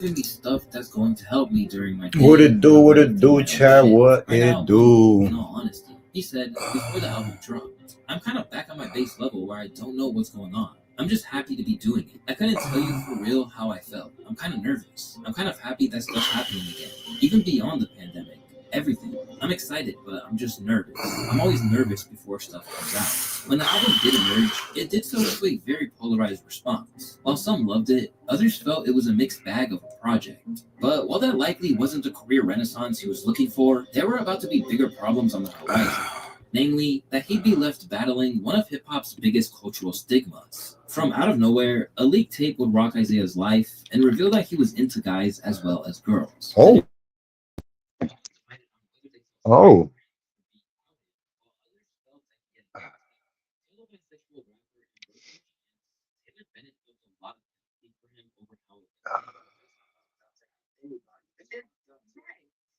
giving me stuff that's going to help me during my day What it when do? I'm What going it through do, my own Chad? shit. What Right it now, one week, do? in all honesty. He said, before the album dropped, I'm kind of back on my base level where I don't know what's going on. I'm just happy to be doing it. I couldn't tell you for real how I felt. I'm kind of nervous. I'm kind of happy that stuff's happening again, even beyond the pandemic. Everything. I'm excited, but I'm just nervous. I'm always nervous before stuff comes out. When the album did emerge, it did so with a very polarized response. While some loved it, others felt it was a mixed bag of a project. But while that likely wasn't the career renaissance he was looking for, there were about to be bigger problems on the horizon. Namely, that he'd be left battling one of hip hop's biggest cultural stigmas. From out of nowhere, a leaked tape would rock Isaiah's life and reveal that he was into guys as well as girls. Oh, oh.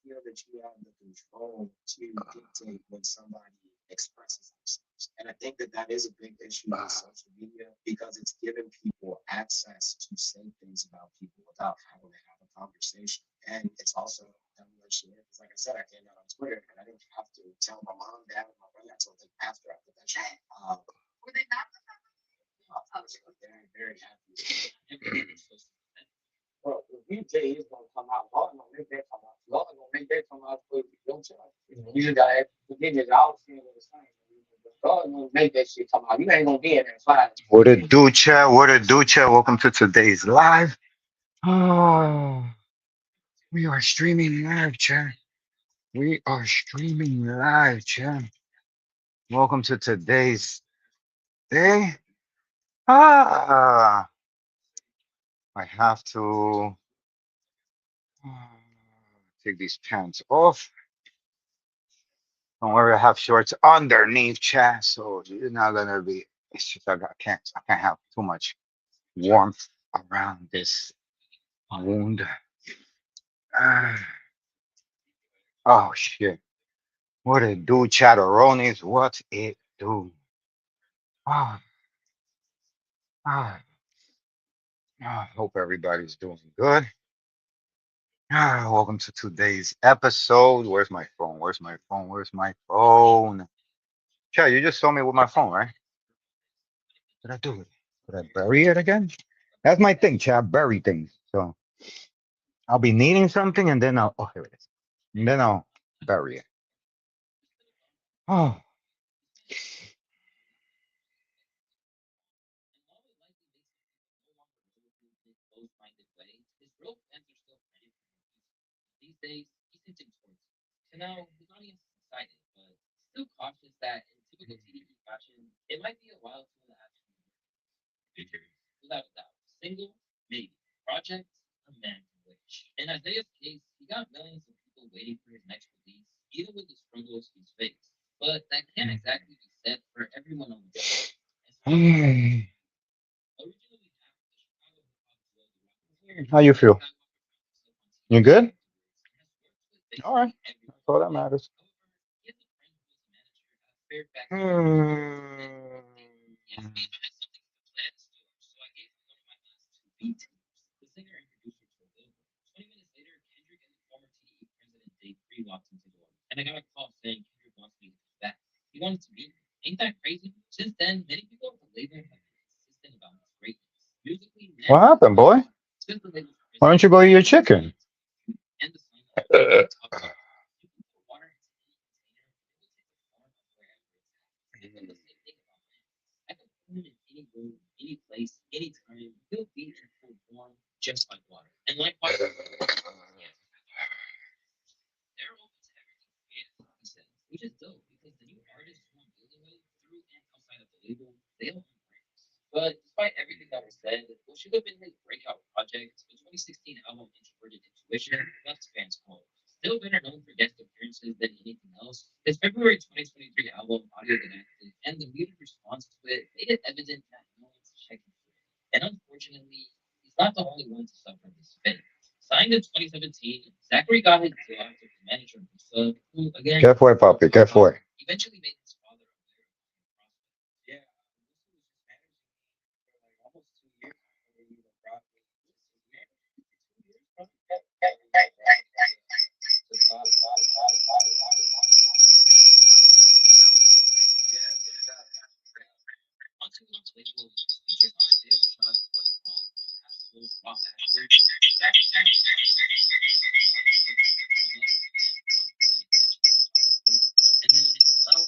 Feel that you have the control to dictate when somebody expresses themselves. And I think that that is a big issue with social media because it's giving people access to say things about people without having to have a conversation. And it's also because like I said, I came out on Twitter and I didn't have to tell my mom, dad, and my brother. I told them after I put that shit. Were they not? I was very, very happy. Bro, if you tell you it's gonna come out, Lord gonna make that come out. Lord gonna make that come out for you. Don't tell me. You just gotta forgive me. I was saying the same. God gonna make that shit come out. You ain't gonna be in there fighting. What it do, Chad? What it do, Chad? Welcome to today's live. Oh, we are streaming live, Chad. We are streaming live, Chad. Welcome to today's day. Ah, I have to take these pants off. Don't worry, I have shorts underneath, Chad, so you're not gonna be. It's just I can't have too much warmth around this wound. Ah, oh shit! What it do, chatteronis? What it do? Ah, ah, hope everybody's doing good. Welcome to today's episode. Where's my phone? Where's my phone? Where's my phone? Chad, you just saw me with my phone, right? What did I do with it? Did I bury it again? That's my thing, Chad. Bury things. So I'll be needing something, and then I'll. Oh, here it is. And then I'll bury it. Oh, These days, he's hinting towards it. So now, his audience is excited, but still cautious that in typical TDE fashion, it might be a while till the actual features. Without a doubt. Single, maybe. Project, a man can wish. In Isaiah's case, he got millions of people waiting for his next release, even with the struggles he's faced. But that can't exactly be said for everyone on the show. mm. Originally, half of the Chicago hip hop duo, the How you feel? You good? All right. Rockets, That's all that matters. he has a friend who was a manager at Fairfax. Hmm. Yes, Eva has something to play at the store, so I gave him one of my last two beat tapes. The singer and producer took over. 20 minutes later, Kendrick and the former TDE president Dave Free walked into the door, and I got a call saying Kendrick wants me to come back. He wanted to meet me. Ain't that crazy? Since then, many people at the label have been consistent about his greatness. Musically, What never happened, boy? since the label's Why don't president you go eat your chicken? and the sign off. Uh, Talk about you can put water into any container, it will take the form of wherever it's at. It's been the same thing about him. I can put him in any room, any place, any time. He'll be in full form, just like water. And like water, yeah, they're open to everything creative, he said, which is dope because the new artists who I'm dealing with through and outside of the label, they all have brands. But despite everything that was said, what should have been his breakout project, the 2016 album Introverted Intuition, left fans cold. Still better known for guest appearances than anything else, his February 2023 album Audio Didactic and the muted response to it made it evident that no one's checking for it. And unfortunately, he's not the only one to suffer this fate. Signed in 2017, Zachary got his deal after the manager Musa, who again ¿Qué fue, papi? ¿Qué fue? eventually made his father aware of the prospect. Yeah, Musa was just managing me for like almost 2 years before we even brought me. He was managing me for 2 years, On two months label, features on a day of the shots was wrong and absolute raw backwards. Zachary Sanders plays and then well,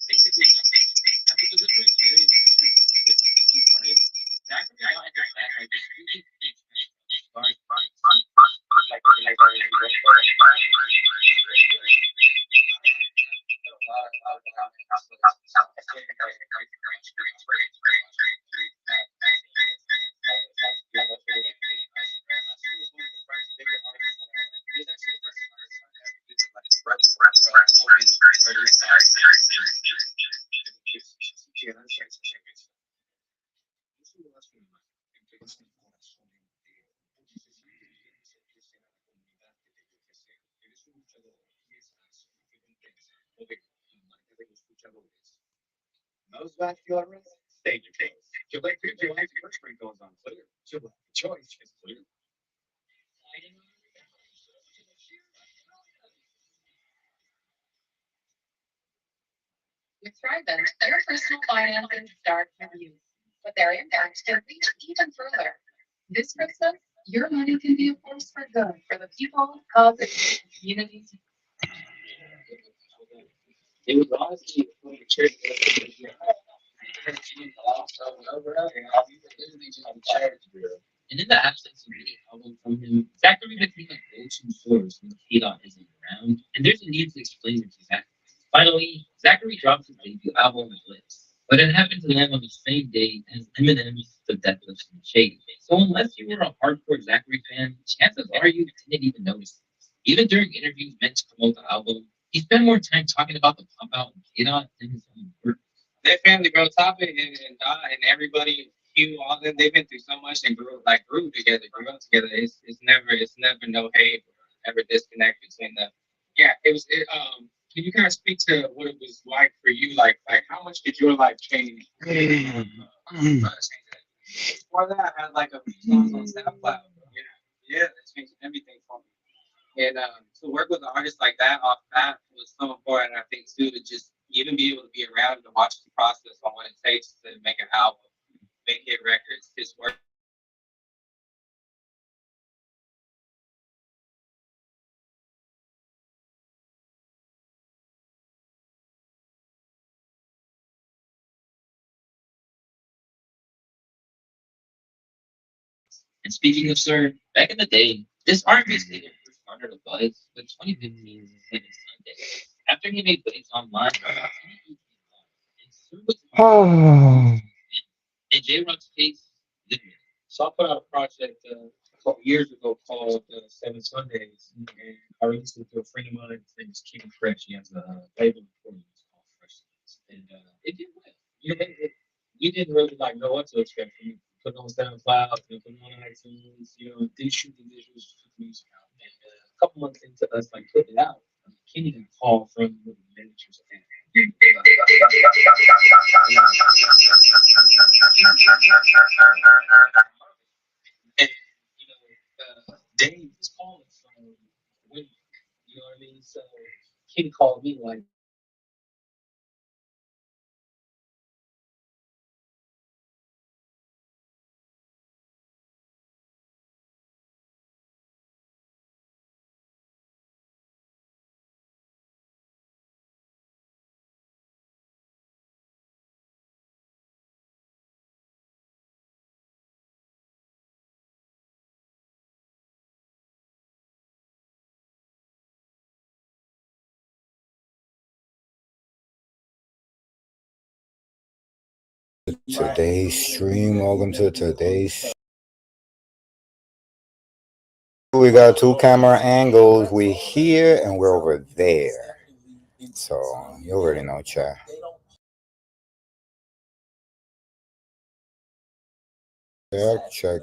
basically nothing. After the literary period, features other few artists. Zachary got into that like this really Those backyard state your case. Your like your life first goes unclear. Your choice is clear. With Thriven, their personal finances start with you, but their impact can reach even further. This Christmas, your money can be a force for good for the people, causes, and communities. it was honestly a trick. And in the absence of any album from him, Zachary became a go-to source when K-Dot isn't around, and there's a need to explain it to Zachary. Finally, Zachary dropped his debut album, Eclipse, but it happened to land on the same day as Eminem's The Death Lifts from Shade. So unless you were a hardcore Zachary fan, chances are you didn't even notice it. Even during interviews meant to promote the album, he spent more time talking about the pop out and K-Dot than his own work. Their family, bro, Topic and Dot and everybody, Hugh, all them, they've been through so much and grew together, grew up together. It's never no hate or ever disconnect between them. Yeah, it was. Can you kind of speak to what it was like for you? Like how much did your life change? Before that, I had like a few songs on SoundCloud. Yeah, that's changed everything for me. And to work with an artist like that off bat was so important. I think too to just even be able to be around and to watch the process on what it takes to make an album, make hit records, his work. And speaking of Sir, back in the day, this R&B singer first started a buzz with 2015's hit Sunday. After he made waves online, and Sir was Oh. in J-Rock's case, literally. So I put out a project a couple years ago called Seven Sundays, and I released it to a friend of mine. His name is King Fresh. He has a label recording called Fresh, and it did well. You know, we didn't really like know what to expect from it. Put it on SoundCloud, put it on iTunes, did shoot the visuals, put the music out. And a couple months into us like putting it out, Kenny got a call from one of the managers at and Dave was calling from Winnie. You know what I mean? So Kenny called me like, Today's stream. Welcome to today's. We got two camera angles. We here and we're over there. So you already know, chat. Check.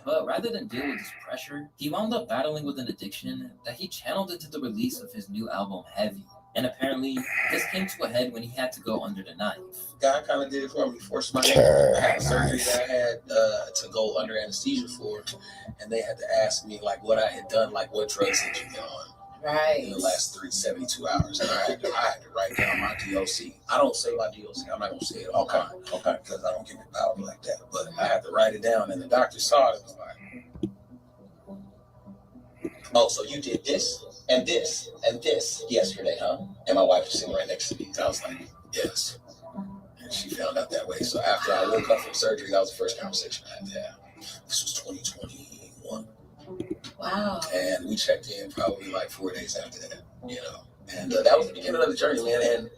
But rather than deal with this pressure, he wound up battling with an addiction that he channeled into the release of his new album, Heavy. And apparently, this came to a head when he had to go under the knife. Guy kind of did it for me, forced my hand. I had a surgery Nice. that I had to go under anesthesia for, and they had to ask me like what I had done, like what drugs had you been on in the last 372 hours, and I had to write down my DOC. I don't say my DOC. I'm not gonna say it all the time, okay, because I don't give it power like that. But I had to write it down, and the doctor saw it and was like, "Oh, so you did this and this and this yesterday, huh?" And my wife was sitting right next to me, and I was like, "Yes." And she found out that way. So after I woke up from surgery, that was the first conversation I had to have. This was 2021. Wow. And we checked in probably like 4 days after that, you know. And that was the beginning of the journey, man. And,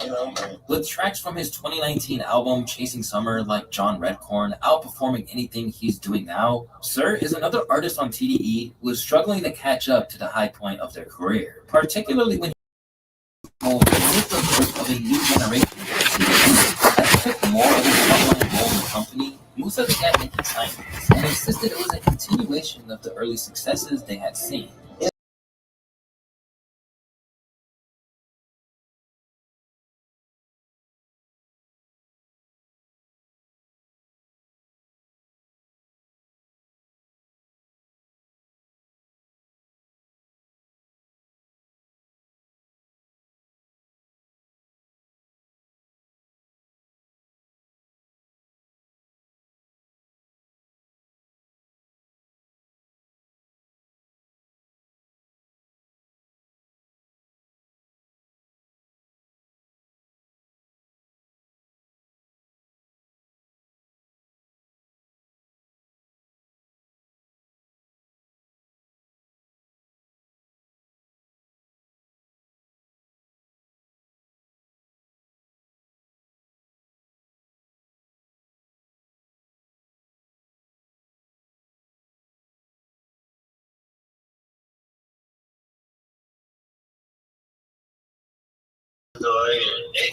you know, with tracks from his 2019 album Chasing Summer like John Redcorn outperforming anything he's doing now, Sir is another artist on TDE who is struggling to catch up to the high point of their career, particularly when he with the birth of a new generation. As he took more of a frontline role in the company, Musa began making signings and insisted it was a continuation of the early successes they had seen.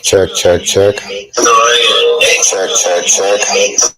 Check, check, check. Check, check, check.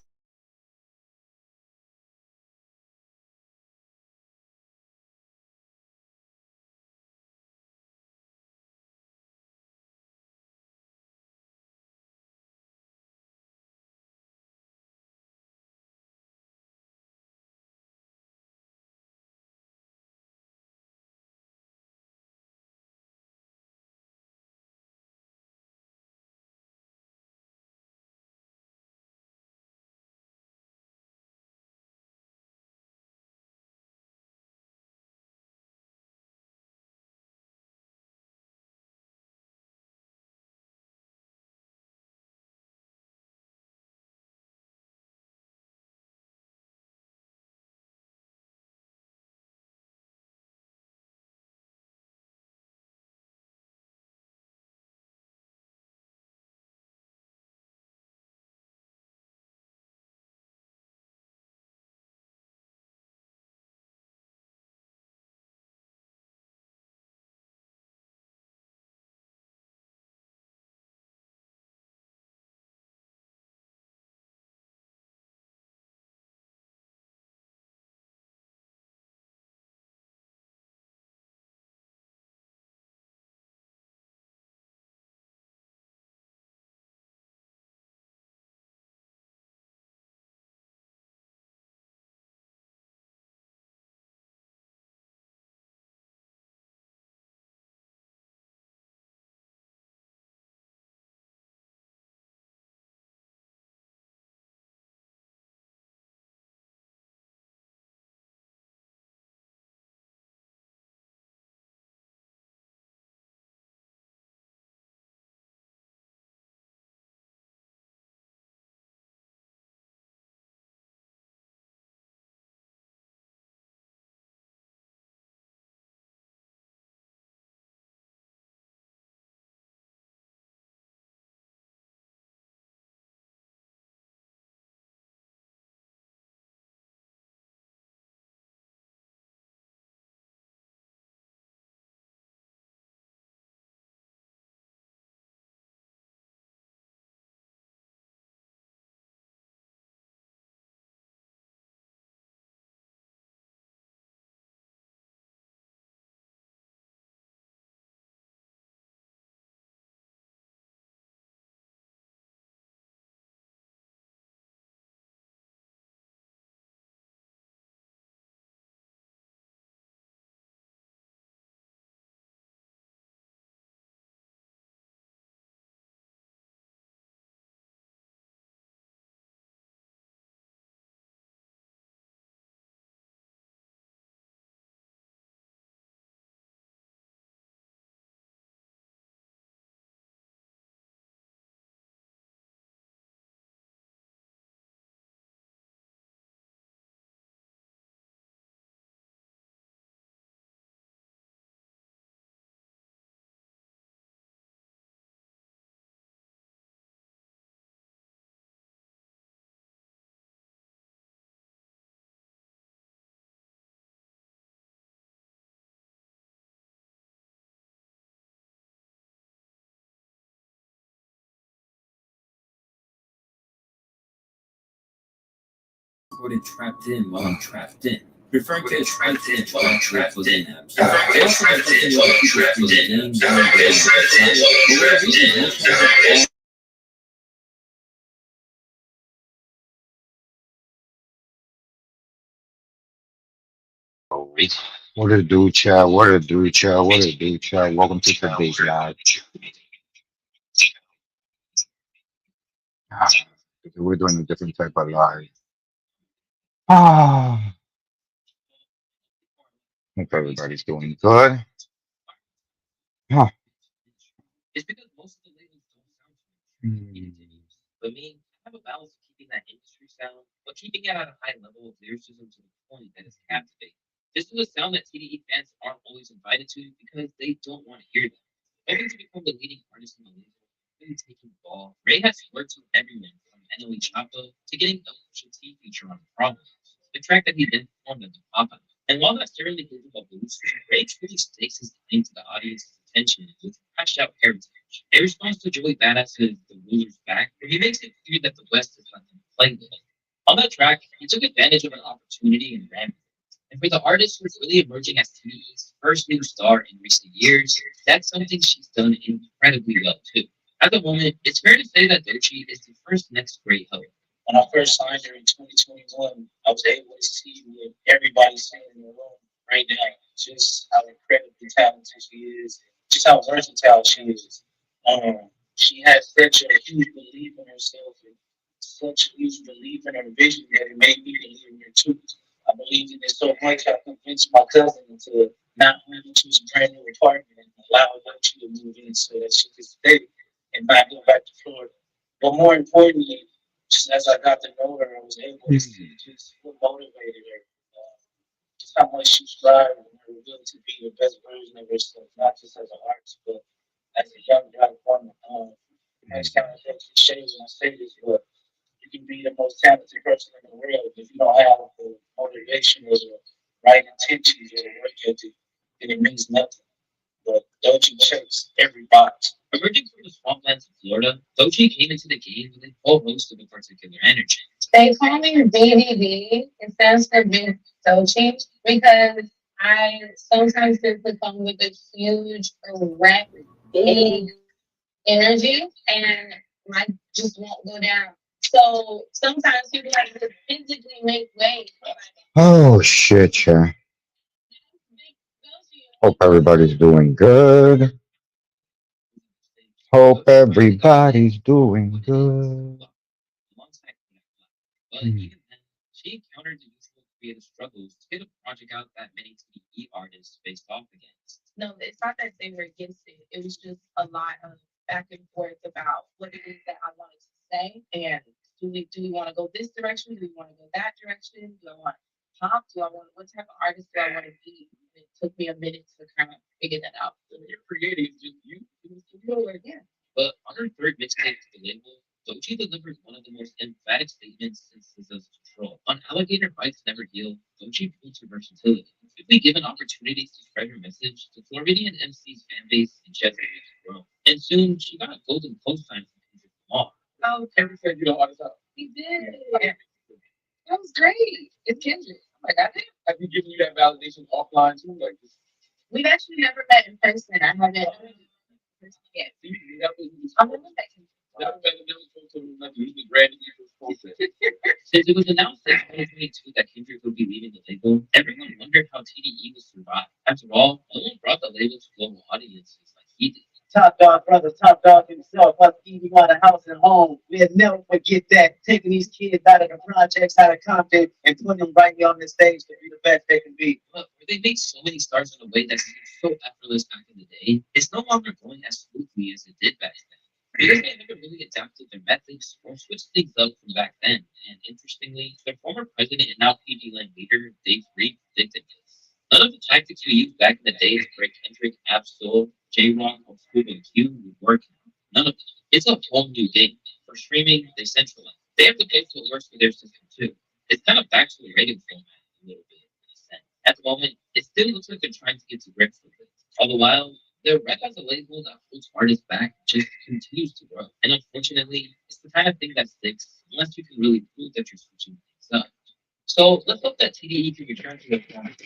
quoted trapped in while I'm trapped in, referring to the trapped in while I'm trapped in. They also got something where the people feel names and names inside. But whatever reason, most times What it do, chat? What it do, chat? What it do, chat? Welcome to today's live. Ah, we're doing a different type of live. Ah, hope everybody's doing good. Huh. It's because most of the labels don't sound Hmm. but me, I have a balance of keeping that industry sound, but keeping it at a high level of lyricism to the point that it's captivating. This is a sound that TDE fans aren't always invited to because they don't want to hear them. Hoping to become the leading artist in the label, really taking the ball. Ray has worked with everyone from NLE Choppa to getting a Pusha T feature on Problem, the track that he then performed at the pop up. And while that certainly gives him a boost, Ray truly stakes his claim to the audience's attention with hashed out heritage. In response to Joey Badass's The Ruler's Back, where he makes it clear that the West is not playing with. On that track, he took advantage of an opportunity and ran. And for the artist who's really emerging as TDE's first new star in recent years, that's something she's done incredibly well too. At the moment, it's fair to say that Doechii is the first next great hope. When I first signed her in 2021, I was able to see what everybody's saying in the room right now, just how incredibly talented she is, just how versatile she is. She has such a huge belief in herself and such a huge belief in her vision that it made me believe in her too. I believed in it so much I convinced my cousin to not move into his brand new apartment and allow her to move in so that she could stay and not go back to Florida. But more importantly, just as I got to know her, I was able to see just what motivated her, just how much she strived and her will to be the best version of herself, not just as an artist, but as a young black woman. It's kind of a cliche when I say this, but you can be the most talented person in the world if you don't have the motivation or the right intentions or the work ethic, then it means nothing. But don't you chase every box. Emerging from the swamplands of Florida, Doechii came into the game with a whole host of a particular energy. They call me BDB. It stands for Big Doechii because I sometimes simply come with a huge, erect, big energy and I just won't go down. So sometimes people have to physically make way. Oh shit, chat. Hope everybody's doing good. Hope everybody's doing good. Alongside but Hmm. even then, she encountered the usual creative struggles to get a project out that many TDE artists faced off against. No, it's not that they were against it. It was just a lot of back and forth about what it is that I wanted to say and do we want to go this direction? Do we want to go that direction? Do I want pop? Do I want what type of artist do I want to be? It took me a minute to kind of figure that out. You're creative, just you know, like, yeah. But on her third mixtape to the label, Doechii delivered one of the most emphatic statements since SZA's Control. On Alligator Bites Never Heal, Doechii proved her versatility. If we given opportunities to spread her message, the Floridian MC's fan base and Jazz began to grow. And soon she got a golden co-sign from Kendrick Lamar. Oh, Kendrick said you know artist out. He did. Yeah. That was great. It's Kendrick. Oh my God. Have you given you that validation offline too? Like this? We've actually never met in person. I haven't yet. I'm gonna look at him. Since it was announced in 2022 that Kendrick would be leaving the label, everyone wondered how TDE would survive. After all, no one brought the label to global audiences like he did. Top dog brothers, top dog himself, us eating out of house and home. We'll never forget that. Taking these kids out of the projects, out of Compton, and putting them right here on the stage to be the best they can be. But where they made so many stars in a way that seemed so effortless back in the day, it's no longer going as smoothly as it did back then. Because they never really adapted their methods or switched things up from back then. And interestingly, their former president and now PG Land leader, Dave Reed, predicted this. None of the tactics we used back in the day to break Kendrick, Absol, J Rock, or Scoop and Q would work now. None of them. It's a whole new thing. For streaming, they centralize. They have to pay for what works for their system too. It's kind of back to the radio format a little bit in a sense. At the moment, it still looks like they're trying to get to grips with it. All the while, the rep as a label that holds artists back just continues to grow. And unfortunately, it's the kind of thing that sticks unless you can really prove that you're switching things up. So let's hope that TDE can return to the form of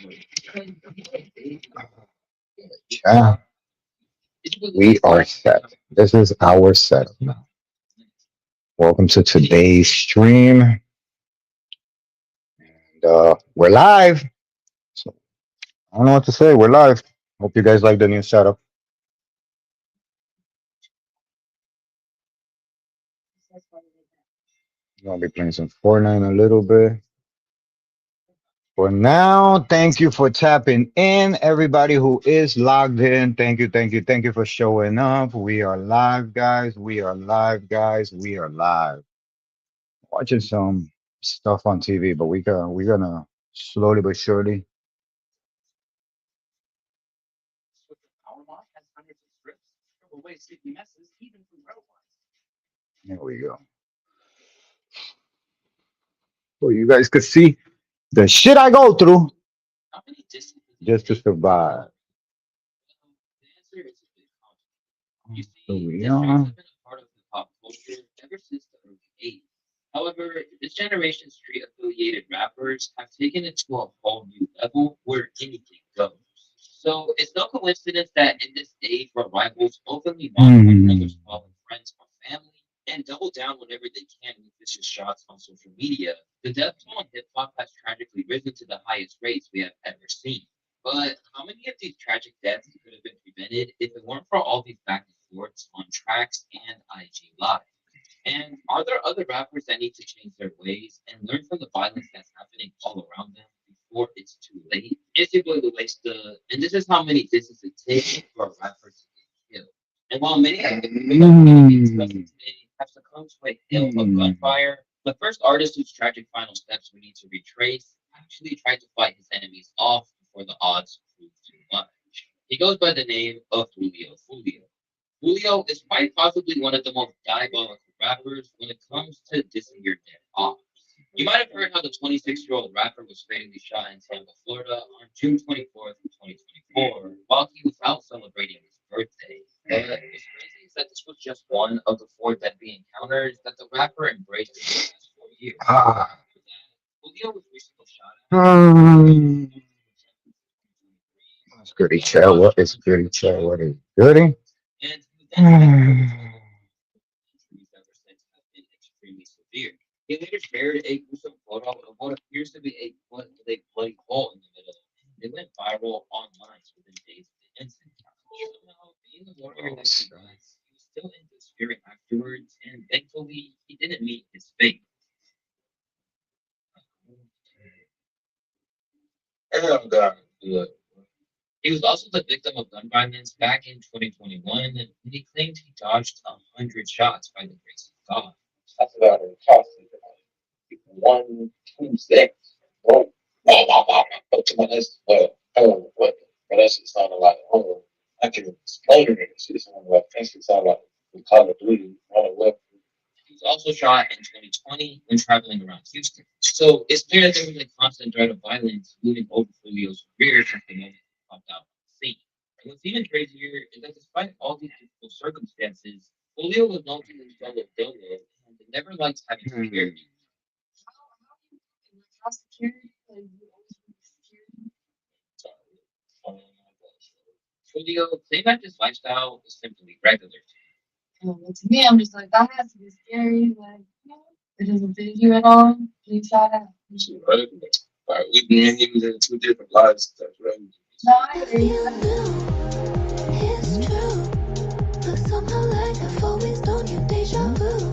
Chat. We are set. This is our setup now. Welcome to today's stream. And we're live. So I don't know what to say. We're live. Hope you guys like the new setup. I'll be playing some Fortnite in a little bit. For now, thank you for tapping in. Everybody who is logged in, thank you, thank you, thank you for showing up. We are live, guys. We are live, guys. We are live. Watching some stuff on TV, but we're gonna slowly but surely. There we go. So you guys could see the shit I go through just to survive. So we are. Part of the pop culture ever since the early 80s. However, this generation's street affiliated rappers have taken it to a whole new level where anything goes. So it's no coincidence that in this age where rivals openly mock one another's fallen friends or family and double down whenever they can with vicious shots on social media, the death toll in hip hop has tragically risen to the highest rates we have ever seen. But how many of these tragic deaths could have been prevented if it weren't for all these back and forths on tracks and IG Live? And are there other rappers that need to change their ways and learn from the violence that's happening all around them before it's too late? It's your boy Luesta, and this is how many disses it takes for a rapper to get killed. And while many have have succumbed to a hail of gunfire, the first artist whose tragic final steps we need to retrace actually tried to fight his enemies off before the odds proved too much. He goes by the name of Julio. Julio is quite possibly one of the most diabolical rappers when it comes to dissing your dead off. You might have heard how the 26-year-old rapper was fatally shot in Tampa, Florida on June 24th, 2024, while he was out celebrating his birthday. But what's crazy is that this was just one of the four deadly encounters that the rapper embraced in the past 4 years. Ah. Julio was recently shot Hmm. What's goody, chat? What is goody, chat? What is goody? and injuries ever since have been extremely severe. He later shared a gruesome photo of what appears to be a bloody hole in the middle. It went viral online within days of the incident. Somehow, being the warrior that he was still in good spirit afterwards, and thankfully, he didn't meet his fate. Oh God. Good. He was also the victim of gun violence back in 2021, and he claimed he dodged 100 shots by the grace of God. That's about it. Cost me 126. Oh, to my list. Oh, what? But that shit sounded like, oh, I can explain it. Shit sounded like, that shit sounded like the Call of Duty. What? He was also shot in 2020 when traveling around Houston. So it's clear that there was a constant threat of violence looming over Julio's career since the moment he popped out on the scene. And what's even crazier is that despite all these difficult circumstances, Julio was known to himself as Dolo and never liked having security. How security, like, you always need security. Julio claimed that this lifestyle was simply regular. But to me, I'm just like, that has to be scary. Like, it doesn't fit you at all. Please shout out. Right? Like, we being him in two different lives. That's right. No, I hear you. It's true, but somehow like I've always known you, deja vu.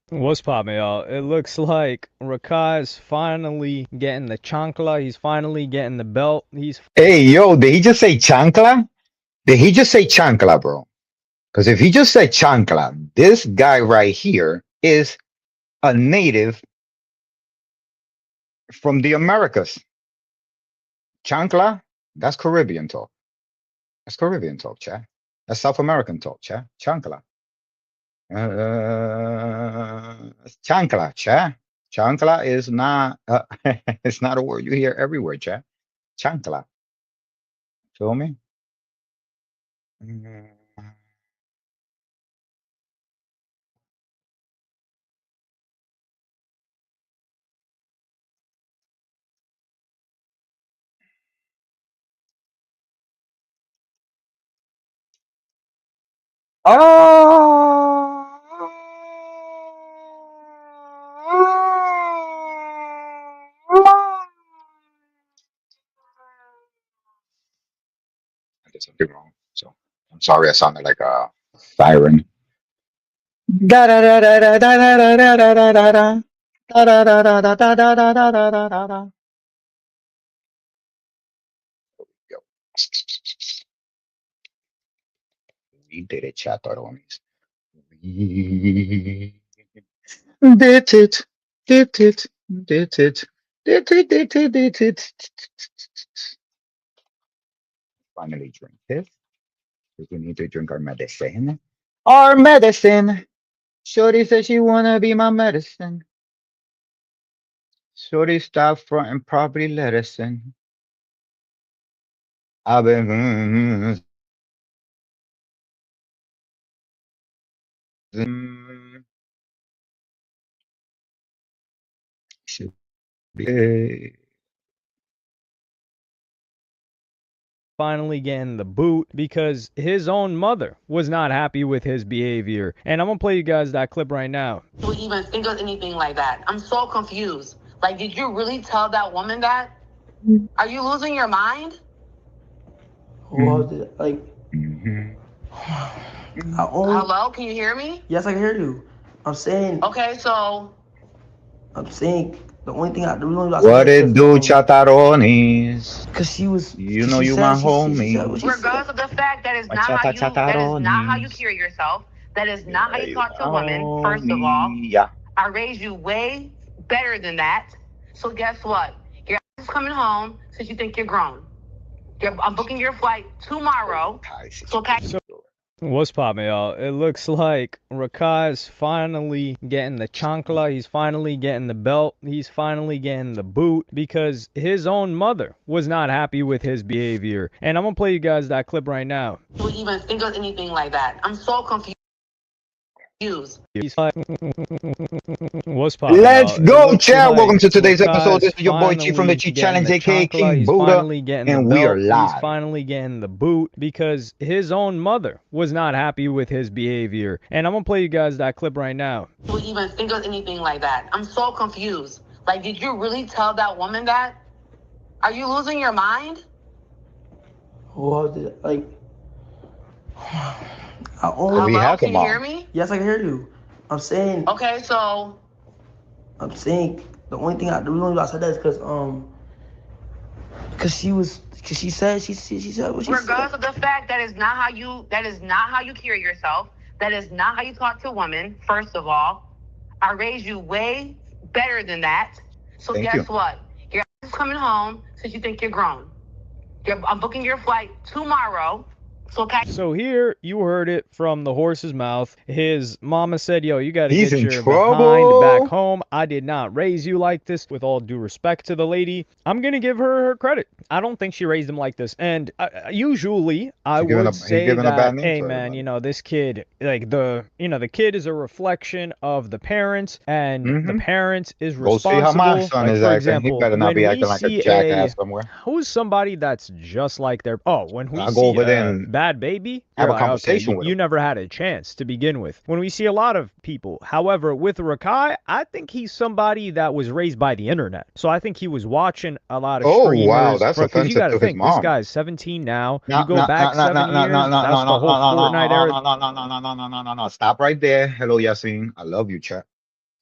What's poppin', y'all? It looks like Rakai's finally getting the chancla. He's finally getting the belt. Hey, yo, did he just say chancla? Did he just say chancla, bro? Because if he just said chancla, this guy right here is a native from the Americas. Chancla, that's Caribbean talk. That's Caribbean talk, chat. That's South American talk, chat. Chancla. Chancla, chat. Chancla is not, it's not a word you hear everywhere, chat. Chancla. Feel me? Mm. Oh. I did something wrong. So I'm sorry I sounded like a siren. Da da da da da da da da da da da da. Da da da da da da da da da da da da da. Yo. We did it, chatarones. We did it. Did it. Did it. Did it. Did it. Did it. Finally drink this. Because we need to drink our medicine. Our medicine. Shorty said she wanna be my medicine. Shorty stop front and property medicine. I've been should be Finally getting the boot because his own mother was not happy with his behavior. And I'm gonna play you guys that clip right now. Would even think of anything like that. I'm so confused. Like, did you really tell that woman that? Are you losing your mind? Well, like, Mhm. I only. Hello, can you hear me? Yes, I can hear you. I'm saying. Okay, so I'm saying the only thing the reason why I said What that is it because do, chataronis? cause she was, You cause know she you said my she said what homie. she said. regardless of the fact that is not how Bachata you chataronis. carry yourself, that is not how Yeah, you you talk my to women, first of all. homie. Yeah. I raised you way better than that. So guess what? Your ass is coming home since you think you're grown. I'm booking your flight tomorrow. So pack. So what's poppin', y'all? It looks like Rakai's finally getting the chancla, he's finally getting the belt, he's finally getting the boot because his own mother was not happy with his behavior. And I'm gonna play you guys that clip right now. Would even think of anything like that. I'm so confused. He's like, what's poppin', Let's y'all? It go, looks chat. Welcome like to today's episode. Rakai's This is your boy Chief from the finally Cheat getting Challenge, the aka chancla, King he's Buddha, finally getting the and we are belt, he's live. finally getting the boot because his own mother was not happy with his behavior. And I'm gonna play you guys that clip right now. Would even think of anything like that. I'm so confused. Like, did you really tell that woman that? Are you losing your mind? Well, like, I only. We Hello, have the can you hear mom. me? Yes, I can hear you. I'm saying. Okay, so I'm saying the only thing the reason why I said that is cause she was, cause she said she said what she regardless said. of the fact that is not how you carry yourself, that is not how you talk to women, first of all. I raised you way better than that. So Thank guess you. what? Your ass is coming home since you think you're grown. I'm booking your flight tomorrow. So pack. So here you heard it from the horse's mouth. His mama said, yo, you got to He's get in your behind back trouble. home. I did not raise you like this. With all due respect to the lady, I'm going to give her credit. I don't think she raised him like this. And usually I He's giving would a say bad that, name hey, to man, everybody. this kid, like the kid is a reflection of the parents, and the Mm-hmm. parent is Go see how my responsible. son Like, is for acting. He example, better not when be we acting like a see a jackass somewhere. who's somebody that's just like their when we I'll go see over there a and bad baby, have you're a like, okay, conversation with you him. never had a chance to begin with. When we see a lot of people, however, with Rakai, I think he's somebody that was raised by the internet. So I think he was watching a lot of Oh wow, streamers that's because you offensive got to to his think this mom. guy's 17 now. You No, go no, no, back no, no, 7 years, no, no, that's no, the no, no, whole no, no, Fortnite no, era. no, no, no, no, no, no, no, no, no, no. Stop right there. Hello, Yasin. I love you, chat.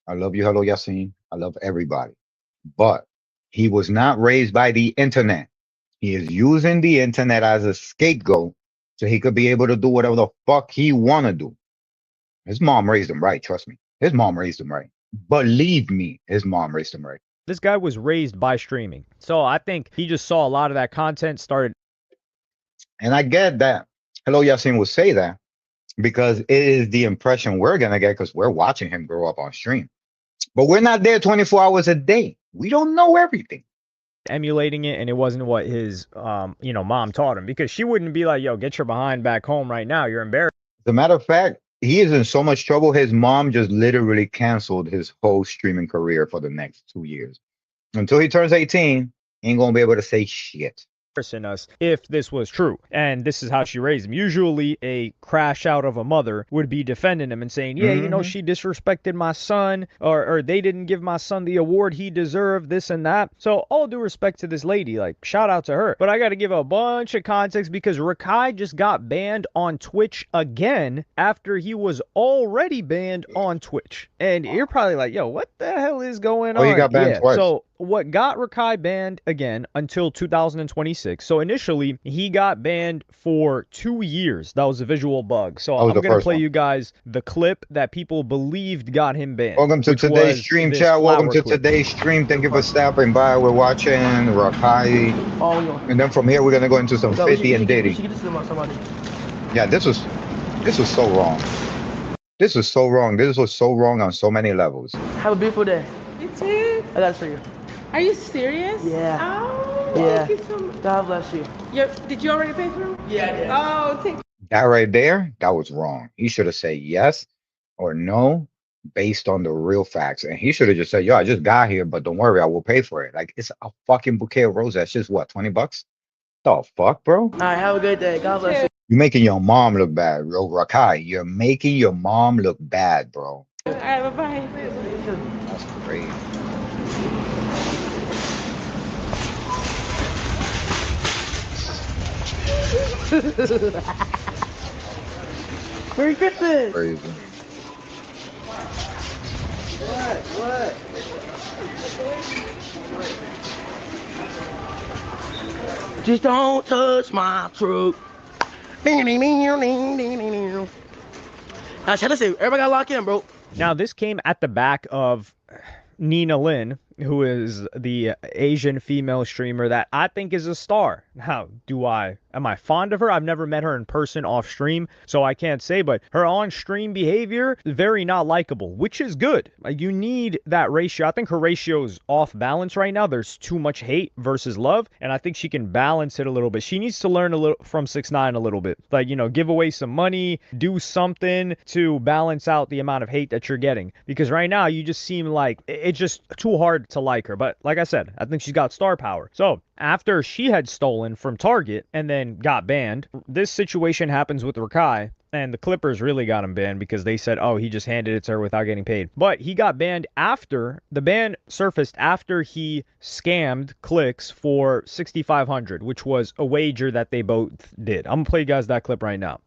I love you. Hello, Yasin. I love everybody. But he was not raised by the internet. He is using the internet as a scapegoat so he could be able to do whatever the fuck he wanna do. His mom raised him right. Trust me. His mom raised him right. Believe me, his mom raised him right. This guy was raised by streaming. So I think he just saw a lot of that content, started. And I get that. Hello, Yasin will say that because it is the impression we're gonna get because we're watching him grow up on stream. But we're not there 24 hours a day. We don't know everything. Emulating it, and it wasn't what his mom taught him, because she wouldn't be like, yo, get your behind back home right now, you're embarrassed. As a matter of fact, he is in so much trouble. His mom just literally canceled his whole streaming career for the next 2 years. Until he turns 18, he ain't gonna be able to say shit. us if this was true. And this is how she raised him. Usually a crash out of a mother would be defending him and saying, yeah, you know, she disrespected my son, or they didn't give my son the award he deserved, this and that. So all due respect to this lady, like, shout out to her. But I got to give a bunch of context because Rakai just got banned on Twitch again after he was already banned on Twitch. And you're probably like, yo, what the hell is going on? Oh, he got banned twice. So what got Rakai banned again until 2026? So initially, he got banned for 2 years. That was a visual bug. So I'm going to play you guys the clip that people believed got him banned. Welcome to today's stream, chat. Welcome to today's stream. Thank you for stopping by. We're watching Rakai. And then from here, we're going to go into some 50 and Diddy. Yeah, this was so wrong. This was so wrong. This was so wrong on so many levels. Have a beautiful day. You too? I got it for you. Are you serious? Yeah. Oh, Yeah. thank you so much. God bless you. Did you already pay for them? Yeah, I did. Oh, thank you. That right there, that was wrong. He should have said yes or no based on the real facts. And he should have just said, yo, I just got here, but don't worry, I will pay for it. Like, it's a fucking bouquet of roses. That's just what, 20 bucks? The fuck, bro? All right, have a good day. God bless you. You're making your mom look bad, bro. Rakai, you're making your mom look bad, bro. All right, bye-bye. That's crazy. Merry Christmas. Crazy. What? Just don't touch my truck. Now, should I say, everybody got locked in, bro. Now, this came at the back of Nina Lin, who is the Asian female streamer that I think is a star. Now, am I fond of her? I've never met her in person off stream, so I can't say, but her on-stream behavior is very not likable, which is good. Like, you need that ratio. I think her ratio is off balance right now. There's too much hate versus love, and I think she can balance it a little bit. She needs to learn a little from 6ix9ine a little bit. Like, you know, give away some money, do something to balance out the amount of hate that you're getting. Because right now, you just seem like it's just too hard to like her. But like I said, I think she's got star power. So after she had stolen from Target and then got banned, this situation happens with Rakai, and the Clippers really got him banned because they said, oh, he just handed it to her without getting paid. But he got banned after, the ban surfaced after he scammed clicks for $6,500, which was a wager that they both did. I'm gonna play you guys that clip right now.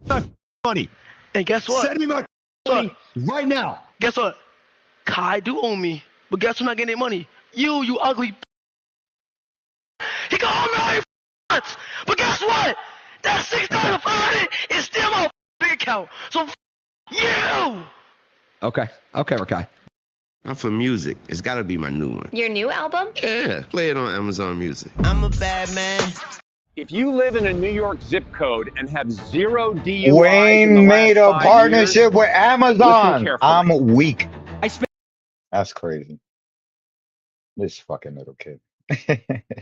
Money. And guess what? Send me my money right now. Guess what? Kai do owe me, but guess who's not getting their money? You ugly. He can owe me all your nuts, but guess what? That $6,500 is still my bank account. So you. Okay, Rakai. I'm for music. It's got to be my new one. Your new album? Yeah, play it on Amazon Music. I'm a bad man. If you live in a New York zip code and have 0 DUIs Wayne made a partnership with Amazon. I'm weak. That's crazy. This fucking little kid.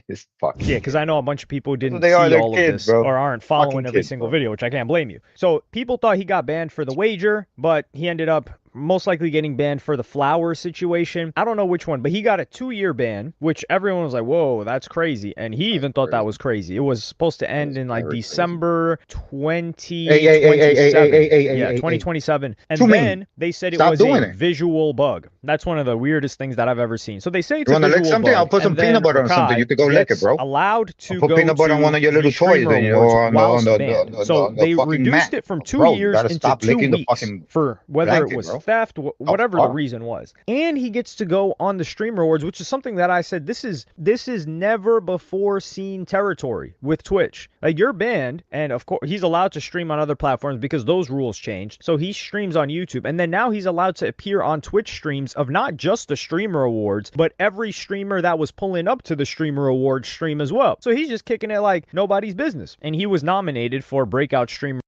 It's fucking. Yeah, because I know a bunch of people didn't They see are, they're all kids, of this bro. or aren't following Fucking every kids, single bro. video, which I can't blame you. So people thought he got banned for the wager, but he ended up most likely getting banned for the flower situation. I don't know which one, but he got a 2-year ban, which everyone was like, whoa, that's crazy. And he even thought that was crazy. It was supposed to end in like December 2027. Yeah, 2027. And then they said it was a visual bug. That's one of the weirdest things that I've ever seen. So they say it's You a want to lick visual something? bug, I'll put some and then peanut butter on something. Rakai You could go lick it, gets bro. allowed to Put go peanut butter to on one of your little the toys, streamer then, you know, awards whilst on banned. the So they fucking reduced mat. it from 2 Bro, you years gotta into stop 2 licking the weeks fucking for whether blanket, it was bro. theft, whatever the fuck? reason was. And he gets to go on the streamer awards, which is something that I said this is never before seen territory with Twitch. Like, you're banned, and of course he's allowed to stream on other platforms because those rules changed. So he streams on YouTube, and then now he's allowed to appear on Twitch streams of not just the streamer awards, but every streamer that was pulling up to the streamer awards stream as well. So he's just kicking it like nobody's business. And he was nominated for breakout streamer.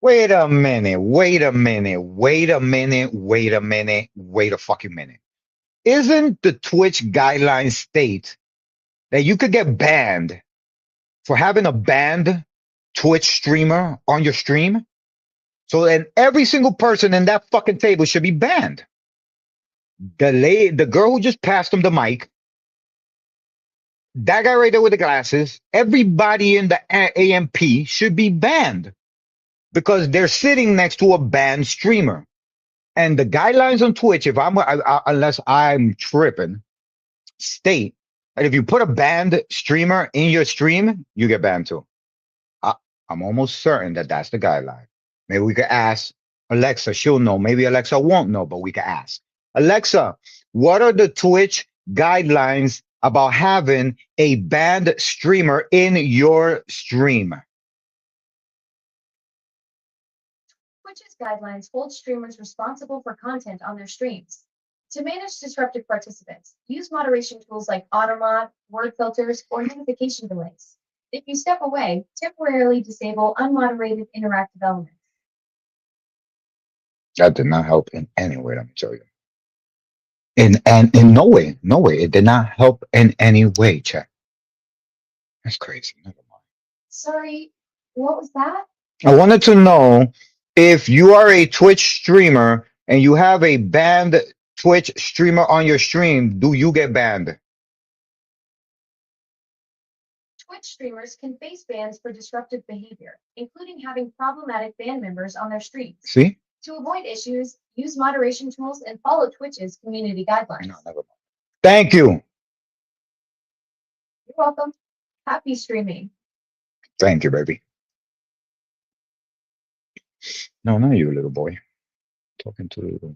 Wait a minute. Wait a minute. Wait a minute. Wait a minute. Wait a fucking minute. Isn't the Twitch guidelines state that you could get banned for having a banned Twitch streamer on your stream? So then every single person in that fucking table should be banned. The girl who just passed him the mic, That guy right there with the glasses, everybody in the AMP should be banned because they're sitting next to a banned streamer. And the guidelines on Twitch, if unless I'm tripping, state that if you put a banned streamer in your stream, you get banned too. I'm almost certain that that's the guideline. Maybe we could ask Alexa. She'll know. Maybe Alexa won't know, but we could ask. Alexa, what are the Twitch guidelines about having a banned streamer in your stream? Twitch's guidelines hold streamers responsible for content on their streams. To manage disruptive participants, use moderation tools like AutoMod, word filters, or notification delays. If you step away, temporarily disable unmoderated interactive elements. That did not help in any way, let me tell you. In no way, it did not help in any way, chat. That's crazy. Never mind. Sorry, what was that? I wanted to know if you are a Twitch streamer and you have a banned Twitch streamer on your stream, do you get banned? Twitch streamers can face bans for disruptive behavior, including having problematic band members on their streams. See? To avoid issues, use moderation tools and follow Twitch's community guidelines. No, never mind. Thank you. You're welcome. Happy streaming. Thank you, baby. No, not you, little boy. Talking to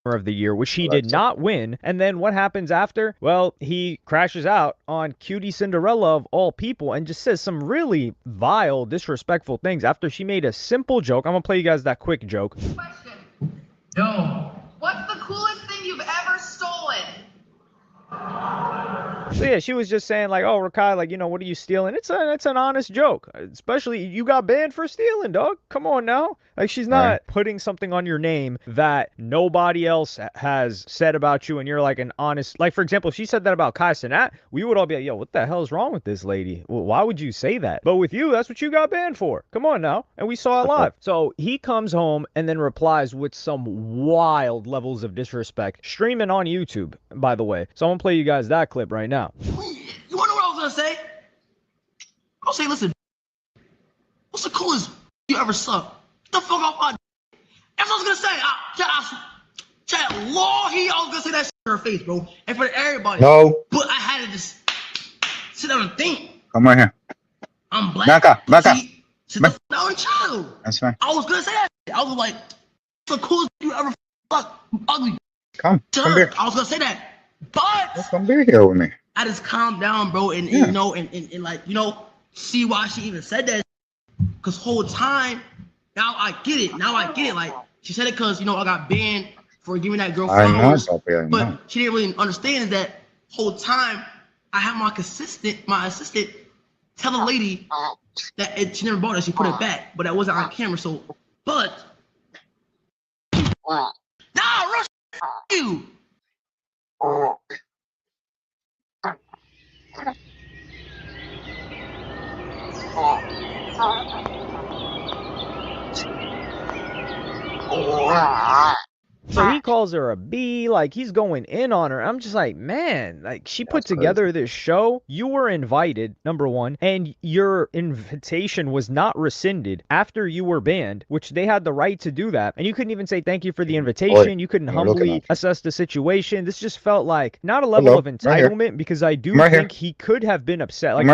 of the year, which he did not win. And then what happens after? Well, he crashes out on Cutie Cinderella of all people and just says some really vile, disrespectful things after she made a simple joke. I'm gonna play you guys that quick joke. Question. No. What's the coolest thing you've ever stolen? So yeah, she was just saying like, oh, Rakai, like, you know, what are you stealing? It's an honest joke. Especially you got banned for stealing, dog. Come on now. Like, she's not putting something on your name that nobody else has said about you, and you're like an honest, like, for example, if she said that about Kai Cenat, we would all be like, yo, what the hell is wrong with this lady? Well, why would you say that? But with you, that's what you got banned for. Come on now. And we saw it live. So he comes home and then replies with some wild levels of disrespect, streaming on YouTube, by the way. So I'm gonna play you guys that clip right now. You wanna know what I was gonna say? I'll say, listen, what's the coolest you ever sucked? Get the fuck off my. That's what I was gonna say. Chat, law, I was gonna say that shit in her face, bro. And for everybody. No. But I had to just sit down and think. Come right here. I'm black. Back up. Sit the fuck down and chill. That's fine. I was gonna say that shit. I was like, what's the coolest you ever fucked? Ugly. Come here. I was gonna say that. But come be here with me. I just calmed down, bro, and you know, and like, you know, see why she even said that. Cause whole time, now I get it. Like, she said it cause, you know, I got banned for giving that girl flowers. But she didn't really understand is that whole time I had my assistant tell the lady that she never bought it, she put it back, but that wasn't on camera. So, but nah, rush you. So he calls her a B, like he's going in on her. I'm just like, man, like she put together this show. You were invited, number one, and your invitation was not rescinded after you were banned, which they had the right to do that. And you couldn't even say thank you for the invitation. You couldn't humbly assess the situation. This just felt like not a level of entitlement because I do think he could have been upset. Like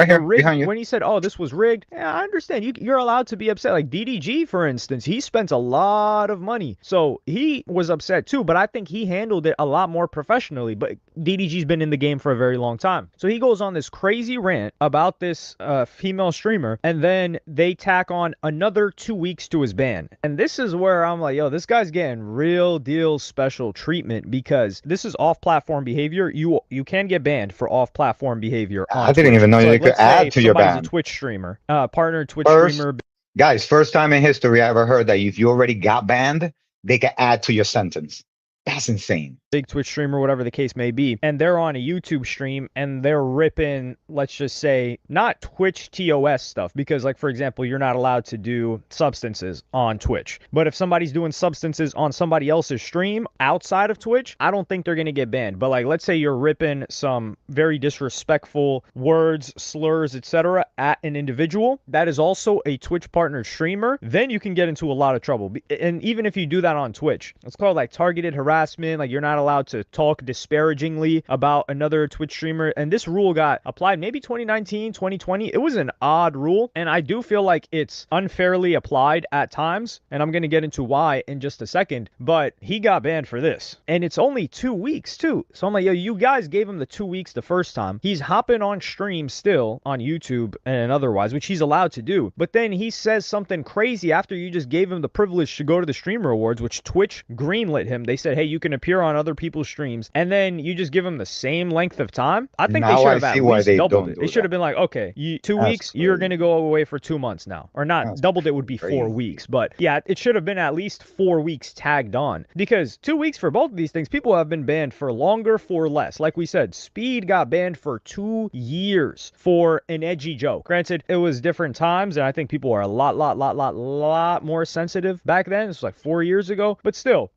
when he said, oh, this was rigged. Yeah, I understand. You're allowed to be upset. Like DDG, for instance, he spent a lot of money. So he was upset too, but I think he handled it a lot more professionally. But DDG's been in the game for a very long time. So he goes on this crazy rant about this female streamer, and then they tack on another 2 weeks to his ban. And this is where I'm like, yo, this guy's getting real deal special treatment because this is off-platform behavior. You can get banned for off-platform behavior. I didn't even know you could add to your ban. A Twitch streamer, partner Twitch streamer. Guys, first time in history I ever heard that if you already got banned, they can add to your sentence. That's insane. big Twitch streamer, whatever the case may be, and they're on a YouTube stream and they're ripping, let's just say, not Twitch TOS stuff, because, like, for example, you're not allowed to do substances on Twitch. But if somebody's doing substances on somebody else's stream outside of Twitch, I don't think they're going to get banned. But, like, let's say you're ripping some very disrespectful words, slurs, etc. at an individual that is also a Twitch partner streamer, then you can get into a lot of trouble. And even if you do that on Twitch, it's called, like, targeted harassment. Like, you're not allowed to talk disparagingly about another Twitch streamer. And this rule got applied maybe 2019, 2020. It was an odd rule, and I do feel like it's unfairly applied at times, and I'm going to get into why in just a second. But he got banned for this, and it's only 2 weeks too. So I'm like, yo, you guys gave him the 2 weeks the first time. He's hopping on stream still on YouTube and otherwise, which he's allowed to do. But then he says something crazy after you just gave him the privilege to go to the Streamer Awards, which Twitch greenlit him. They said, hey, you can appear on other people's streams, and then you just give him the same length of time. I think they Now should I have at see why least they doubled don't it. do They should have that. been like, okay, 2 That's weeks, you're crazy. going to go away for 2 months now. Or not, That's doubled it would be 4 crazy. weeks. But yeah, it should have been at least 4 weeks tagged on, because 2 weeks for both of these things, people have been banned for longer, for less. Like we said, Speed got banned for 2 years for an edgy joke. Granted, it was different times, and I think people are a lot more sensitive back then. It's like 4 years ago. But still,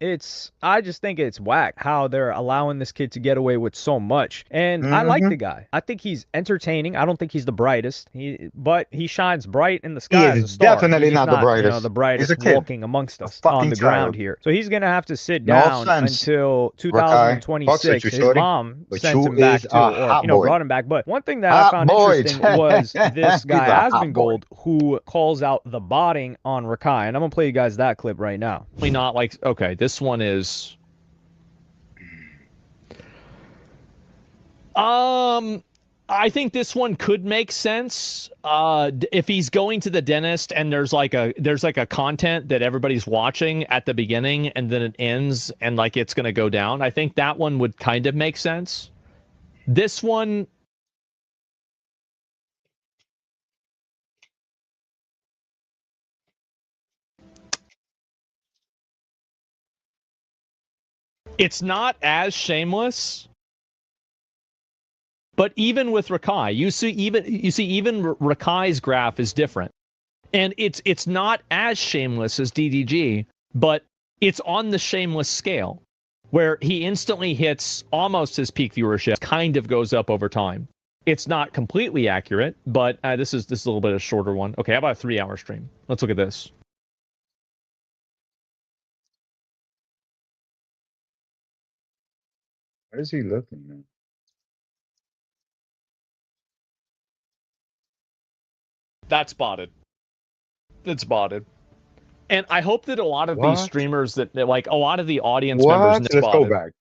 I just think it's whack how they're allowing this kid to get away with so much. And I like the guy. I think he's entertaining. I don't think he's the brightest, but he shines bright in the He sky as a is star. definitely He's just not the not, brightest. the He's brightest a kid. walking amongst A us on fucking the ground child. here. So he's gonna have to sit No down offense, until Rakai. Fucks with 2026. you, His shorty. mom But sent you him back is too, a or hot boy. brought him back. But one thing that I Hot found boy. interesting was this He's guy a hot boy. Asmongold, who calls out the botting on Rakai, and I'm gonna play you guys that clip right now. Not like, okay, this one is I think this one could make sense if he's going to the dentist and there's like a content that everybody's watching at the beginning and then it ends and like it's going to go down. I think that one would kind of make sense. This one, it's not as shameless. But even with Rakai, you see even Rakai's graph is different. And it's not as shameless as DDG, but it's on the shameless scale where he instantly hits almost his peak viewership, kind of goes up over time. It's not completely accurate, but this is a little bit of a shorter one. Okay, how about a 3-hour stream? Let's look at this. Where is he looking, man? That's botted. It's botted. And I hope that a lot of What? these streamers that like a lot of the audience What? members Let's go back.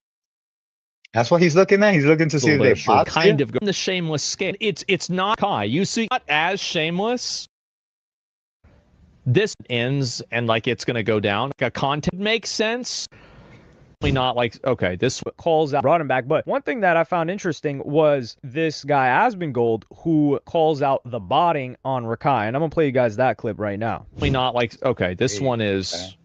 That's what he's looking at. He's looking to see if they bot kind of the shameless scale. It's not Kai. You see, not as shameless. This ends and like it's gonna go down. Like a content makes sense. Not like, okay, this calls out, brought him back. But one thing that I found interesting was this guy Asmongold, who calls out the botting on Rakai, and I'm gonna play you guys that clip right now. Not like, okay, this one is.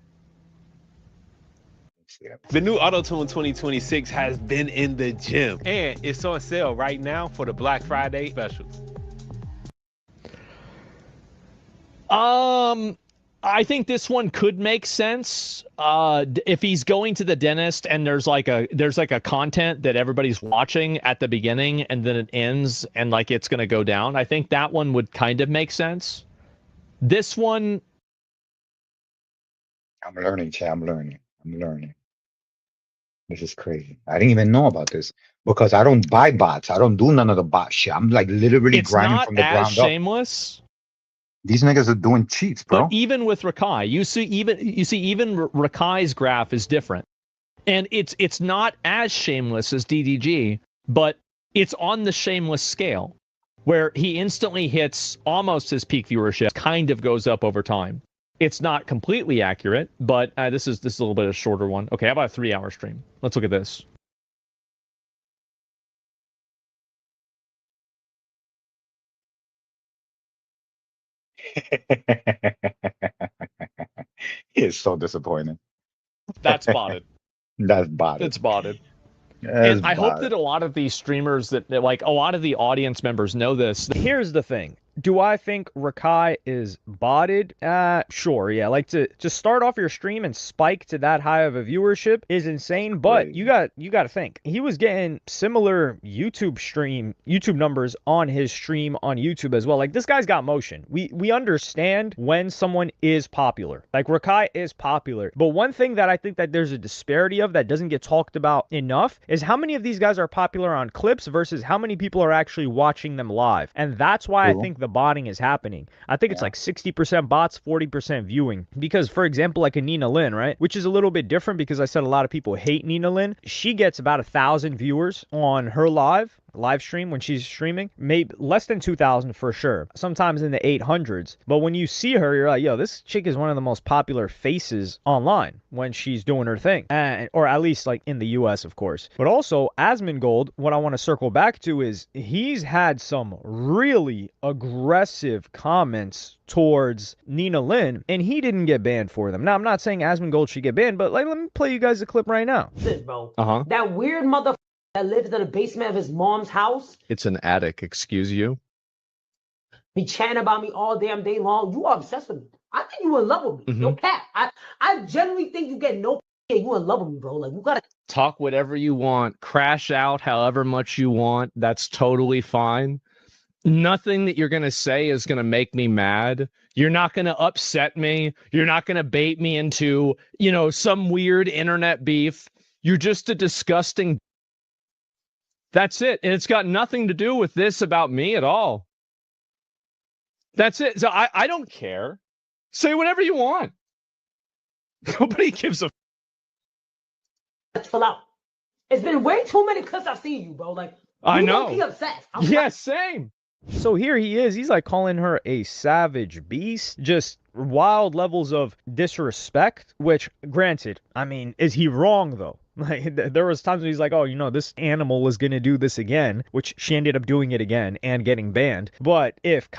The new Auto-Tune 2026 has been in the gym and it's on sale right now for the Black Friday specials. I think this one could make sense if he's going to the dentist and there's like a content that everybody's watching at the beginning and then it ends and like it's going to go down. I think that one would kind of make sense. This one, I'm learning, Chad. I'm learning. This is crazy. I didn't even know about this because I don't buy bots. I don't do none of the bot shit. I'm like literally it's grinding not from the as ground up. shameless. These niggas are doing cheats, bro. But even with Rakai, you see even Rakai's graph is different. And it's not as shameless as DDG, but it's on the shameless scale where he instantly hits almost his peak viewership, kind of goes up over time. It's not completely accurate, but this is a little bit of a shorter one. Okay, how about a 3-hour stream? Let's look at this. It's so disappointing. That's botted. That's botted. It's botted. And I hope that a lot of these streamers that like a lot of the audience members know this. Here's the thing. Do I think Rakai is botted? Sure, yeah. Like to start off your stream and spike to that high of a viewership is insane, but you got to think. He was getting similar YouTube numbers on his stream on YouTube as well. Like this guy's got motion. We understand when someone is popular. Like Rakai is popular. But one thing that I think that there's a disparity of that doesn't get talked about enough is how many of these guys are popular on clips versus how many people are actually watching them live. And that's why I think the botting is happening. I think it's like 60% bots, 40% viewing. Because, for example, like a Nina Lynn, right? Which is a little bit different because I said a lot of people hate Nina Lynn. She gets about 1,000 viewers on her live stream when she's streaming, maybe less than 2,000 for sure, sometimes in the 800s. But when you see her, you're like, yo, this chick is one of the most popular faces online when she's doing her thing, or at least like in the US, of course. But also Asmongold, what I want to circle back to is he's had some really aggressive comments towards Nina Lynn, and he didn't get banned for them. Now, I'm not saying Asmongold should get banned, but like, let me play you guys a clip right now. Bro, that weird mother that lives in the basement of his mom's house It's an attic, excuse you. be chatting about me all damn day long. You are obsessed with me. I think you in love with me. No cap. I genuinely think you get no. You in love with me, bro. Like you gotta Talk whatever you want, crash out however much you want. That's totally fine. Nothing that you're going to say is going to make me mad. You're not going to upset me. You're not going to bait me into, some weird internet beef. You're just a disgusting. That's it. And it's got nothing to do with this about me at all. That's it. So I don't care. Say whatever you want. Nobody gives a. chill out. It's been way too many clips I've seen you, bro. Like I you know. Be obsessed. Yeah, same. So here he is. He's like calling her a savage beast. Just wild levels of disrespect, which granted, I mean, is he wrong though? Like there was times when he's like, oh, this animal is gonna do this again, which she ended up doing it again and getting banned. But if if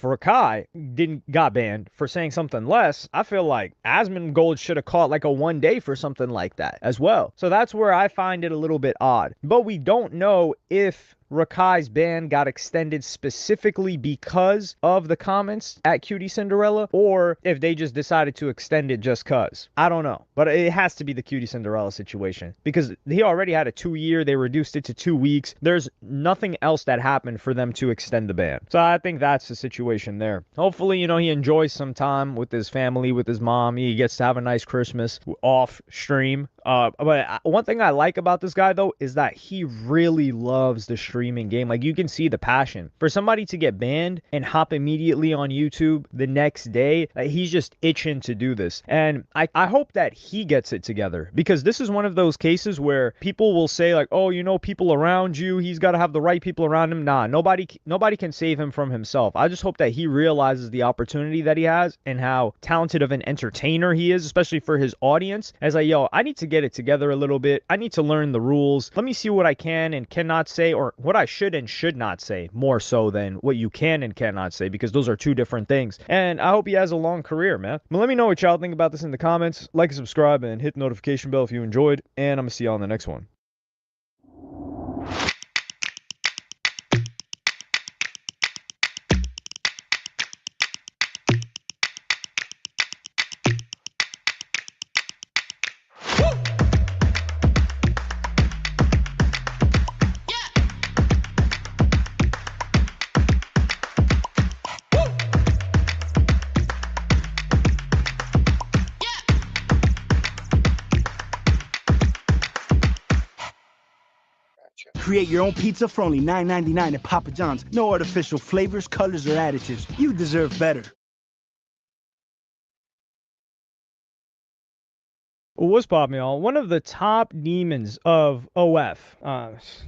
Rakai got banned for saying something less, I feel like Asmongold should have caught like a 1 day for something like that as well. So that's where I find it a little bit odd. But we don't know if Rakai's ban got extended specifically because of the comments at Cutie Cinderella, or if they just decided to extend it just cause. I don't know, but it has to be the Cutie Cinderella situation because he already had a 2-year. They reduced it to 2 weeks. There's nothing else that happened for them to extend the ban. So I think that's the situation there. Hopefully, he enjoys some time with his family, with his mom. He gets to have a nice Christmas off stream. But one thing I like about this guy though is that he really loves the streaming game. Like you can see the passion. For somebody to get banned and hop immediately on YouTube the next day, he's just itching to do this. And I hope that he gets it together because this is one of those cases where people will say like, oh, people around you, he's got to have the right people around him. Nah, nobody can save him from himself. I just hope that he realizes the opportunity that he has and how talented of an entertainer he is, especially for his audience. As like, yo, I need to get it together a little bit. I need to learn the rules. Let me see what I can and cannot say, or what I should and should not say, more so than what you can and cannot say, because those are two different things. And I hope he has a long career, man. But let me know what y'all think about this in the comments. Like and subscribe and hit the notification bell if you enjoyed. And I'm gonna see y'all in the next one. Create your own pizza for only $9.99 at Papa John's. No artificial flavors, colors, or additives. You deserve better. What's poppin', y'all? One of the top demons of OF,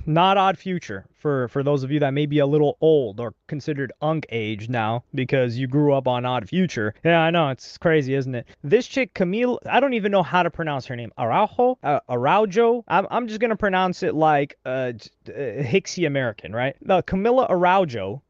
not Odd Future, for those of you that may be a little old or considered unk age now because you grew up on Odd Future. Yeah, I know, it's crazy, isn't it? This chick, Camille, I don't even know how to pronounce her name. Araujo? I'm just gonna pronounce it like Hicksy American, right? Camila Araujo.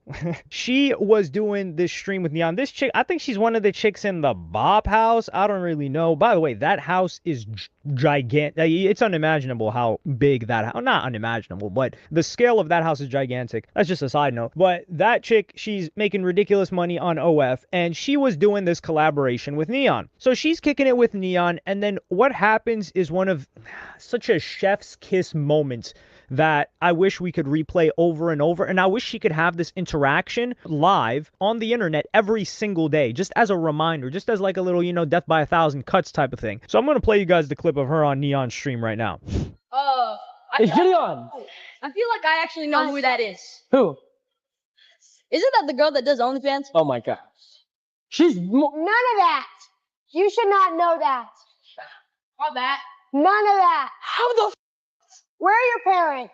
She was doing this stream with Neon. This chick, I think she's one of the chicks in the Bob house. I don't really know. By the way, that house is gigantic. It's unimaginable how big that house, not unimaginable, but the scale of that house is gigantic. That's just a side note. But that chick, she's making ridiculous money on OF, and she was doing this collaboration with Neon. So she's kicking it with Neon, and then what happens is one of such a chef's kiss moment that I wish we could replay over and over. And I wish she could have this interaction live on the internet every single day, just as a reminder, just as like a little, death by 1,000 cuts type of thing. So I'm going to play you guys the clip of her on Neon stream right now. It's Gideon. I feel like I actually know who that is. Who? Isn't that the girl that does OnlyFans? Oh my god. She's None of that. You should not know that. All that. None of that. How the Where are your parents?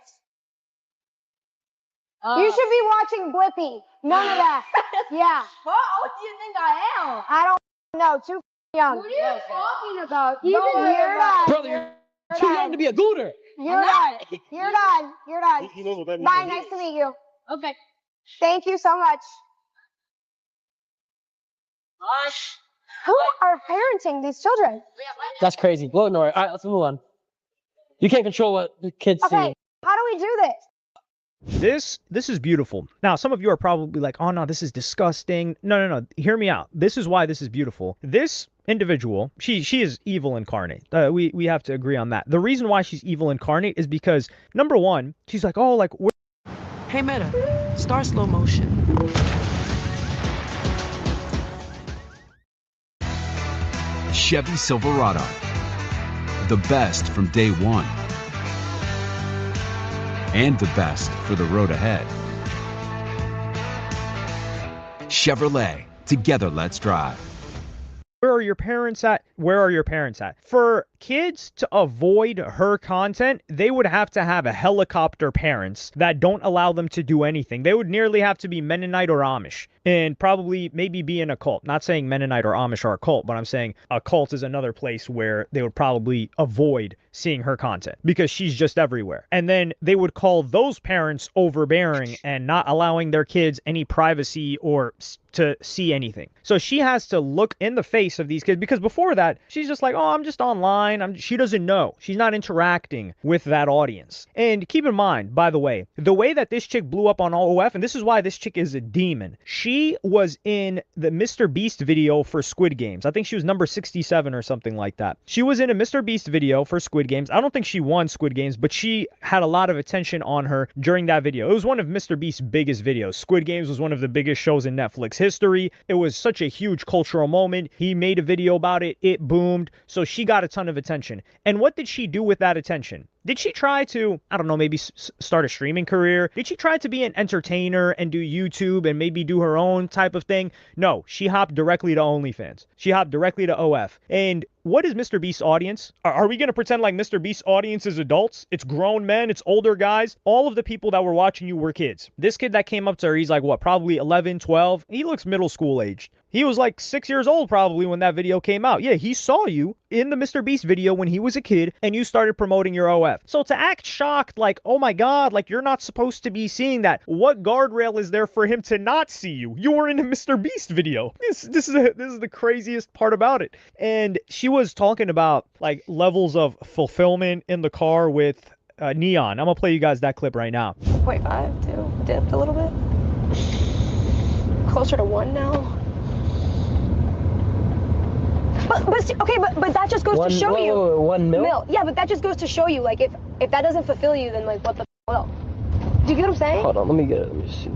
You should be watching Blippi. None of that. Yeah. What do you think I am? I don't know. Too young. What are you talking about? Even you're done. brother, you're too young to be a gooter. You're done. You're done. You're done. He knows what that Bye. means. Nice to meet you. Okay. Thank you so much. Who are parenting these children? That's crazy. Blow it, Nora. All right, let's move on. You can't control what the kids Okay. see. How do we do this? This is beautiful. Now, some of you are probably like, oh no, this is disgusting. No. Hear me out. This is why this is beautiful. This individual, she is evil incarnate. We have to agree on that. The reason why she's evil incarnate is because, number one, she's like, oh, like, Hey, Meta, start slow motion. Chevy Silverado. The best from day one. And the best for the road ahead. Chevrolet. Together, let's drive. where are your parents at? Where are your parents at? For kids to avoid her content, they would have to have a helicopter parents that don't allow them to do anything. They would nearly have to be Mennonite or Amish and probably maybe be in a cult. Not saying Mennonite or Amish are a cult, but I'm saying a cult is another place where they would probably avoid seeing her content because she's just everywhere. And then they would call those parents overbearing and not allowing their kids any privacy or to see anything. So she has to look in the face of these kids because before that, she's just like, oh, I'm just online. She doesn't know. She's not interacting with that audience. And keep in mind, by the way that this chick blew up on OF, and this is why this chick is a demon. She was in the Mr. Beast video for Squid Games. I think she was number 67 or something like that. She was in a Mr. Beast video for Squid Games. I don't think she won Squid Games, but she had a lot of attention on her during that video. It was one of Mr. Beast's biggest videos. Squid Games was one of the biggest shows in Netflix history. It was such a huge cultural moment. He made a video about it. It boomed. So she got a ton of attention. And what did she do with that attention? Did she try to, I don't know, maybe start a streaming career? Did she try to be an entertainer and do YouTube and maybe do her own type of thing? No, she hopped directly to OnlyFans. She hopped directly to OF. And what is Mr. Beast's audience? Are we going to pretend like Mr. Beast's audience is adults? It's grown men. It's older guys. All of the people that were watching you were kids. This kid that came up to her, he's like, what, probably 11, 12? He looks middle school aged. He was like 6 years old probably when that video came out. Yeah, he saw you in the Mr. Beast video when he was a kid and you started promoting your OF. So to act shocked like, oh my God, like you're not supposed to be seeing that. What guardrail is there for him to not see you? You were in a Mr. Beast video. This is the craziest part about it. And she was talking about like levels of fulfillment in the car with Neon. I'm gonna play you guys that clip right now. 0.5 too. Dipped a little bit. Closer to 1 now. But see, okay, but that just goes to show you. 1 mil? Yeah, but that just goes to show you, like, if that doesn't fulfill you, then like, what the will? Do you get what I'm saying? Hold on, let me see.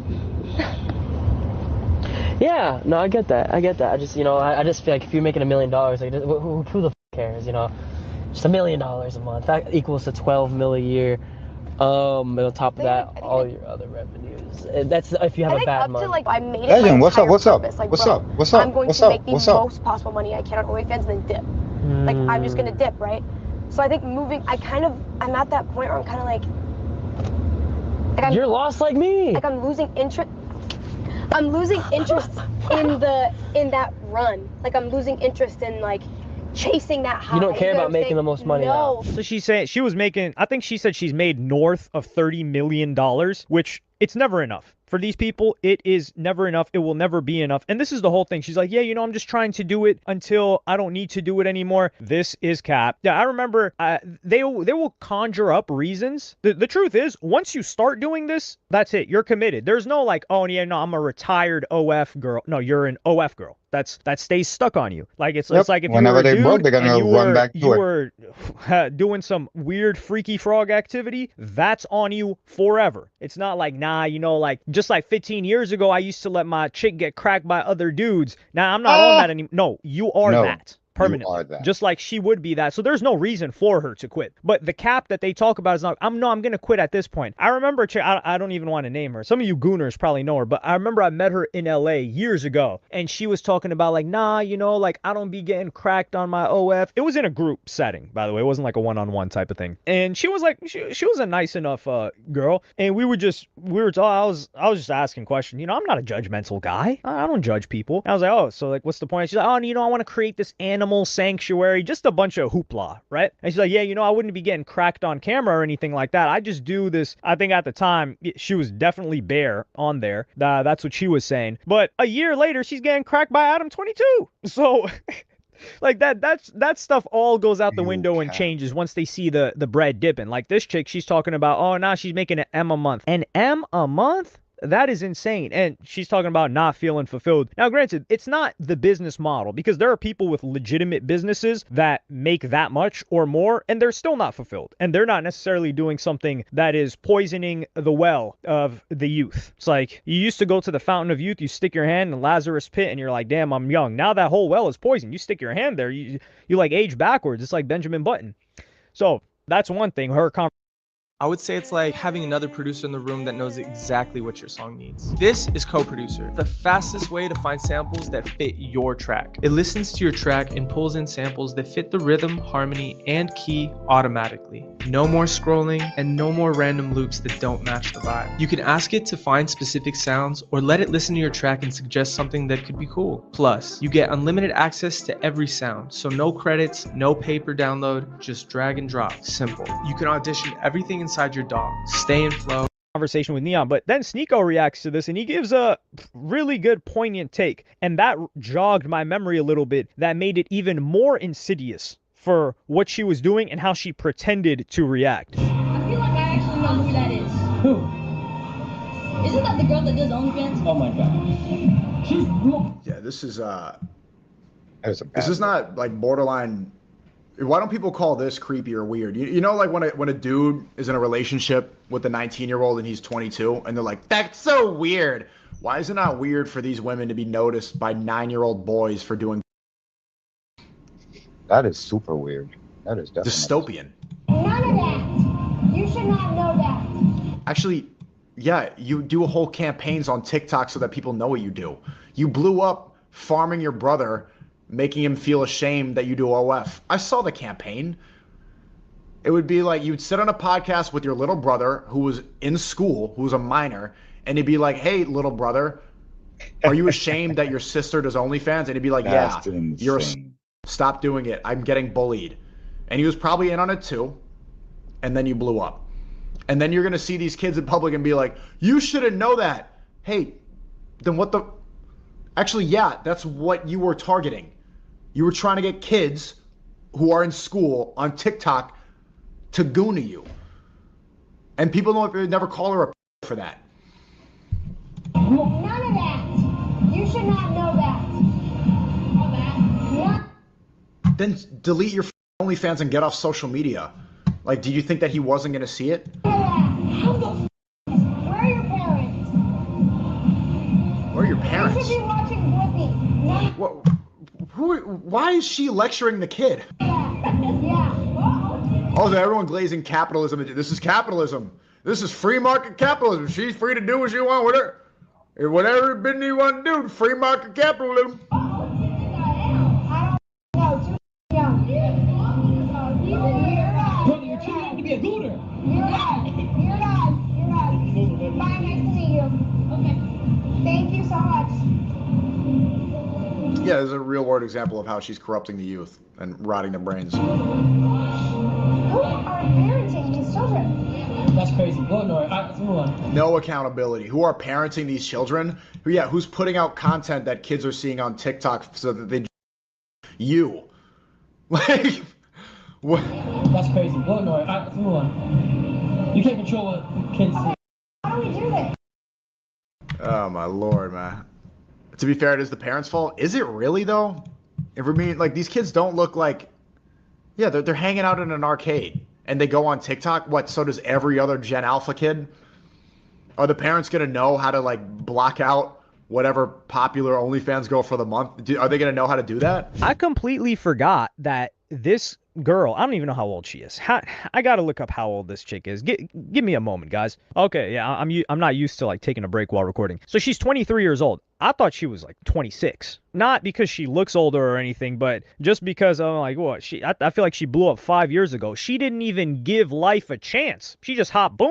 Yeah, no, I get that. I just, I just feel like if you're making $1 million, like, who the cares, Just $1 million a month. That equals to 12 mil a year. And on top of that, all your other revenues. That's if you have a bad month. To, like, I made it Legend, my what's up? entire What's up? purpose. Like, What's bro, up? What's up? I'm going What's to up? make the What's up? most possible money I can on OnlyFans and then dip. Like, I'm just gonna dip, right? So I think I'm at that point where I'm kind of like, You're lost like me. Like I'm losing interest. I'm losing interest in that run. Like I'm losing interest in like chasing that high. You don't care get what about I'm making saying? the most money No. So she's saying she was making, I think she said she's made north of $30 million, which it's never enough. For these people, it is never enough. It will never be enough. And this is the whole thing. She's like, yeah, I'm just trying to do it until I don't need to do it anymore. This is cap. Yeah, I remember they will conjure up reasons. The truth is, once you start doing this, that's it. You're committed. There's no like, oh, yeah, no, I'm a retired OF girl. No, you're an OF girl. That stays stuck on you. Like it's like if Whenever you were they a broke, dude they're gonna and run back to you it. were doing some weird freaky frog activity, that's on you forever. It's not like, nah, like just like 15 years ago, I used to let my chick get cracked by other dudes. Now I'm not on that anymore. No, you are No, that. Permanently, just like she would be that. So there's no reason for her to quit. But the cap that they talk about is not, I'm gonna quit at this point. I remember, I don't even want to name her. Some of you gooners probably know her, but I remember I met her in LA years ago, and she was talking about like, nah, like I don't be getting cracked on my OF. It was in a group setting, by the way. It wasn't like a one-on-one type of thing. And she was like, she was a nice enough girl, and we were I was just asking questions. I'm not a judgmental guy. I don't judge people. And I was like, oh, so like, what's the point? She's like, oh, I want to create this animal sanctuary, just a bunch of hoopla, right? And she's like, yeah, I wouldn't be getting cracked on camera or anything like that. I just do this. I think at the time she was definitely bare on there. That's what she was saying. But a year later, she's getting cracked by Adam 22. So like that stuff all goes out the window and changes once they see the bread dipping. Like this chick, she's talking about, oh, now she's making an M a month. An M a month? That is insane. And she's talking about not feeling fulfilled. Now, granted, it's not the business model, because there are people with legitimate businesses that make that much or more, and they're still not fulfilled. And they're not necessarily doing something that is poisoning the well of the youth. It's like you used to go to the fountain of youth, you stick your hand in Lazarus pit, and you're like, damn, I'm young. Now that whole well is poisoned. You stick your hand there, you like age backwards. It's like Benjamin Button. So that's one thing. Her I would say it's like having another producer in the room that knows exactly what your song needs. This is Co-Producer, the fastest way to find samples that fit your track. It listens to your track and pulls in samples that fit the rhythm, harmony, and key automatically. No more scrolling and no more random loops that don't match the vibe. You can ask it to find specific sounds or let it listen to your track and suggest something that could be cool. Plus, you get unlimited access to every sound, so no credits, no pay per download, just drag and drop. Simple. You can audition everything inside your DAW. Stay in flow. Conversation with Neon, but then Sneeko reacts to this and he gives a really good poignant take, and that jogged my memory a little bit. That made it even more insidious for what she was doing and how she pretended to react. I feel like I actually know who that is. Who? Isn't that the girl that does OnlyFans? Oh my god. Yeah, this is this is not like borderline. Why don't people call this creepy or weird? You know, like when a dude is in a relationship with a 19-year-old and he's 22, and they're like, that's so weird. Why is it not weird for these women to be noticed by 9-year-old boys for doing? That is super weird. That is definitely dystopian. None of that. You should not know that. Actually, yeah, you do whole campaigns on TikTok so that people know what you do. You blew up farming your brother, making him feel ashamed that you do OF. I saw the campaign. It would be like you'd sit on a podcast with your little brother who was in school, who was a minor, and he'd be like, hey, little brother, are you ashamed that your sister does OnlyFans? And he'd be like, yeah, you're stop doing it. I'm getting bullied. And he was probably in on it too. And then you blew up. And then you're going to see these kids in public and be like, you shouldn't know that. Hey, then what the... Actually, yeah, that's what you were targeting. You were trying to get kids who are in school on TikTok to goon you. And people don't never call her a for that. None of that. You should not know that. Then delete your OnlyFans and get off social media. Like, do you think that he wasn't going to see it? How the where are your parents? Where are your You parents? should be watching Blippi. What? Why is she lecturing the kid? Oh, everyone glazing capitalism. This is capitalism. This is free market capitalism. She's free to do what she wants with her. Whatever business you want to do, free market capitalism. Brother, you're too young to be a gooner. You're right. Yeah, there's a real world example of how she's corrupting the youth and rotting their brains. Who are parenting these children? That's crazy. Go ignore it. Let's move on. No accountability. Who are parenting these children? Who's putting out content that kids are seeing on TikTok so that they... You. Like, what? That's crazy. Go ignore it. Let's move on. You can't control what kids see. How do we do this? Oh my lord, man. To be fair, it is the parents' fault. Is it really though? If we're being like, these kids don't look like... Yeah, they're hanging out in an arcade and they go on TikTok. What? So does every other Gen Alpha kid? Are the parents gonna know how to like block out whatever popular OnlyFans girl for the month? Are they gonna know how to do that? I completely forgot that this girl, I don't even know how old she is. I gotta look up how old this chick is. Give me a moment, guys. Okay, yeah, I'm not used to like taking a break while recording. So she's 23 years old. I thought she was like 26. Not because she looks older or anything, but just because I'm like, what? I feel like she blew up 5 years ago. She didn't even give life a chance. She just hopped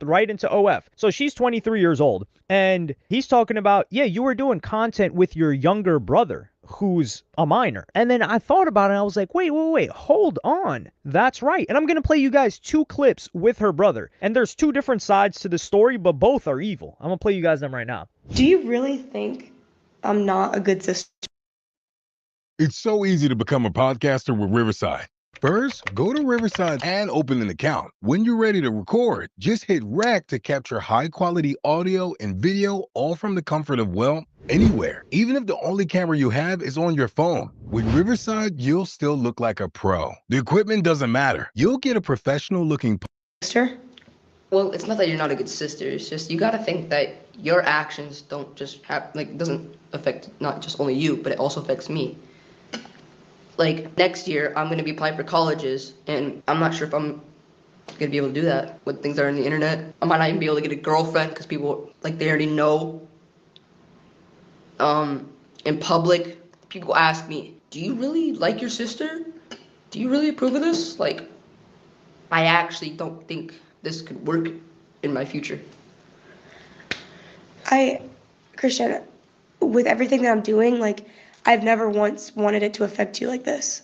right into OF. So she's 23 years old. And he's talking about, yeah, you were doing content with your younger brother, who's a minor. And then I thought about it and I was like, wait, hold on. That's right. And I'm going to play you guys 2 clips with her brother. And there's 2 different sides to the story, but both are evil. I'm going to play you guys them right now. Do you really think I'm not a good sister? It's so easy to become a podcaster with Riverside. First, go to Riverside and open an account. When you're ready to record, just hit rec to capture high-quality audio and video, all from the comfort of, well, anywhere. Even if the only camera you have is on your phone. With Riverside, you'll still look like a pro. The equipment doesn't matter. You'll get a professional-looking Sister? Well, it's not that you're not a good sister. It's just you gotta think that your actions don't just have, like, doesn't affect not just only you, but it also affects me. Like, next year, I'm going to be applying for colleges, and I'm not sure if I'm going to be able to do that with things that are on the internet. I might not even be able to get a girlfriend because people, like, they already know. In public, people ask me, do you really like your sister? Do you really approve of this? Like, I actually don't think this could work in my future. Christian, with everything that I'm doing, like, I've never once wanted it to affect you like this.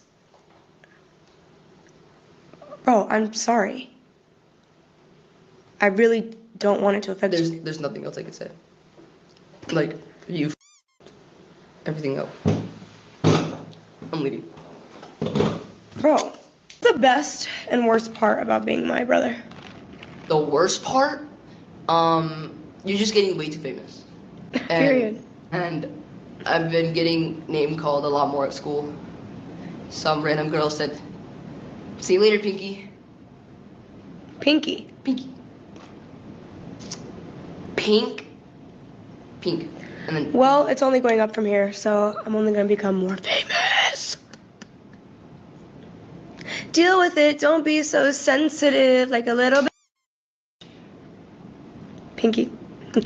Bro, I'm sorry. I really don't want it to affect you. There's nothing else I could say. Like, you everything up. I'm leaving. Bro, the best and worst part about being my brother? The worst part? You're just getting way too famous. Period. And I've been getting name called a lot more at school. Some random girl said, "See you later, Pinky." Pinky? Pinky. Pink? Pink. And then... Well, it's only going up from here, so I'm only going to become more famous. Deal with it. Don't be so sensitive, like a little bit. Pinky.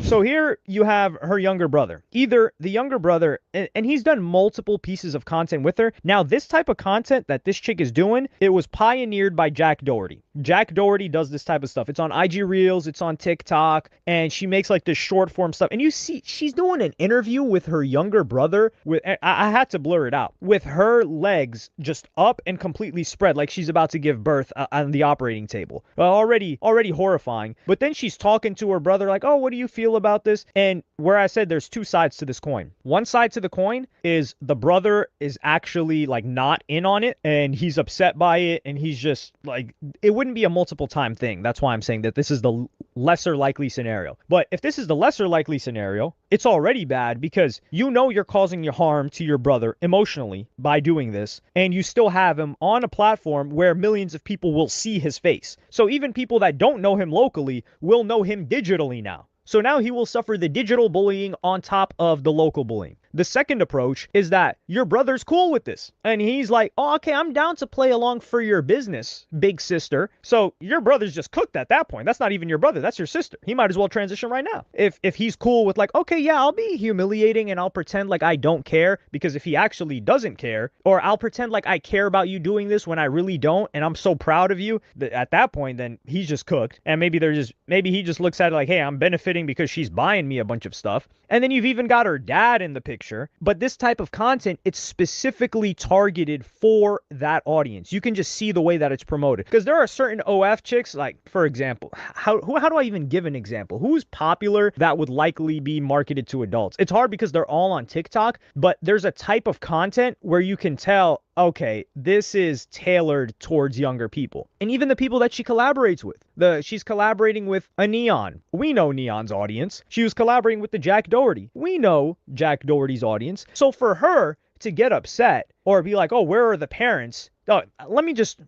So here you have her younger brother. Either the younger brother, and he's done multiple pieces of content with her. Now, this type of content that this chick is doing, it was pioneered by Jack Doherty. Jack Doherty does this type of stuff. It's on IG Reels, it's on TikTok, and she makes like this short form stuff. And you see, she's doing an interview with her younger brother. With I had to blur it out. With her legs just up and completely spread, like she's about to give birth on the operating table. Well, already horrifying. But then she's talking to her brother like, "Oh, what do you feel about this?" And where I said there's 2 sides to this coin. One side to the coin is the brother is actually like not in on it and he's upset by it and he's just like, it wouldn't be a multiple time thing. That's why I'm saying that this is the lesser likely scenario. But if this is the lesser likely scenario, it's already bad because you know you're causing your harm to your brother emotionally by doing this, and you still have him on a platform where millions of people will see his face. So even people that don't know him locally will know him digitally now. So now he will suffer the digital bullying on top of the local bullying. The second approach is that your brother's cool with this. And he's like, "Oh, okay, I'm down to play along for your business, big sister." So your brother's just cooked at that point. That's not even your brother. That's your sister. He might as well transition right now. If he's cool with like, "Okay, yeah, I'll be humiliating and I'll pretend like I don't care," because if he actually doesn't care, or I'll pretend like I care about you doing this when I really don't and I'm so proud of you, at that point, then he's just cooked. And maybe he just looks at it like, "Hey, I'm benefiting because she's buying me a bunch of stuff." And then you've even got her dad in the picture. picture, but this type of content, it's specifically targeted for that audience. You can just see the way that it's promoted. Because there are certain OF chicks, like, for example, how do I even give an example? Who's popular that would likely be marketed to adults? It's hard because they're all on TikTok, but there's a type of content where you can tell, okay, this is tailored towards younger people. And even the people that she collaborates with. She's collaborating with a Neon. We know Neon's audience. She was collaborating with the Jack Doherty. We know Jack Doherty's audience. So for her to get upset or be like, oh, where are the parents? Oh, let me just,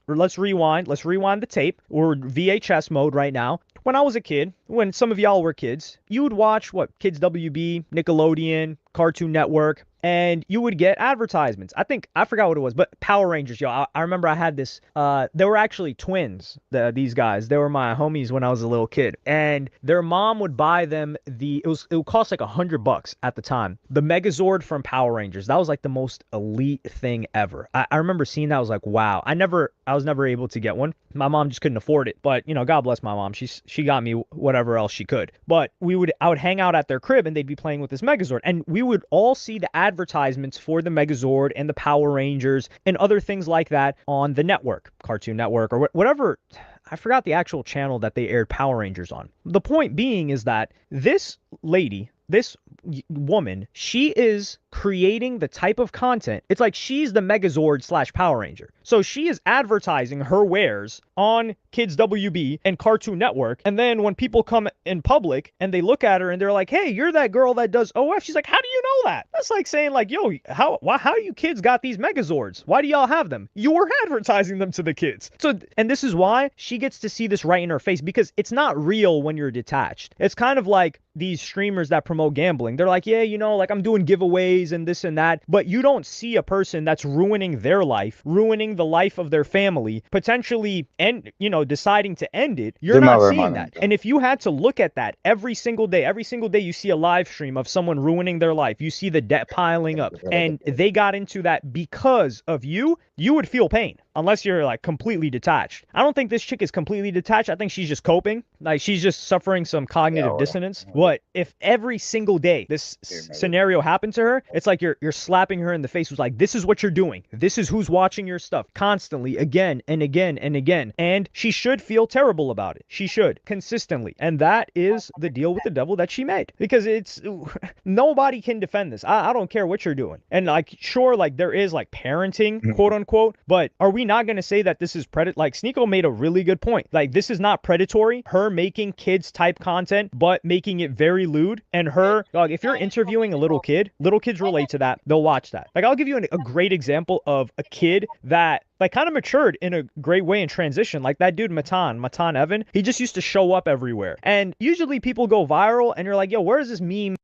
let's rewind the tape. We're VHS mode right now. When I was a kid, when some of y'all were kids, you would watch what? Kids WB, Nickelodeon, Cartoon Network, and you would get advertisements. I forgot what it was, but Power Rangers, yo. I remember I had this, they were actually twins, these guys. They were my homies when I was a little kid. And their mom would buy them it would cost like $100 at the time. The Megazord from Power Rangers. That was like the most elite thing ever. I remember seeing that. I was like, wow. I was never able to get one. My mom just couldn't afford it. But, you know, God bless my mom. She got me whatever else she could. But I would hang out at their crib and they'd be playing with this Megazord. And we would all see the advertisements for the Megazord and the Power Rangers and other things like that on the network, Cartoon Network or whatever. I forgot the actual channel that they aired Power Rangers on. The point being is that this lady, this woman, she is creating the type of content. It's like she's the Megazord / Power Ranger. So she is advertising her wares on Kids WB and Cartoon Network. And then when people come in public and they look at her and they're like, hey, you're that girl that does OF. She's like, how do you know that? That's like saying like, yo, how you kids got these Megazords? Why do y'all have them? You were advertising them to the kids. So, and this is why she gets to see this right in her face, because it's not real when you're detached. It's kind of like these streamers that promote gambling. They're like, yeah, you know, like I'm doing giveaways and this and that, but you don't see a person that's ruining their life, ruining the life of their family, potentially, and, you know, deciding to end it. You're not seeing that. And if you had to look at that every single day you see a live stream of someone ruining their life, you see the debt piling up, and they got into that because of you would feel pain. Unless you're like completely detached. I don't think this chick is completely detached. I think she's just coping. Like she's just suffering some cognitive dissonance. But if every single day this scenario happened to her, it's like you're slapping her in the face with like, this is what you're doing. This is who's watching your stuff constantly, again and again and again. And she should feel terrible about it. She should, consistently. And that is the deal with the devil that she made. Because nobody can defend this. I don't care what you're doing. And like, sure, like there is like parenting, quote unquote, but are we not going to say that this is like Sneeko made a really good point. Like this is not predatory, her making kids type content, but making it very lewd. And her, dog, if you're interviewing a little kids relate to that. They'll watch that. Like I'll give you a great example of a kid that like kind of matured in a great way in transition. Like that dude, Matan Evan, he just used to show up everywhere. And usually people go viral and you're like, yo, where is this meme?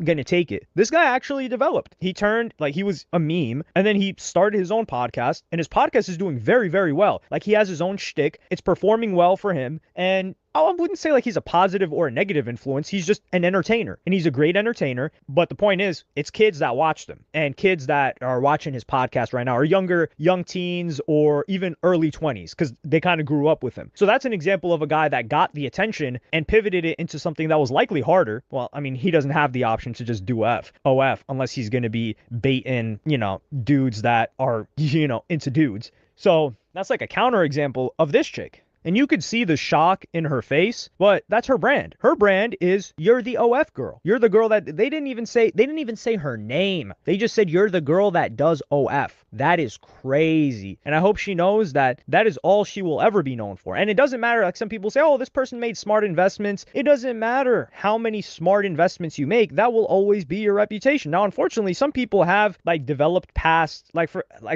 Gonna take it. This guy actually developed. He turned, like, he was a meme, and then he started his own podcast, and his podcast is doing very, very well. Like, he has his own shtick. It's performing well for him, and I wouldn't say like he's a positive or a negative influence. He's just an entertainer, and he's a great entertainer. But the point is, it's kids that watch them, and kids that are watching his podcast right now are young teens or even early 20s, because they kind of grew up with him. So that's an example of a guy that got the attention and pivoted it into something that was likely harder. Well, I mean, he doesn't have the option to just do OF unless he's going to be baiting, you know, dudes that are, you know, into dudes. So that's like a counter example of this chick. And you could see the shock in her face, but that's her brand. Her brand is, you're the OF girl. You're the girl that they didn't even say her name. They just said, you're the girl that does OF. That is crazy. And I hope she knows that that is all she will ever be known for. And it doesn't matter, like some people say, oh, this person made smart investments. It doesn't matter how many smart investments you make. That will always be your reputation. Now, unfortunately, some people have like developed past,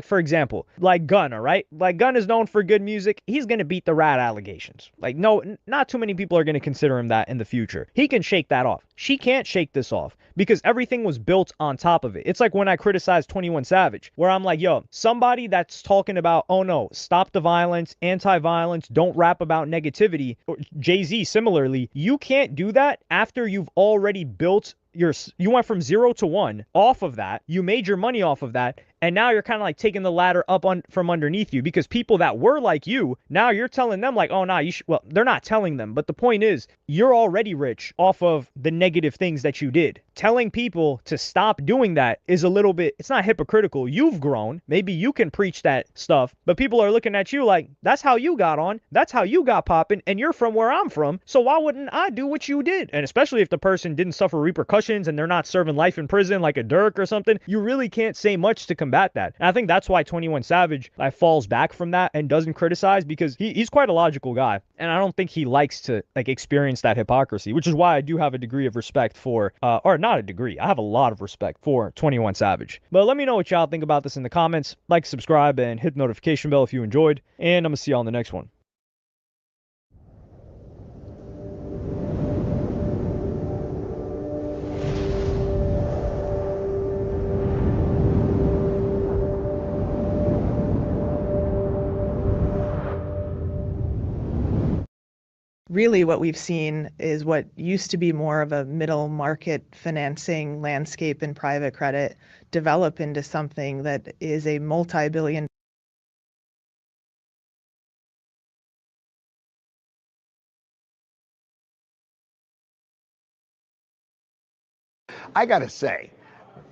for example, like Gunn, all right? Like Gunn is known for good music. He's going to beat the rat allegations. Like, no, not too many people are going to consider him that in the future. He can shake that off. She can't shake this off because everything was built on top of it. It's like when I criticized 21 Savage, where I'm like, yo, somebody that's talking about, oh no, stop the violence, anti-violence, don't rap about negativity, or Jay-Z similarly, you can't do that after you've already built you went from 0 to 1 off of that. You made your money off of that. And now you're kind of like taking the ladder up from underneath you, because people that were like you, now you're telling them like, oh, nah, you should. Well, they're not telling them. But the point is, you're already rich off of the negative things that you did. Telling people to stop doing that is a little bit, it's not hypocritical. You've grown. Maybe you can preach that stuff. But people are looking at you like, that's how you got on. That's how you got popping. And you're from where I'm from. So why wouldn't I do what you did? And especially if the person didn't suffer repercussions and they're not serving life in prison like a Dirk or something, you really can't say much to combat that. And I think that's why 21 Savage falls back from that and doesn't criticize, because he's quite a logical guy. And I don't think he likes to like experience that hypocrisy, which is why I do have a degree of respect for, or not a degree, I have a lot of respect for 21 Savage. But let me know what y'all think about this in the comments. Like, subscribe, and hit the notification bell if you enjoyed. And I'm going to see y'all in the next one. Really what we've seen is what used to be more of a middle market financing landscape in private credit develop into something that is a multi-billion. I gotta say,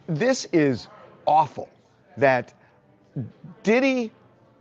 this is awful that Diddy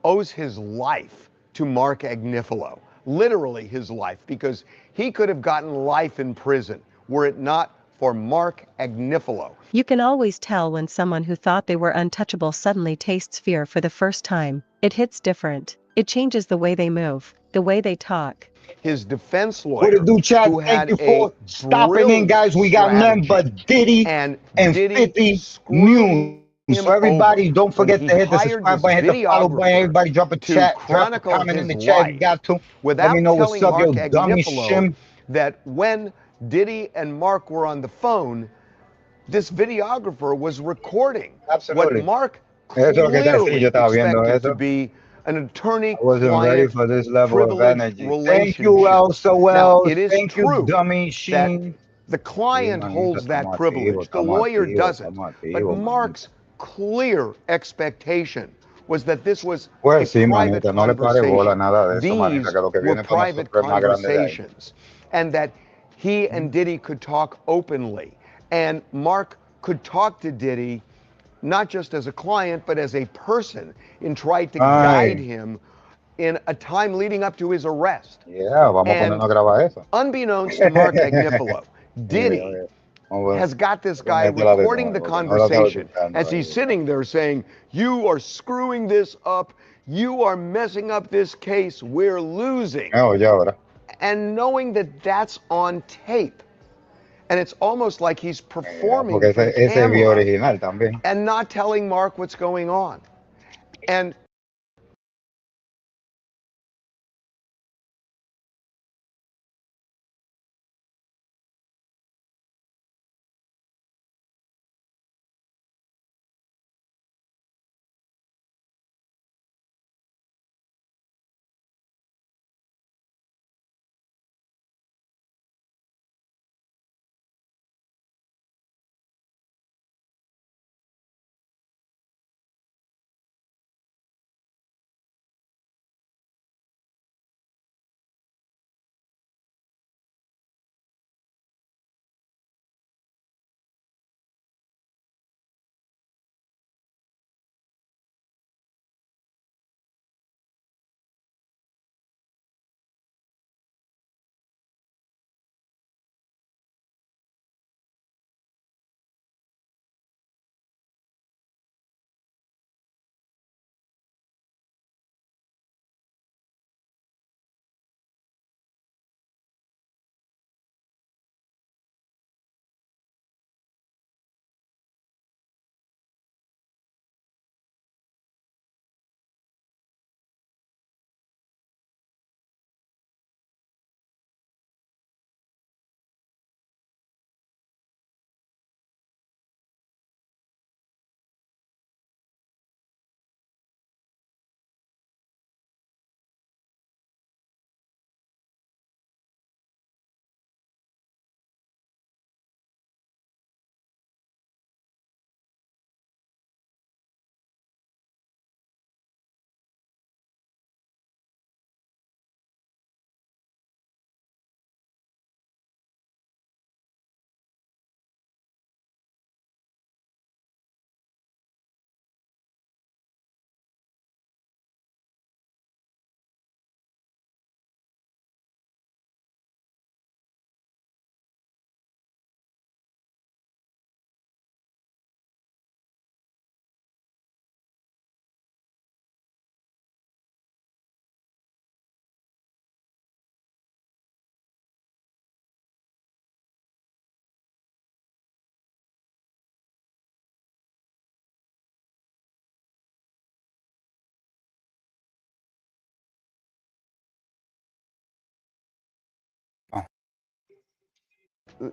owes his life to Mark Agnifilo, literally his life, because he could have gotten life in prison were it not for Mark Agnifilo. You can always tell when someone who thought they were untouchable suddenly tastes fear for the first time. It hits different. It changes the way they move, the way they talk. His defense lawyer, What it do, Chad? who Thank had you for a stopping in, guys. We got nothing but Diddy and Diddy 50 screwed news. him So everybody, over don't when forget he to hit the hired subscribe this button, hit the follow button. Everybody, drop a to chat, drop a chronicle comment in the his chat if you life got to. Let me without know what's telling up, yo, Mark dummy Agnifilo shim. that when Diddy and Mark were on the phone, this videographer was recording what Absolutely. Mark Eso es lo que te decía, clearly yo estaba viendo expected to eso. be an I wasn't ready attorney-client for this level of privileged energy. Thank you, relationship. Elsa Now, Wells. it is Thank you, true dummy that shim. the Sí, client manito, holds that estamos activos, privilege. The estamos lawyer activos, doesn't. estamos But activos, manito. Mark's clear expectation was that this was a Pues sí, private manito, no le pare bola a conversation. nada de eso, manito, These que lo que were viene para private nosotros es más grande de ahí. conversations. And that he and Diddy could talk openly. And Mark could talk to Diddy not just as a client, but as a person, in trying to guide Ay, him in a time leading up to his arrest. yeah, vamos a And ponernos a grabar eso. unbeknownst to Mark Agnifilo, Diddy Oye, vamos has got this a guy ponértela de recording nuevo, the porque no la estaba conversation escuchando as he's ahí. sitting there saying, "You are screwing this up. You are messing up this case. We're losing." Me oye ahora. And knowing that that's on tape. And it's almost like he's performing Porque for the ese es video camera original también. and not telling Mark what's going on. And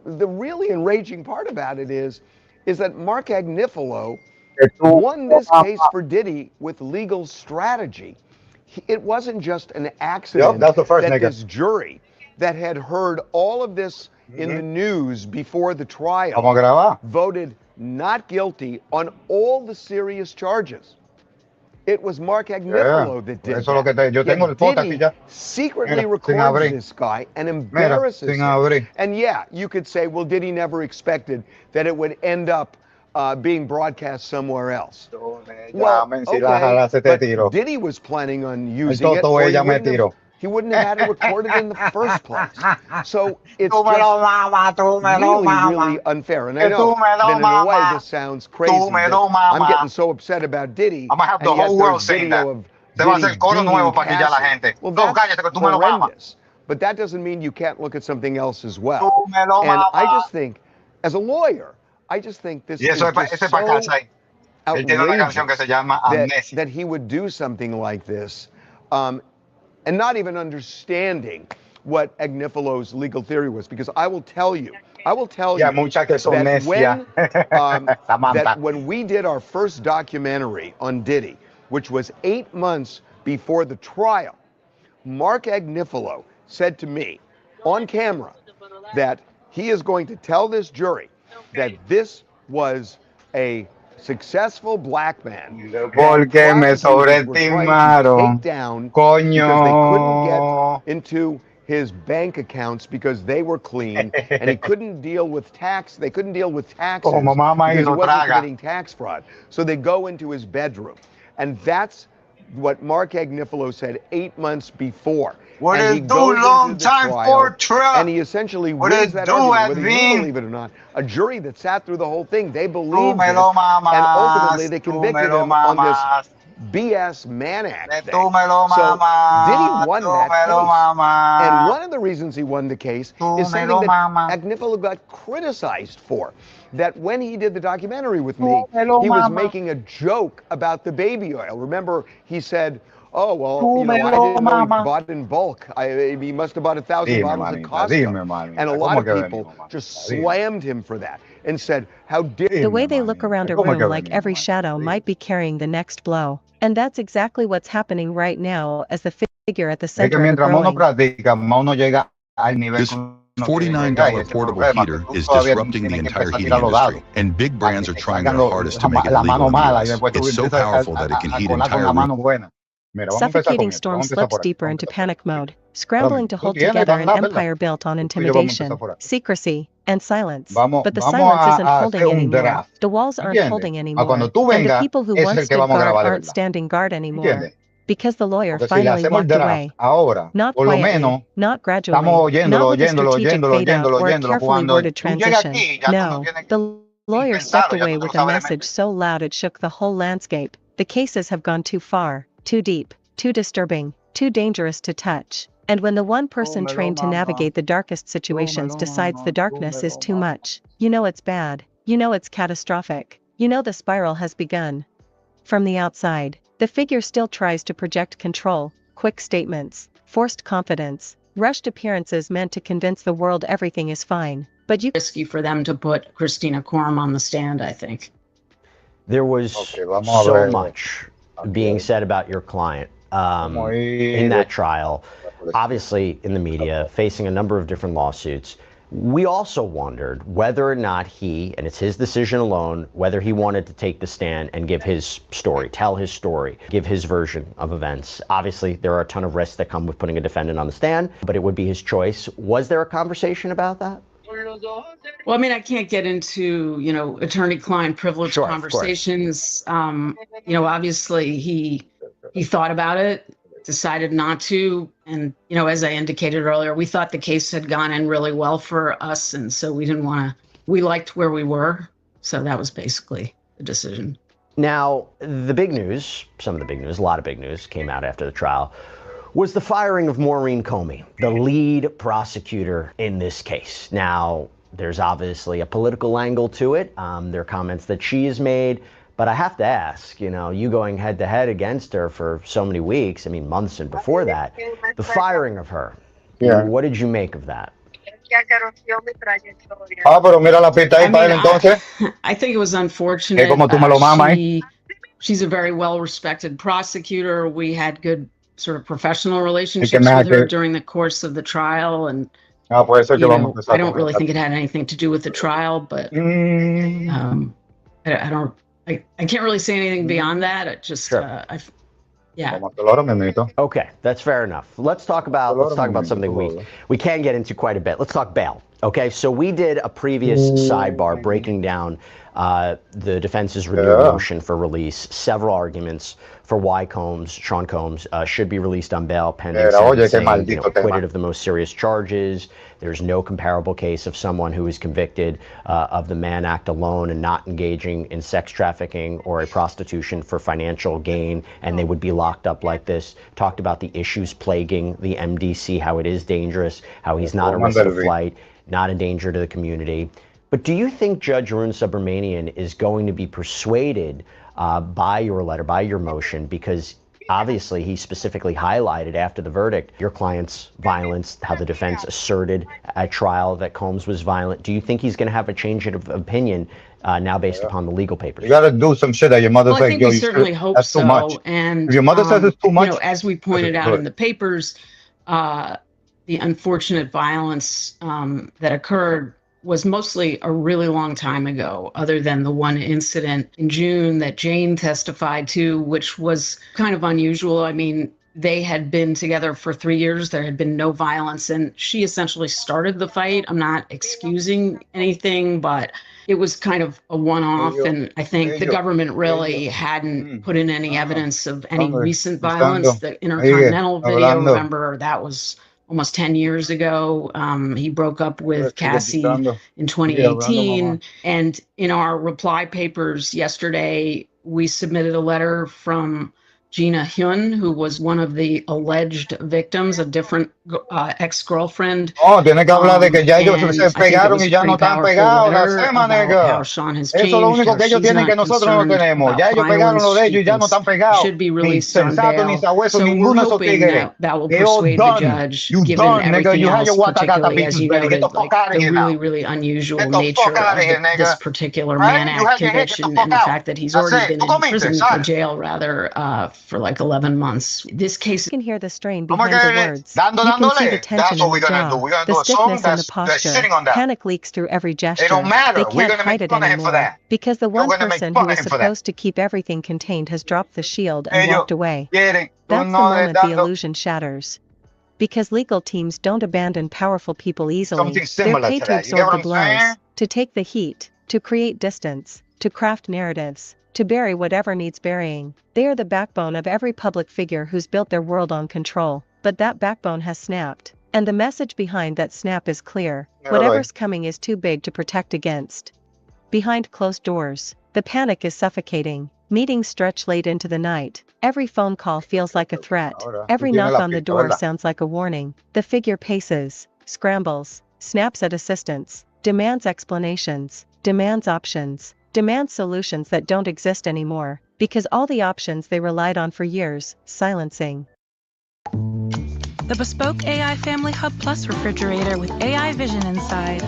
the really enraging part about it is that Mark Agnifilo won this case for Diddy with legal strategy. It wasn't just an accident that's the first that nigga. this jury that had heard all of this in the news before the trial Vamos a grabar. voted not guilty on all the serious charges. It was Mark Agnifilo that did Eso es lo que that. yo tengo el Yet podcast Diddy aquí ya. secretly Mira, sin records abrir. this guy and Mira, embarrasses sin him. abrir. And yeah, you could say, well, Diddy never expected that it would end up being broadcast somewhere else. Well, okay, but Diddy was planning on using it, or he wouldn't have had it recorded in the first place. So it's just really unfair. And I know that in a way this sounds crazy. I'm getting so upset about Diddy. I'm gonna have the and yet whole world there's saying that. video of Se va a Diddy hacer coro nuevo para beating quillar a la Cassie. gente. Well, No, that's cállate, que tú me lo mamas. horrendous. But that doesn't mean you can't look at something else as well. Tú me lo And I mamas. just think, as a lawyer, I just think this Y is eso just es para so casa. Él tiene una canción que se llama Amnesia. that he would do something like this, and not even understanding what Agnifilo's legal theory was. Because I will tell you that when we did our first documentary on Diddy, which was 8 months before the trial, Mark Agnifilo said to me on camera that he is going to tell this jury that this was a successful black man Porque me sobreestimaron. Coño. Because they couldn't get into his bank accounts because they were clean, and he couldn't deal with tax. They couldn't deal with taxes Como mamá because he hizo wasn't traga. committing tax fraud. So they go into his bedroom, and that's what Mark Agnifilo said 8 months before. What And it he do, goes long into the time trial, for Trump? and he essentially What wins it that do, argument, whether Advin? you believe it or not. A jury that sat through the whole thing, they believed me it, lo and mamas, ultimately they tú convicted me lo him on this mamas. BS Mann Act thing. Tú me lo So mamas, Diddy won tú that me lo case. mamas. And one of the reasons he won the case Tú is me something lo that mamas. Agnifilo got criticized for. That when he did the documentary with Tú me, me lo he was mamas. making a joke about the baby oil. Remember, he said, oh, well, Tú you know, me I lo didn't know he mamas. bought in bulk. He must have bought 1,000 Dime, bottles manita, at Costco. dime, manita. And a ¿Cómo lot of que people venimos, manita? just Dime. slammed him for that and said, how dare The way they look around a ¿Cómo que room like venimos, every manita? shadow might be carrying the next blow. And that's exactly what's happening right now as the figure at the Es que center of a mientras más uno growing practica, más uno llega al nivel This que uno $49 quiere llegar, y ese portable problema, heater que tú is todavía disrupting the tienes que entire empezar a heating tirar los dados. industry, and big brands are Te trying sacan their hardest to make it la legal mano in the mala y US. después tú It's so empiezas powerful that it can heat colar con entire la rooms. mano buena. Mira, vamos a empezar con Suffocating esto. storm Vamos a empezar slips por aquí. deeper Vamos a into empezar por panic aquí. mode, scrambling to Tú hold tienes, together an ¿verdad? empire built on Tú y yo vamos a intimidation, empezar por aquí. secrecy, and silence. Vamos, But the vamos silence isn't a holding hacer un anymore. draft. The walls aren't ¿Entiendes? holding A anymore. cuando tú And the vengas, people who ese es once el que stood vamos a guard grabar de aren't verdad. standing guard anymore. ¿Entiendes? Because the lawyer Porque si le finally hacemos el walked draft away. ahora, Not por lo quietly, menos, not gradually, estamos not oyéndolo, with a oyéndolo, strategic oyéndolo, fade out oyéndolo, or a oyéndolo. carefully Cuando worded tú llegas transition. aquí, ya tú no No, tienes the ni lawyer pensarlo, stepped ya tú away te lo with a sabes de message mente. so loud it shook the whole landscape. The cases have gone too far, too deep, too disturbing, too dangerous to touch. And when the one person trained to navigate the darkest situations decides the darkness is too much, you know it's bad, you know it's catastrophic, you know the spiral has begun. From the outside, the figure still tries to project control, quick statements, forced confidence, rushed appearances meant to convince the world everything is fine. But you risky for them to put Christina Quorum on the stand, I think. There was vamos a so ver. much being said about your client in that trial, obviously in the media, facing a number of different lawsuits. We also wondered whether or not he, and it's his decision alone, whether he wanted to take the stand and give his story, tell his story, give his version of events. Obviously, there are a ton of risks that come with putting a defendant on the stand, but it would be his choice. Was there a conversation about that? Well, I mean, I can't get into, attorney-client privilege Sure, of conversations. Obviously he thought about it, decided not to. And, as I indicated earlier, we thought the case had gone in really well for us. And so we liked where we were. So that was basically the decision. Now, the big news, some of the big news, a lot of big news came out after the trial, was the firing of Maureen Comey, the lead prosecutor in this case. Now, there's obviously a political angle to it. There are comments that she has made, but I have to ask, you going head to head against her for so many weeks, I mean, months and before that, the firing of her, Yeah. what did you make of that? Ah, pero mira la pista ahí I para mean, él entonces. I think it was Que unfortunate. como tú me lo mamas ahí. She's a very well-respected prosecutor. We had good sort of professional Es que relationships me with her que. during the course of the trial, and Ah, puede ser que you vamos a know, empezar I don't con really esta. think it had anything to do with the trial, but I don't. I can't really say anything beyond that. It just, Sure. yeah. Okay, that's fair enough. Let's talk about something we can get into quite a bit. Let's talk bail. Okay, so we did a previous sidebar breaking down the defense's renewed motion for release, several arguments for why Sean Combs should be released on bail pending sentencing, acquitted of the most serious charges. There's no comparable case of someone who is convicted of the Mann Act alone and not engaging in sex trafficking or a prostitution for financial gain, and they would be locked up like this. Talked about the issues plaguing the MDC, how it is dangerous, how he's not a risk of flight, not a danger to the community. But do you think Judge Arun Subramanian is going to be persuaded by your letter, by your motion, because obviously he specifically highlighted after the verdict your client's violence, how the defense asserted at trial that Combs was violent. Do you think he's going to have a change of opinion now based upon the legal papers? You got to do some shit that your mother Well, I says, think yo, we you certainly should, hope that's so. too much. And If your mother says it's too much, you know, as we pointed out in the papers, the unfortunate violence that occurred was mostly a really long time ago, other than the one incident in June that Jane testified to, which was kind of unusual. I mean, they had been together for 3 years. There had been no violence, and she essentially started the fight. I'm not excusing anything, but it was kind of a one-off, and I think the government really hadn't put in any evidence of any recent violence. The Intercontinental video, remember, that was almost 10 years ago. He broke up with Cassie in 2018. And in our reply papers yesterday, we submitted a letter from Gina Hyun, who was one of the alleged victims, a different ex-girlfriend. Oh, tiene que hablar de que ya ellos se pegaron y ya no están pegados. La sema, nega. Eso es lo único que ellos tienen que nosotros no tenemos. Ya ellos pegaron lo de ellos y ya no están pegados. Ni sensato, ni sabueso, ninguno de esos tigres. That will They all persuade the done. judge, You given done, nigga. everything You have else, your Watagata particularly as pieces you ready. Get noted, the fuck like out of the here really, now. really unusual Get the nature fuck out of of here, this nigga. particular Right? Mann You Act have to hit, get the conviction, fuck and the out. fact that he's That's already it. been Tú in prison comienzas, or sale. jail rather for like 11 months. This case. You can hear the strain Vamos behind a the que words. dando, You can see the dándole. tension That's in what the we're gonna do. jaw, We're gonna the do a song stiffness in the that's posture. sitting on that. Panic leaks through every gesture. It don't matter. They We're can't gonna hide make it fun of him for anymore that. because the We're one gonna make person fun who of was him for that. supposed to keep everything contained has dropped the shield and Ellos walked away. quieren That's the uno de moment the dando illusion shatters. Because legal teams don't abandon powerful people easily. something They're similar paid to to that. You get absorb what the I'm blows, saying? to take the heat, to create distance, to craft narratives, to bury whatever needs burying. They are the backbone of every public figure who's built their world on control, but that backbone has snapped. And the message behind that snap is clear. Whatever's coming is too big to protect against. Behind closed doors, the panic is suffocating. Meetings stretch late into the night. Every phone call feels like a threat. Every knock on the door sounds like a warning. The figure paces, scrambles, snaps at assistance, demands explanations, demands options, demands solutions that don't exist anymore, because all the options they relied on for years, silencing. The bespoke AI Family Hub Plus refrigerator with AI vision inside.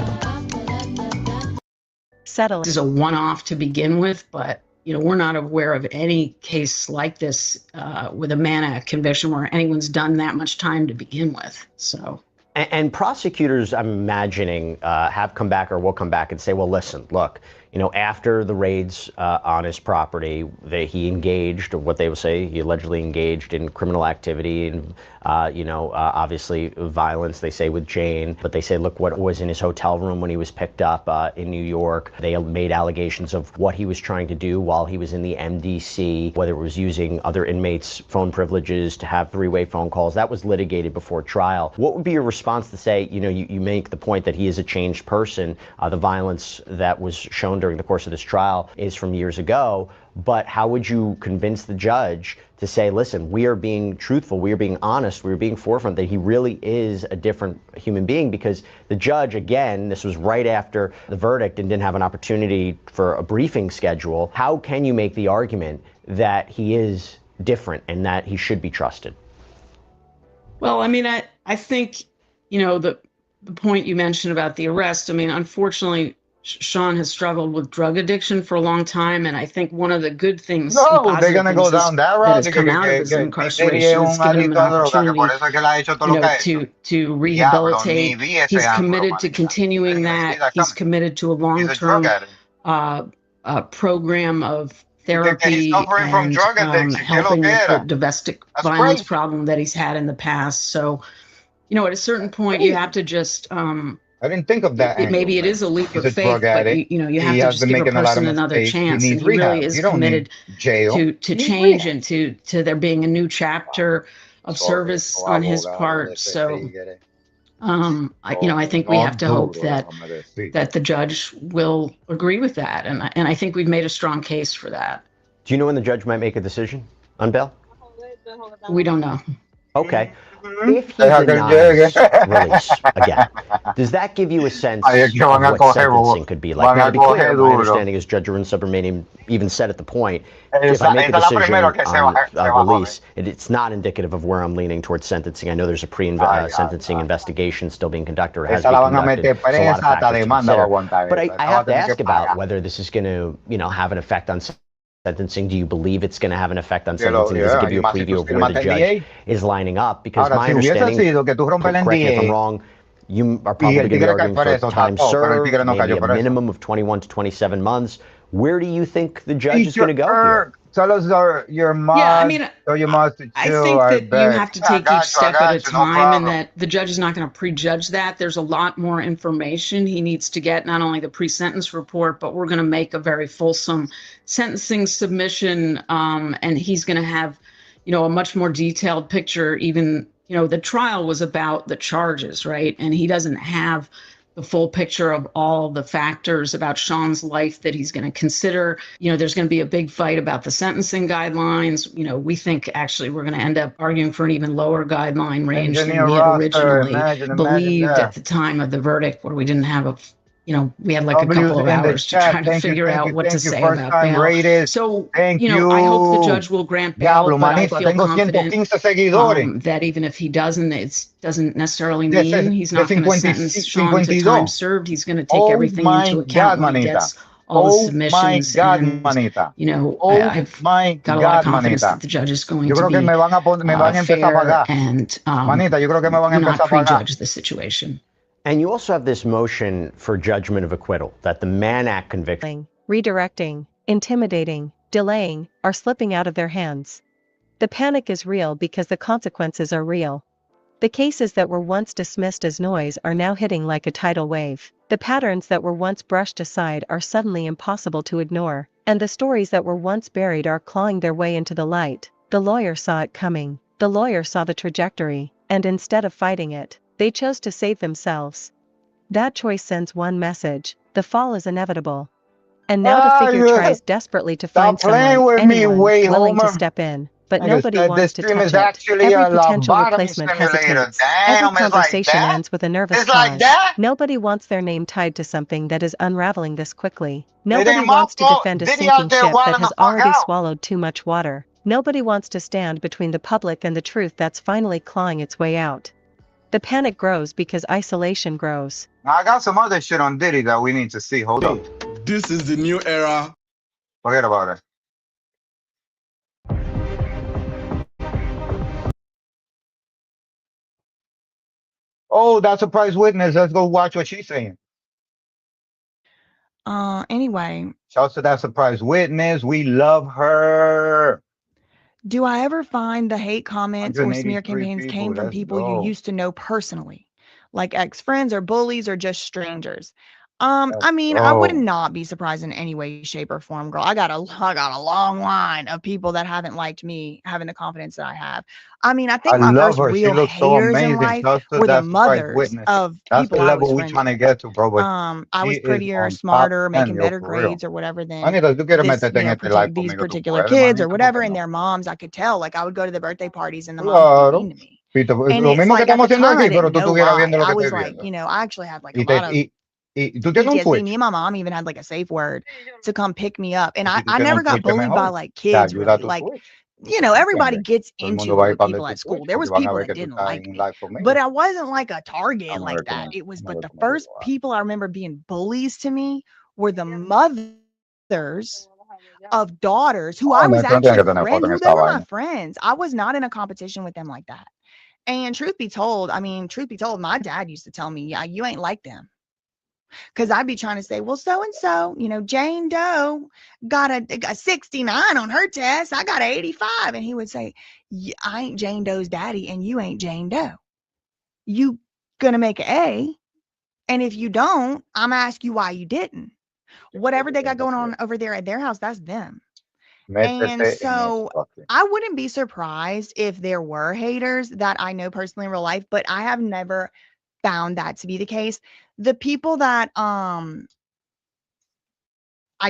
Settle. This is a one-off to begin with, but you know, we're not aware of any case like this with a Mann Act conviction where anyone's done that much time to begin with. So. And prosecutors, I'm imagining, have come back or will come back and say, well, listen, look, you know, after the raids on his property, he engaged, or what they would say, he allegedly engaged in criminal activity and, obviously violence, they say, with Jane. But they say, look, what was in his hotel room when he was picked up in New York. They made allegations of what he was trying to do while he was in the MDC, whether it was using other inmates' phone privileges to have three-way phone calls. That was litigated before trial. What would be your response to say, you know, you make the point that he is a changed person. The violence that was shown during the course of this trial is from years ago, but how would you convince the judge to say, listen, we are being truthful, we are being honest, we are being forefront, that he really is a different human being? Because the judge, again, this was right after the verdict and didn't have an opportunity for a briefing schedule. How can you make the argument that he is different and that he should be trusted? Well, I mean, I think, you know, the point you mentioned about the arrest, I mean, unfortunately, Sean has struggled with drug addiction for a long time, and I think one of the good things, and No, they're positive gonna go things down that that route. has come out of his Diddy es incarceration un is given him an adicto a droga, que por opportunity, eso es que él ha hecho todo you lo que know, ha hecho. to Diablo, ni rehabilitate. vi ese He's ángulo, committed to manita. continuing I didn't see that. that He's coming. committed to a He's a drug long-term addict. program of You think that he's therapy suffering from and drug addiction? ¿Qué lo helping que with the era? domestic That's violence crazy. problem that he's had in the past. So, you know, at a certain point, you have to just I didn't think of that angle. maybe it is a leap He's of a faith, drug but addict. you know, you have He to has just been give a making a lot of person another mistakes. He chance, and needs he really rehab. is You don't need committed jail. to You need change rehab. and to there being a new chapter of service on his part. So, I think we have to hope that the judge will agree with that, and I think we've made a strong case for that. Do you know when the judge might make a decision on bail? We don't know. Okay. If he denies release again, does that give you a sense of what sentencing could be like? Now, to be clear, my understanding is Judge Arun Subramanian even said at the point, if I make a decision on release, it's not indicative of where I'm leaning towards sentencing. I know there's a pre-sentencing investigation still being conducted or has been conducted. There's a lot of factors to consider. But I have to ask about whether this is going to, have an effect on sentencing. Do you believe it's going to have an effect on sentencing? Does it give you a preview of where the judge is lining up? Because my understanding, correct me if I'm wrong, you are probably going to be arguing for time served, maybe a minimum of 21 to 27 months. Where do you think the judge is going to go here? Tell us your must. Yeah, I mean, I think that you have to take each step at a time, and that the judge is not going to prejudge that. There's a lot more information he needs to get, not only the pre-sentence report, but we're going to make a very fulsome sentencing submission, and he's going to have, a much more detailed picture. Even, the trial was about the charges, right? And he doesn't have the full picture of all the factors about Sean's life that he's going to consider. There's going to be a big fight about the sentencing guidelines. We think actually we're going to end up arguing for an even lower guideline range than we had originally believed at the time of the verdict, where we didn't have we had like a couple of hours to try to figure out what to say about bail. So, I hope the judge will grant bail, but I feel confident that even if he doesn't, it doesn't necessarily mean he's not going to sentence Sean to time served. He's going to take everything into account when he gets all the submissions. And, I've got a lot of confidence that the judge is going to be fair and not prejudge the situation. And you also have this motion for judgment of acquittal, that the Mann Act conviction, redirecting, intimidating, delaying, are slipping out of their hands. The panic is real because the consequences are real. The cases that were once dismissed as noise are now hitting like a tidal wave. The patterns that were once brushed aside are suddenly impossible to ignore, and the stories that were once buried are clawing their way into the light. The lawyer saw it coming. The lawyer saw the trajectory, and instead of fighting it, they chose to save themselves. That choice sends one message: the fall is inevitable. And now the figure tries desperately to find someone, anyone, willing to step in. But nobody wants to touch it. Every potential replacement hesitates. Every conversation ends with a nervous pause. Nobody wants their name tied to something that is unraveling this quickly. Nobody wants to defend a sinking ship that has already swallowed too much water. Nobody wants to stand between the public and the truth that's finally clawing its way out. The panic grows because isolation grows. I got some other shit on Diddy that we need to see. Hold up. This is the new era. Forget about it. Oh, that surprise witness. Let's go watch what she's saying. Anyway. Shouts to that surprise witness. We love her. Do I ever find the hate comments or smear campaigns came from people you used to know personally, like ex-friends or bullies or just strangers? I mean, I would not be surprised in any way, shape, or form, girl. I got a long line of people that haven't liked me having the confidence that I have. I mean, I think my first real haters in life were the mothers of people I was friends with. Get to, bro, I was prettier, smarter, making better grades or whatever than these particular kids or whatever, and their moms. I could tell. Like, I would go to the birthday parties and the moms would be mean to me. And it's like, at the time, I didn't know why. I was like, I actually had like a lot of PTSD. Me and my mom even had like a safe word to come pick me up, and I never got bullied by like kids, really. Like you know, everybody gets into it with people at school. There was people that didn't like me, but I wasn't like a target like that. It was, but the first people I remember being bullies to me were the mothers of daughters who I was actually friends with. They were my friends. I was not in a competition with them like that. And truth be told, my dad used to tell me, yeah, you ain't like them. Because I'd be trying to say, well, so-and-so, you know, Jane Doe got a 69 on her test. I got an 85. And he would say, I ain't Jane Doe's daddy and you ain't Jane Doe. You gonna make an A. And if you don't, I'm gonna ask you why you didn't. Whatever they got going on over there at their house, that's them. And so I wouldn't be surprised if there were haters that I know personally in real life, but I have never found that to be the case. The people that I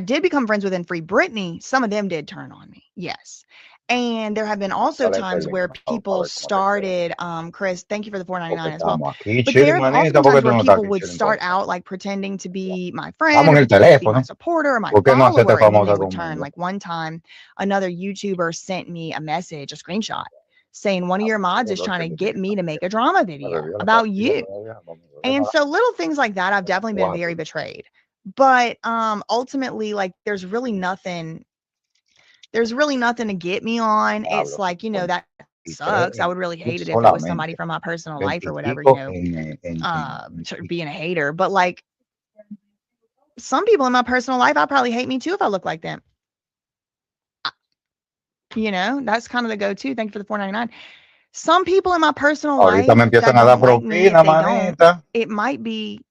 did become friends with in Free Britney, some of them did turn on me. Yes. And there have been also times where people started, Chris, thank you for the $4.99 as well. But there have also been times where people would start out like pretending to be my friend, or to be my supporter or my follower, and then they would turn. Like one time, another YouTuber sent me a message, a screenshot, saying one of your mods is trying to get me to make a drama video about you. And so little things like that, I've definitely been very betrayed. But ultimately, like there's really nothing to get me on. It's like, you know, that sucks. I would really hate it if it was somebody from my personal life or whatever, you know, being a hater. But like some people in my personal life, I'll probably hate me too if I look like them. You know, that's kind of the go-to. Thank you for the $4.99. Some people in my personal life that don't like me, if they don't, it might be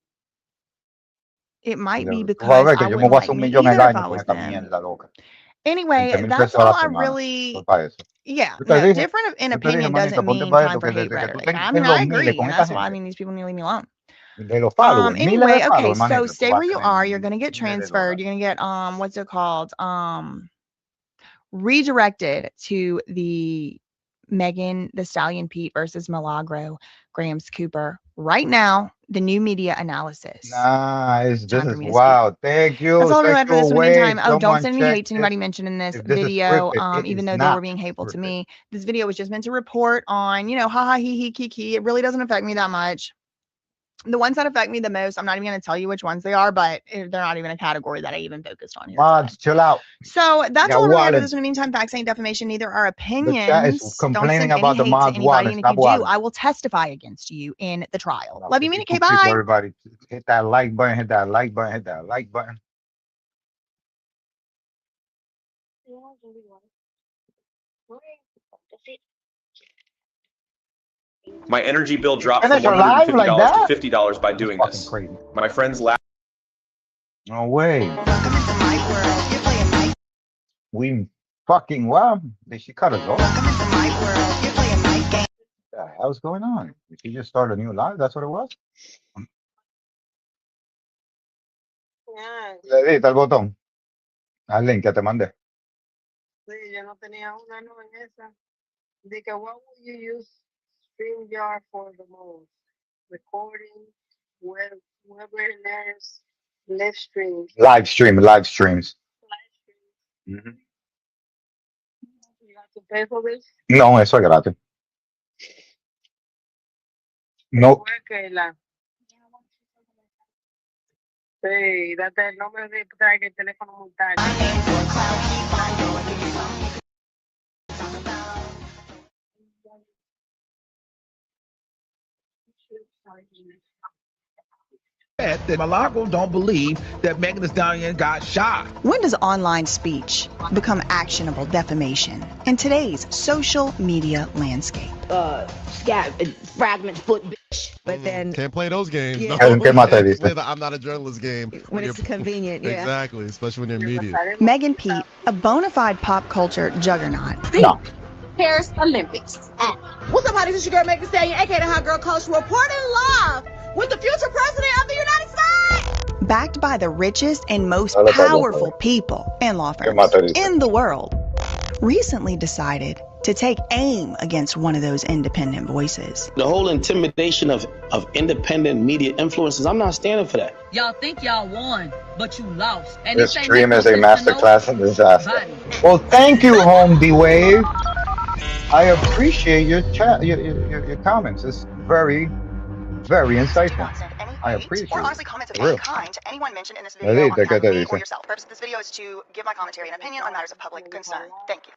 because I wouldn't like me either if I was them. Anyway, that's all I really, yeah, no, different in opinion doesn't mean time for hate rhetoric. I mean, I agree, and that's why, I mean, these people need to leave me alone. Anyway, okay, so stay where you are. You're going to get transferred. You're going to get, what's it called? Redirected to the Megan Thee Stallion Pete versus Milagro Grams Cooper. Right now, the new media analysis. Nice. This is wow. Thank you. That's all we had for this one. In the meantime, oh, don't send any hate to anybody mentioned in this video. Even though they were being hateful to me, this video was just meant to report on, you know, haha, hee hee, kiki. It really doesn't affect me that much. The ones that affect me the most, I'm not even going to tell you which ones they are, but they're not even a category that I even focused on here. Mods, chill out. So that's all we have for this one. In the meantime, facts ain't defamation, neither are opinions. Don't send any hate to anybody, and if you do, I will testify against you in the trial. Love you, Minnie. Bye. Everybody, hit that like button, hit that like button, hit that like button. My energy bill dropped from $150 to $50 by doing this. My friends laugh. No way. We fucking well. Did she cut us off? What the hell's going on? Did she just start a new live? That's what it was? Le di el botón. Al link que te mandé. Sí, yo no tenía una, no, en esa. De que what will you use StreamYard for the most? Recording, webinars, live streams. Live streams. Mm-hmm. You have to pay for this? No, eso es gratis. No. Sí, date el nombre de trae el teléfono montaje. That Milagro don't believe that Megan Thee Stallion got shot. When does online speech become actionable defamation in today's social media landscape? Fragment foot bitch. But then can't play those games. Yeah. No. Play the I'm not a journalist game. When it's convenient, yeah. Exactly, especially when you're in media. Megan Pete, a bona fide pop culture juggernaut. No. Paris Olympics. What's up, honey? This is your girl Megan Thee Stallion, aka the Hot Girl Coach, reporting live with the future president of the United States. Backed by the richest and most powerful people and law firms in the world, recently decided to take aim against one of those independent voices. The whole intimidation of independent media influencers, I'm not standing for that. Y'all think y'all won, but you lost. And this stream is a masterclass in disaster. Well, thank you, Home D Wave. I appreciate your chat, your comments. It's very, very insightful. I appreciate Or it. honestly, comments of For any real. kind to anyone mentioned in this Ya video on viste, ¿qué behalf of te me or dice? yourself. The purpose of this video is to give my commentary and opinion on matters of public concern. Thank you.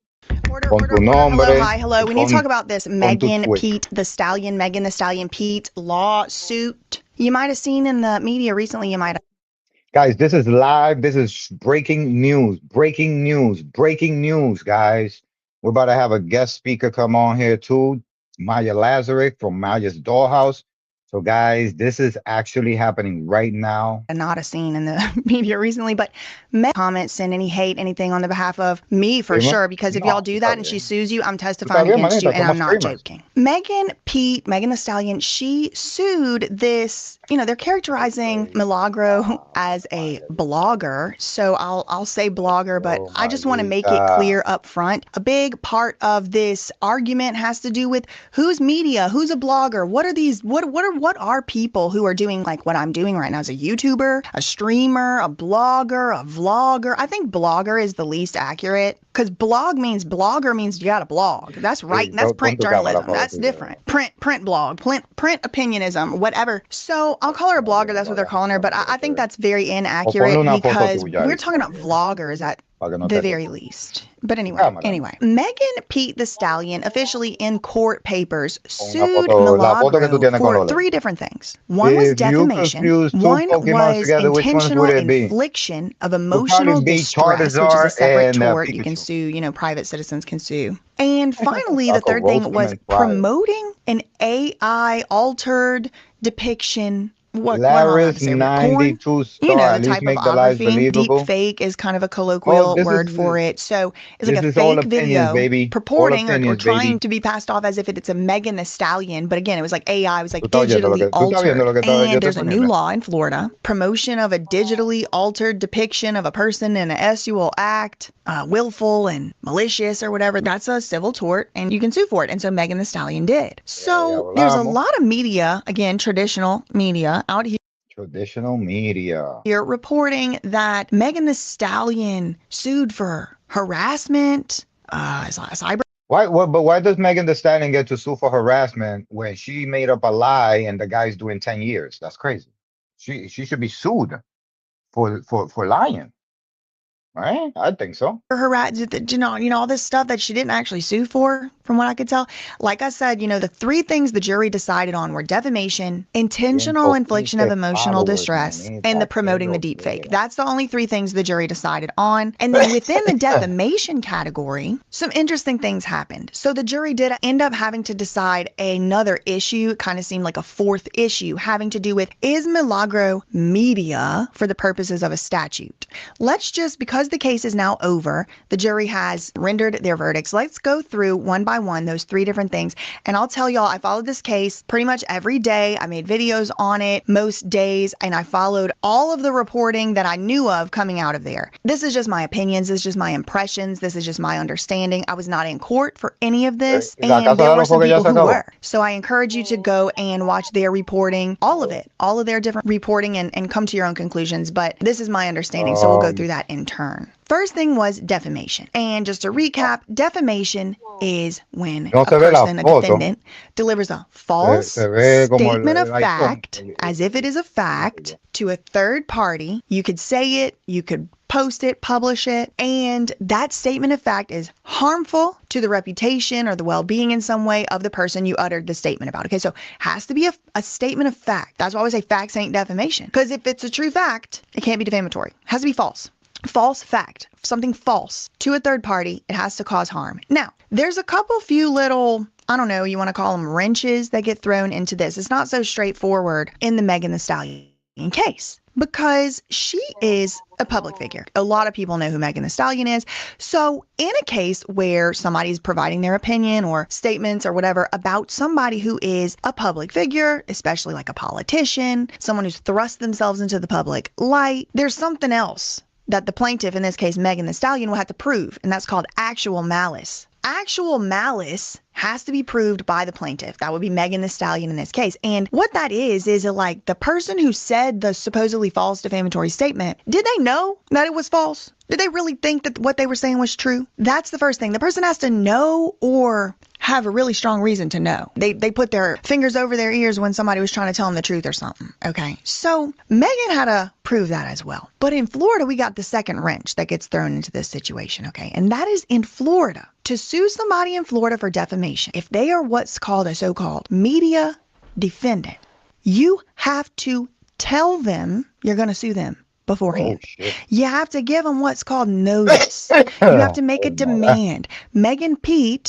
Con tu Hello, nombre hi, hello. y We need to talk con, about this con tu Megan tweet. Pete the Stallion, Megan the Stallion Pete lawsuit. You might have seen in the media recently, you might have. Guys, this is live. This is breaking news. Breaking news. Breaking news, guys. We're about to have a guest speaker come on here too. Maya Lazarek from Maya's Dollhouse. So, guys, this is actually happening right now. Not a scene in the media recently, but comments and any hate, anything on the behalf of me for Prima? sure, because if No, y'all do tú that estás and she bien. sues you, I'm Tú testifying estás bien, against you, manita. and I'm Somos not primos. joking. Megan the Stallion, she sued this, they're characterizing Milagro as a blogger. So I'll say blogger, but I just want to make it clear up front. A big part of this argument has to do with who's media, who's a blogger, what are people who are doing like what I'm doing right now as a YouTuber, a streamer, a blogger, a vlogger. I think blogger is the least accurate because blogger means you got to blog. That's right. Sí, That's pon print tu cámara, journalism. por favor, That's tuya. different. Print blog, print opinionism, whatever. So I'll call her a blogger. That's what they're calling her. But I think that's very O ponle inaccurate una foto because tuya we're ahí, talking about vloggers at para que no the te very toque. least. But Tu anyway, cámara. Megan Pete the Stallion officially in court papers Con una sued foto, la foto que tú Milagro tienes con for los lentes. 3 different things. One was If you defamation. confuse two One Pokemons was together, which ones would intentional it be? infliction of Would probably emotional be distress, which is a Charizard separate and tort. You can Pikachu. sue, private citizens can sue. And finally, I the could third roast thing them was and fry 'em. promoting an AI altered depiction. What am I allowed Laris to say over here? Corn? 92 star. The At least type of make the lies ography. Deep believable. fake is kind of a Oh, colloquial this word is for it. So it's like this a is all fake opinions, video baby. All purporting or opinions, trying baby. to be passed off as if it's a Megan the Stallion. But again, it was like AI, it was like Tú estás oyendo lo digitally que tú estás viendo altered. lo que yo And estoy there's a new poniendo. law in Florida, promotion of a digitally altered depiction of a person in an SUL act, willful and malicious or whatever. That's a civil tort and you can sue for it. And so Megan the Stallion did. So there's a hablamos. lot of media, again, traditional media out here. Traditional media. Here reporting that Megan the Stallion sued for harassment, cyber. But why does Megan Thee Stallion get to sue for harassment when she made up a lie and the guy's doing 10 years? That's crazy. She should be sued for lying. Right? I think so. All this stuff that she didn't actually sue for, from what I could tell. Like I said, the 3 things the jury decided on were defamation, intentional infliction of emotional distress, and the promoting the deep fake. That's the only 3 things the jury decided on. And then within the defamation category, some interesting things happened. So the jury did end up having to decide another issue. It kind of seemed like a 4th issue having to do with, is Milagro media for the purposes of a statute? Because the case is now over, the jury has rendered their verdicts. Let's go through one by one those 3 different things. And I'll tell y'all, I followed this case pretty much every day. I made videos on it most days, and I followed all of the reporting that I knew of coming out of there. This is just my opinions. This is just my impressions. This is just my understanding. I was not in court for any of this, and there were some people who were. So I encourage you to go and watch their reporting, all of it, all of their different reporting, and come to your own conclusions. But this is my understanding, so we'll go through that in turn. First thing was defamation. And just to recap, defamation is when a person, a defendant, delivers a false statement of fact, as if it is a fact, to a third party. You could say it, you could post it, publish it, and that statement of fact is harmful to the reputation or the well-being in some way of the person you uttered the statement about. Okay, so has to be a statement of fact. That's why I always say facts ain't defamation. Because if it's a true fact, it can't be defamatory. It has to be false. False fact, something false to a third party, it has to cause harm. Now, there's a few little, I don't know, you want to call them wrenches that get thrown into this. It's not so straightforward in the Megan Thee Stallion case because she is a public figure. A lot of people know who Megan Thee Stallion is. So in a case where somebody's providing their opinion or statements or whatever about somebody who is a public figure, especially like a politician, someone who's thrust themselves into the public light, there's something else that the plaintiff, in this case Megan Thee Stallion, will have to prove, and that's called actual malice. Actual malice has to be proved by the plaintiff. That would be Megan Thee Stallion in this case. And what that is like the person who said the supposedly false defamatory statement, did they know that it was false? Did they really think that what they were saying was true? That's the first thing. The person has to know or have a really strong reason to know. They put their fingers over their ears when somebody was trying to tell them the truth or something. Okay. So Megan had to prove that as well. But in Florida, we got the second wrench that gets thrown into this situation. Okay. And that is in Florida. To sue somebody in Florida for defamation, if they are what's called a so-called media defendant, you have to tell them you're going to sue them beforehand. You have to give them what's called notice. You have to make a demand. Megan Thee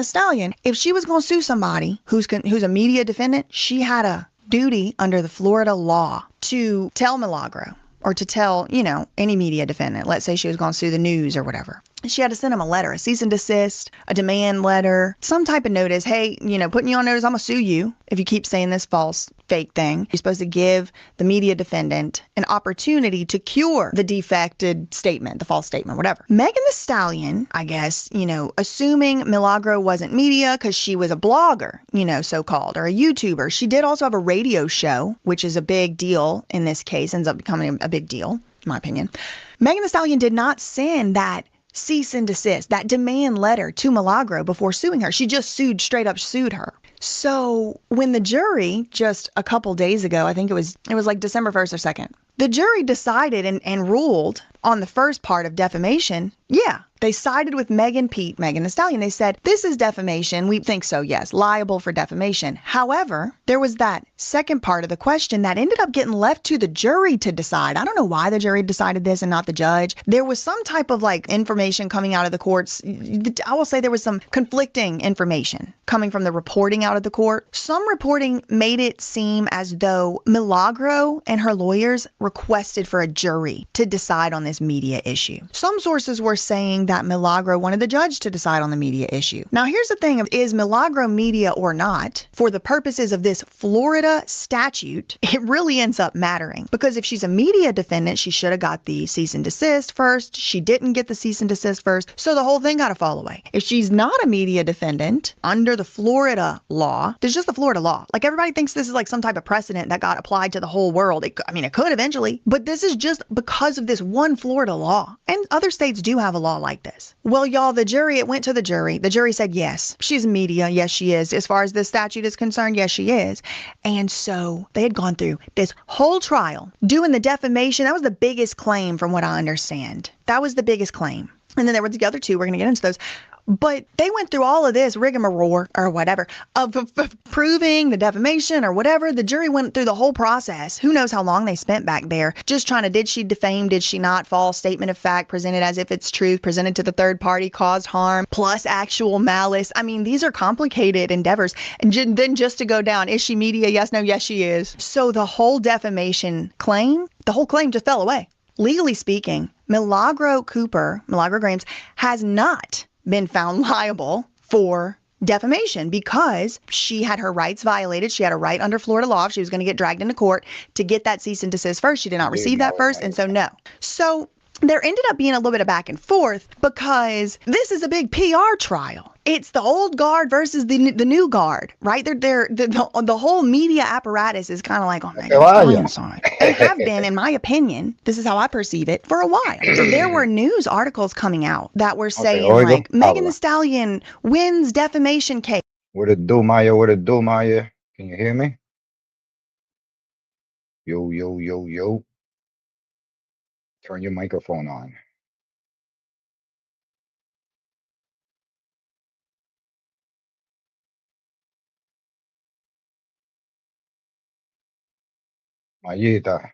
Stallion, if she was going to sue somebody who's a media defendant, she had a duty under the Florida law to tell Milagro or to tell, any media defendant. Let's say she was going to sue the news or whatever. She had to send them a letter, a cease and desist, a demand letter, some type of notice. Hey, putting you on notice, I'm going to sue you if you keep saying this false, fake thing. You're supposed to give the media defendant an opportunity to cure the defected statement, the false statement, whatever. Megan Thee Stallion, I guess, assuming Milagro wasn't media because she was a blogger, so-called, or a YouTuber. She did also have a radio show, which is a big deal in this case, ends up becoming a big deal, in my opinion. Megan Thee Stallion did not send that cease and desist, that demand letter to Milagro before suing her. She just straight up sued her. So when the jury just a couple days ago, I think it was like December 1st or 2nd, the jury decided and ruled on the first part of defamation. Yeah, they sided with Megan Thee Stallion. They said, this is defamation. We think so, yes, liable for defamation. However, there was that second part of the question that ended up getting left to the jury to decide. I don't know why the jury decided this and not the judge. There was some type of information coming out of the courts. I will say there was some conflicting information coming from the reporting out of the court. Some reporting made it seem as though Milagro and her lawyers requested for a jury to decide on this media issue. Some sources were saying that Milagro wanted the judge to decide on the media issue. Now, here's the thing. Is Milagro media or not? For the purposes of this Florida statute, it really ends up mattering. Because if she's a media defendant, she should have got the cease and desist first. She didn't get the cease and desist first. So the whole thing got to fall away. If she's not a media defendant, under the Florida law, there's just the Florida law. Everybody thinks this is some type of precedent that got applied to the whole world. It could eventually. But this is just because of this one Florida law. And other states do have a law like this. Well, y'all, it went to the jury. The jury said, yes, she's media. Yes, she is. As far as this statute is concerned, yes, she is. And so they had gone through this whole trial doing the defamation. That was the biggest claim from what I understand. That was the biggest claim. And then there were the other two. We're going to get into those. But they went through all of this rigmarole or whatever of proving the defamation or whatever. The jury went through the whole process. Who knows how long they spent back there just trying to, did she defame? Did she not? False statement of fact presented as if it's truth, presented to the third party, caused harm, plus actual malice. These are complicated endeavors. And then just to go down, is she media? Yes, no, yes, she is. So the whole defamation claim, the whole claim just fell away. Legally speaking, Milagro Grahams has not been found liable for defamation because she had her rights violated. She had a right under Florida law. If she was going to get dragged into court to get that cease and desist first, she did not receive that first. And so no. So there ended up being a little bit of back and forth because this is a big PR trial. It's the old guard versus the new guard, right? The whole media apparatus is kind of like on Megan Thee Stallion's side. They have been, in my opinion, this is how I perceive it, for a while. There were news articles coming out that were saying Megan Thee Stallion wins defamation case. What it do, Maya? What it do, Maya? Can you hear me? Yo, yo, yo, yo. Turn your microphone on. Mayita.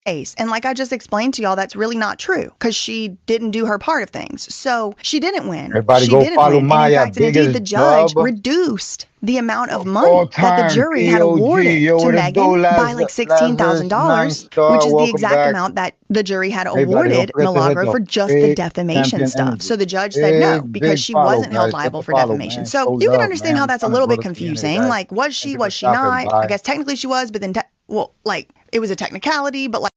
case. And like I just explained to y'all, that's really not true because she didn't do her part of things. So she didn't win. Everybody She go didn't follow win. And in Maya, fact, and indeed, the biggest judge dub reduced the amount of of money all that the time. jury had POG, awarded yo, to what it do, Megan by like Lazarus, $16,000, non-star, which is the welcome exact back. amount that the jury had Hey, buddy, don't awarded forget to hit Milagro the for just the big defamation champion stuff. energy. So the judge said no because Big she follow, wasn't held guys. Hit liable the for follow, defamation. man. So Show you can love, understand man. how I'm that's a trying to little grow bit the community, confusing. guys. Like, was Thank she, you for was she stopping not? I by. guess technically she was, but then, well, like, it was a technicality, but like,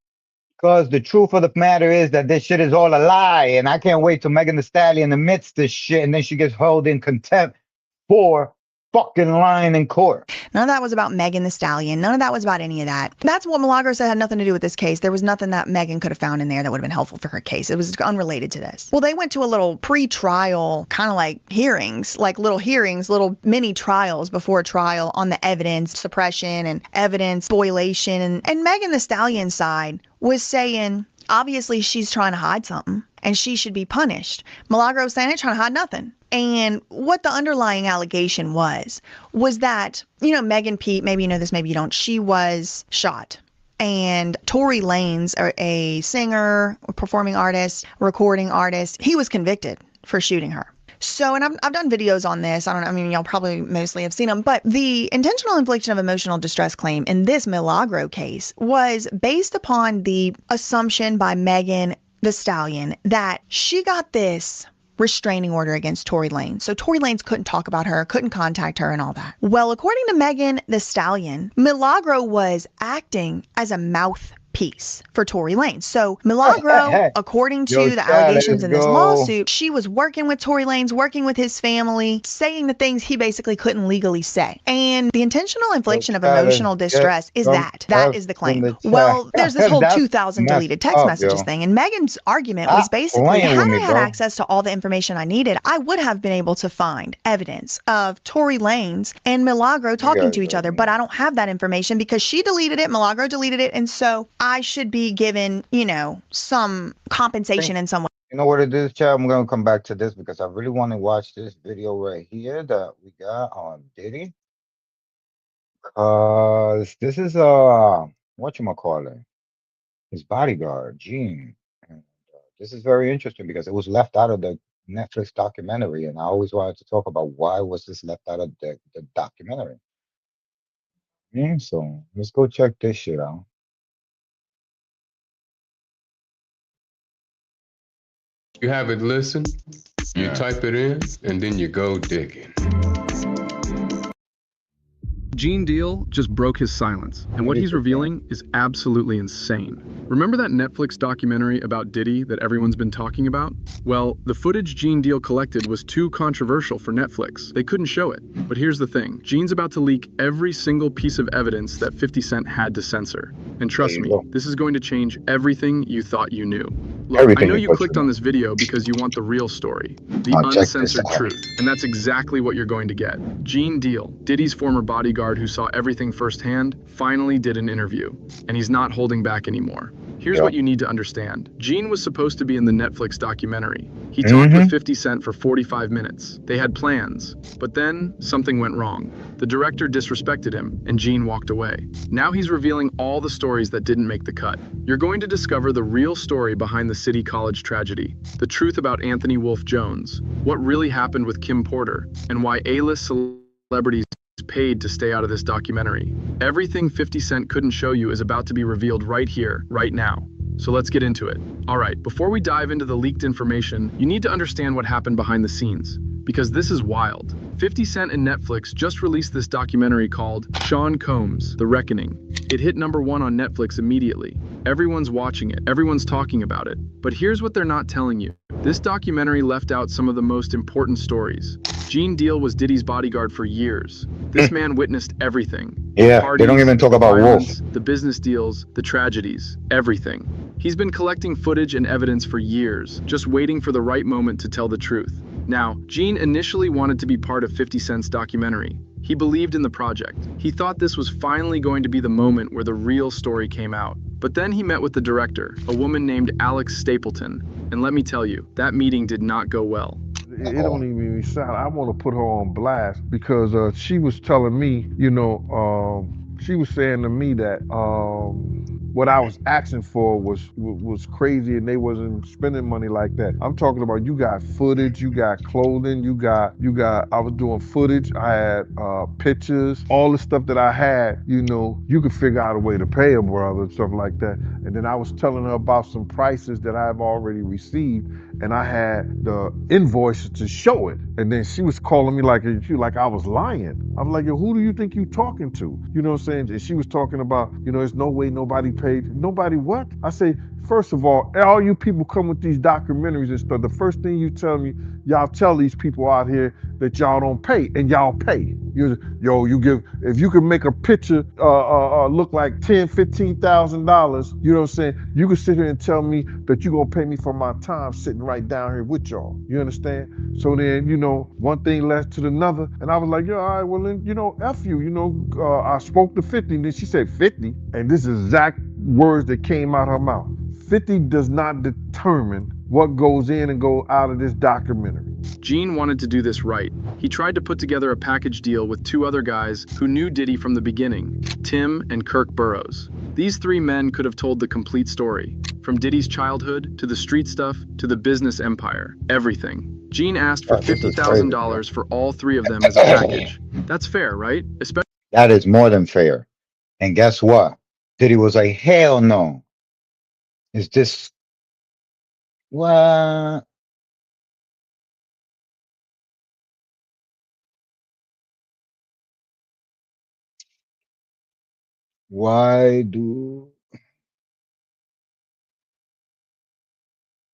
Because the truth of the matter is that this shit is all a lie, and I can't wait till Megan Thee Stallion admits this shit, and then she gets held in contempt for fucking lying in court. none of that was about Megan Thee Stallion. None of that was about any of that. That's what Milagro said had nothing to do with this case. There was nothing that Megan could have found in there that would have been helpful for her case. It was unrelated to this. Well, they went to a little pre-trial kind of like hearings, little mini trials before trial on the evidence suppression and evidence spoliation. And Megan Thee Stallion's side was saying, obviously she's trying to hide something and she should be punished. Milagro was saying, I ain't trying to hide nothing. And what the underlying allegation was that, you know, Megan Pete, maybe you know this, maybe you don't, she was shot. And Tory Lanez, a singer, a performing artist, recording artist, he was convicted for shooting her. So, and I've done videos on this. I mean, y'all probably mostly have seen them, but the intentional infliction of emotional distress claim in this Milagro case was based upon the assumption by Megan Thee Stallion that she got this restraining order against Tory Lanez. So Tory Lanez couldn't talk about her, couldn't contact her and all that. Well, according to Megan Thee Stallion, Milagro was acting as a mouthpiece for Tory Lanez. So Milagro, according to the allegations in this lawsuit, she was working with Tory Lanez, working with his family, saying the things he basically couldn't legally say. And the intentional infliction of emotional distress is that is the claim. Well, there's this whole 2,000 deleted text messages thing. And Megan's argument was basically, had I had access to all the information I needed, I would have been able to find evidence of Tory Lanez and Milagro talking to each other. But I don't have that information because she deleted it, Milagro deleted it, and so I should be given, you know, some compensation in some way. You know what it is, Chad? I'm gonna come back to this because I really want to watch this video right here that we got on Diddy. This is whatchamacallit, his bodyguard, Gene. And this is very interesting because it was left out of the Netflix documentary, and I always wanted to talk about why was this left out of the documentary. Yeah, so let's go check this shit out. You have it listen, you type it in, and then you go digging. Gene Deal just broke his silence, and what he's revealing is absolutely insane. Remember that Netflix documentary about Diddy that everyone's been talking about? Well, the footage Gene Deal collected was too controversial for Netflix. They couldn't show it. But here's the thing. Gene's about to leak every single piece of evidence that 50 Cent had to censor. And trust me, this is going to change everything you thought you knew. Look, I know you clicked on this video because you want the real story, the uncensored truth, and that's exactly what you're going to get. Gene Deal, Diddy's former bodyguard who saw everything firsthand, finally did an interview, and he's not holding back anymore. Here's what you need to understand. Gene was supposed to be in the Netflix documentary. He talked with 50 Cent for 45 minutes. They had plans, but then something went wrong. The director disrespected him, and Gene walked away. Now he's revealing all the stories that didn't make the cut. You're going to discover the real story behind the City College tragedy, the truth about Anthony Wolf Jones, what really happened with Kim Porter, and why A-list celebrities paid to stay out of this documentary. Everything 50 Cent couldn't show you is about to be revealed right here, right now. So let's get into it. All right, before we dive into the leaked information, you need to understand what happened behind the scenes, because this is wild. 50 Cent and Netflix just released this documentary called Sean Combs: The Reckoning. It hit #1 on Netflix immediately. Everyone's watching it, everyone's talking about it. But here's what they're not telling you. This documentary left out some of the most important stories. Gene Deal was Diddy's bodyguard for years. This man witnessed everything. Yeah, Parties, they don't even talk about violence, Wolf. the business deals, the tragedies, everything. He's been collecting footage and evidence for years, just waiting for the right moment to tell the truth. Now, Gene initially wanted to be part of 50 Cent's documentary. He believed in the project. He thought this was finally going to be the moment where the real story came out. But then he met with the director, a woman named Alex Stapleton. And let me tell you, that meeting did not go well. It don't even sound. I want to put her on blast because she was telling me, she was saying to me that, what I was asking for was crazy, and they wasn't spending money like that. I'm talking about you got footage, you got clothing, you got. I was doing footage. I had pictures, all the stuff that I had. You know, you could figure out a way to pay a brother and stuff like that. And then I was telling her about some prices that I've already received, and I had the invoices to show it. And then she was calling me like I was lying. I'm like, yo, who do you think you talking to? You know what I'm saying? And she was talking about, you know, there's no way nobody paid. Nobody what? I say, first of all you people come with these documentaries and stuff, the first thing you tell me, y'all tell these people out here that y'all don't pay, and y'all pay. You give, if you can make a picture look like $10,000-$15,000, you know what I'm saying? You can sit here and tell me that you gonna pay me for my time sitting right down here with y'all. You understand? So then, you know, one thing led to another, and I was like, yo, all right, well then, you know, F you, you know, I spoke to 50, and then she said 50, and this is exact words that came out her mouth. 50 does not determine what goes in and go out of this documentary. Gene wanted to do this right. He tried to put together a package deal with two other guys who knew Diddy from the beginning, Tim and Kirk Burroughs. These three men could have told the complete story, from Diddy's childhood to the street stuff to the business empire, everything. Gene asked for $50,000 for all three of them as a package. That's fair, right? That is more than fair. And guess what? Diddy was like, hell no. Is this what? Why do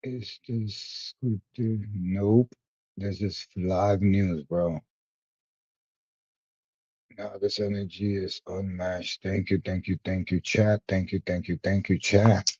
is this scripted? Nope. This is live news, bro. No, this energy is unmatched. Thank you, thank you, thank you, chat. Thank you, thank you, thank you, chat.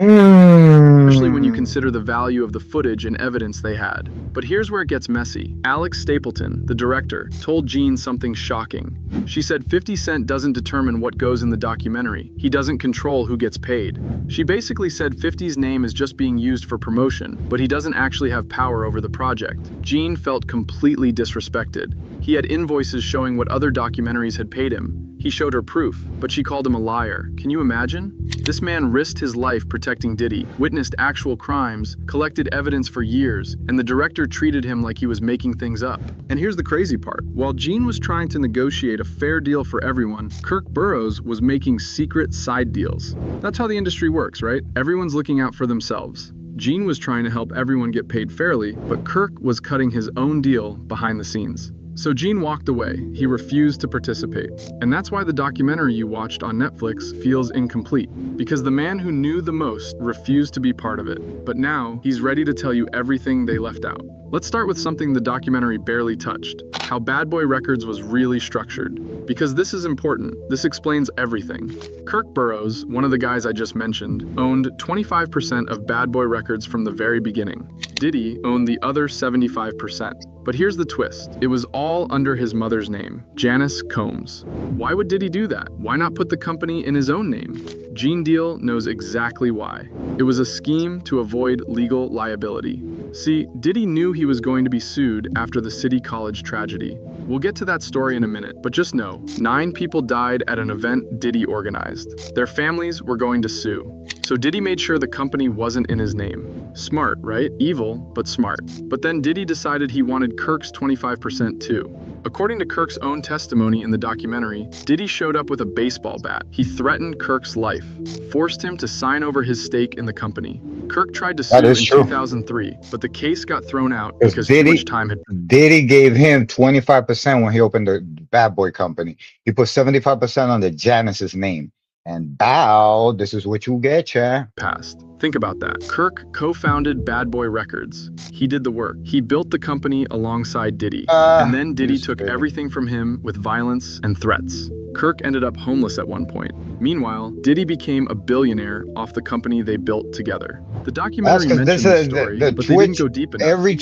Especially when you consider the value of the footage and evidence they had. But here's where it gets messy. Alex Stapleton, the director, told Gene something shocking. She said 50 Cent doesn't determine what goes in the documentary. He doesn't control who gets paid. She basically said 50's name is just being used for promotion, but he doesn't actually have power over the project. Gene felt completely disrespected. He had invoices showing what other documentaries had paid him. He showed her proof, but she called him a liar. Can you imagine? This man risked his life protecting Diddy, witnessed actual crimes, collected evidence for years, and the director treated him like he was making things up. And here's the crazy part. While Gene was trying to negotiate a fair deal for everyone, Kirk Burroughs was making secret side deals. That's how the industry works, right? Everyone's looking out for themselves. Gene was trying to help everyone get paid fairly, but Kirk was cutting his own deal behind the scenes. So Gene walked away. He refused to participate. And that's why the documentary you watched on Netflix feels incomplete, because the man who knew the most refused to be part of it. But now, he's ready to tell you everything they left out. Let's start with something the documentary barely touched, how Bad Boy Records was really structured. Because this is important. This explains everything. Kirk Burroughs, one of the guys I just mentioned, owned 25% of Bad Boy Records from the very beginning. Diddy owned the other 75%. But here's the twist. It was all under his mother's name, Janice Combs. Why would Diddy do that? Why not put the company in his own name? Gene Deal knows exactly why. It was a scheme to avoid legal liability. See, Diddy knew he was going to be sued after the City College tragedy. We'll get to that story in a minute, but just know, 9 people died at an event Diddy organized. Their families were going to sue. So Diddy made sure the company wasn't in his name. Smart, right? Evil, but smart. But then Diddy decided he wanted Kirk's 25% too. According to Kirk's own testimony in the documentary, Diddy showed up with a baseball bat. He threatened Kirk's life, forced him to sign over his stake in the company. Kirk tried to sue in 2003, but the case got thrown out because too much time had passed. Diddy gave him 25% when he opened the Bad Boy company. He put 75% on the Janice's name. And bow, this is what you get, chat. Passed. Think about that. Kirk co-founded Bad Boy Records. He did the work. He built the company alongside Diddy. And then Diddy took everything from him with violence and threats. Kirk ended up homeless at one point. Meanwhile, Diddy became a billionaire off the company they built together. The documentary mentioned this story, but they didn't go deep enough. Every